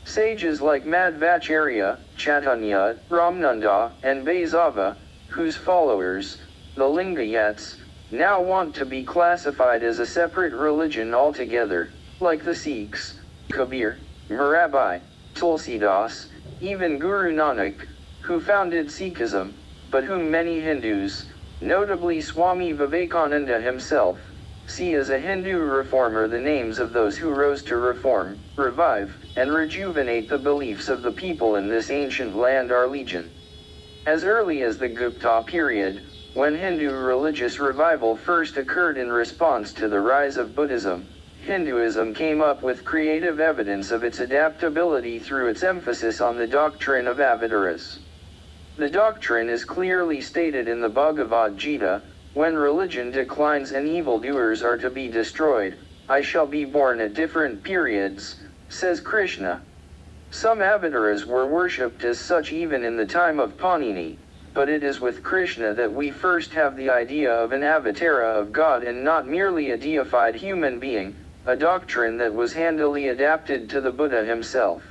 Sages like Madhvacharya, Chaitanya, Ramananda, and Basava, whose followers, the Lingayats, now want to be classified as a separate religion altogether, like the Sikhs, Kabir, Mirabai, Tulsidas, even Guru Nanak, who founded Sikhism, but whom many Hindus, notably Swami Vivekananda himself, see as a Hindu reformer. The names of those who rose to reform, revive, and rejuvenate the beliefs of the people in this ancient land are legion. As early as the Gupta period, when Hindu religious revival first occurred in response to the rise of Buddhism, Hinduism came up with creative evidence of its adaptability through its emphasis on the doctrine of avatars. The doctrine is clearly stated in the Bhagavad Gita: when religion declines and evildoers are to be destroyed, I shall be born at different periods, says Krishna. Some avatars were worshipped as such even in the time of Panini, but it is with Krishna that we first have the idea of an avatara of God and not merely a deified human being, a doctrine that was handily adapted to the Buddha himself.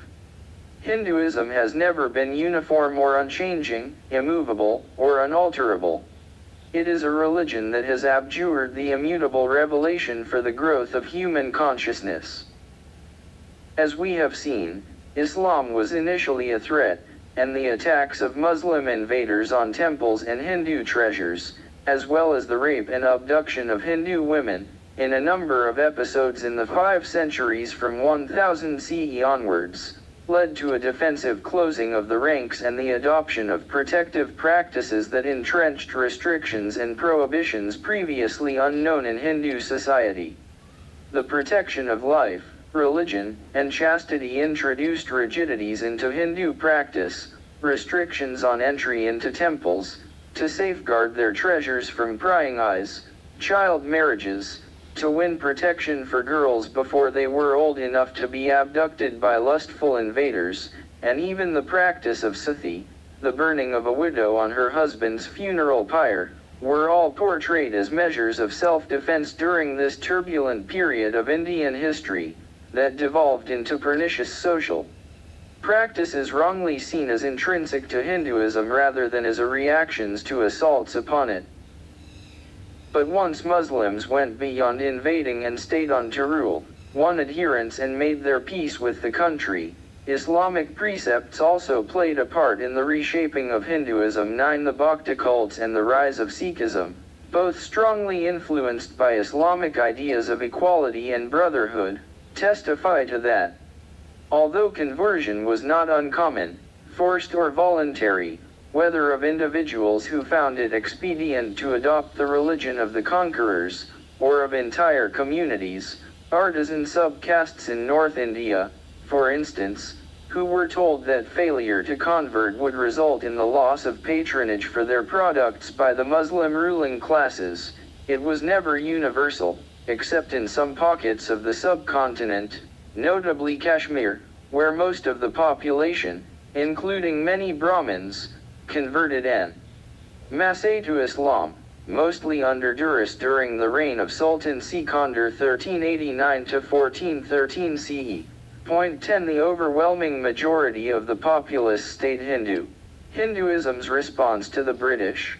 Hinduism has never been uniform or unchanging, immovable, or unalterable. It is a religion that has abjured the immutable revelation for the growth of human consciousness. As we have seen, Islam was initially a threat, and the attacks of Muslim invaders on temples and Hindu treasures, as well as the rape and abduction of Hindu women, in a number of episodes in the 5 centuries from 1000 CE onwards, led to a defensive closing of the ranks and the adoption of protective practices that entrenched restrictions and prohibitions previously unknown in Hindu society. The protection of life, religion, and chastity introduced rigidities into Hindu practice, restrictions on entry into temples, to safeguard their treasures from prying eyes, child marriages, to win protection for girls before they were old enough to be abducted by lustful invaders, and even the practice of sati, the burning of a widow on her husband's funeral pyre, were all portrayed as measures of self-defense during this turbulent period of Indian history that devolved into pernicious social practices wrongly seen as intrinsic to Hinduism rather than as a reactions to assaults upon it. But once Muslims went beyond invading and stayed on to rule, won adherents and made their peace with the country, Islamic precepts also played a part in the reshaping of Hinduism. 9. The Bhakti cults and the rise of Sikhism, both strongly influenced by Islamic ideas of equality and brotherhood, testify to that. Although conversion was not uncommon, forced or voluntary, whether of individuals who found it expedient to adopt the religion of the conquerors, or of entire communities, artisan sub-castes in North India, for instance, who were told that failure to convert would result in the loss of patronage for their products by the Muslim ruling classes, it was never universal, except in some pockets of the subcontinent, notably Kashmir, where most of the population, including many Brahmins, converted en masse to Islam, mostly under duress during the reign of Sultan Sikandar 1389–1413 CE. Point 10. The overwhelming majority of the populace stayed Hindu. Hinduism's response to the British,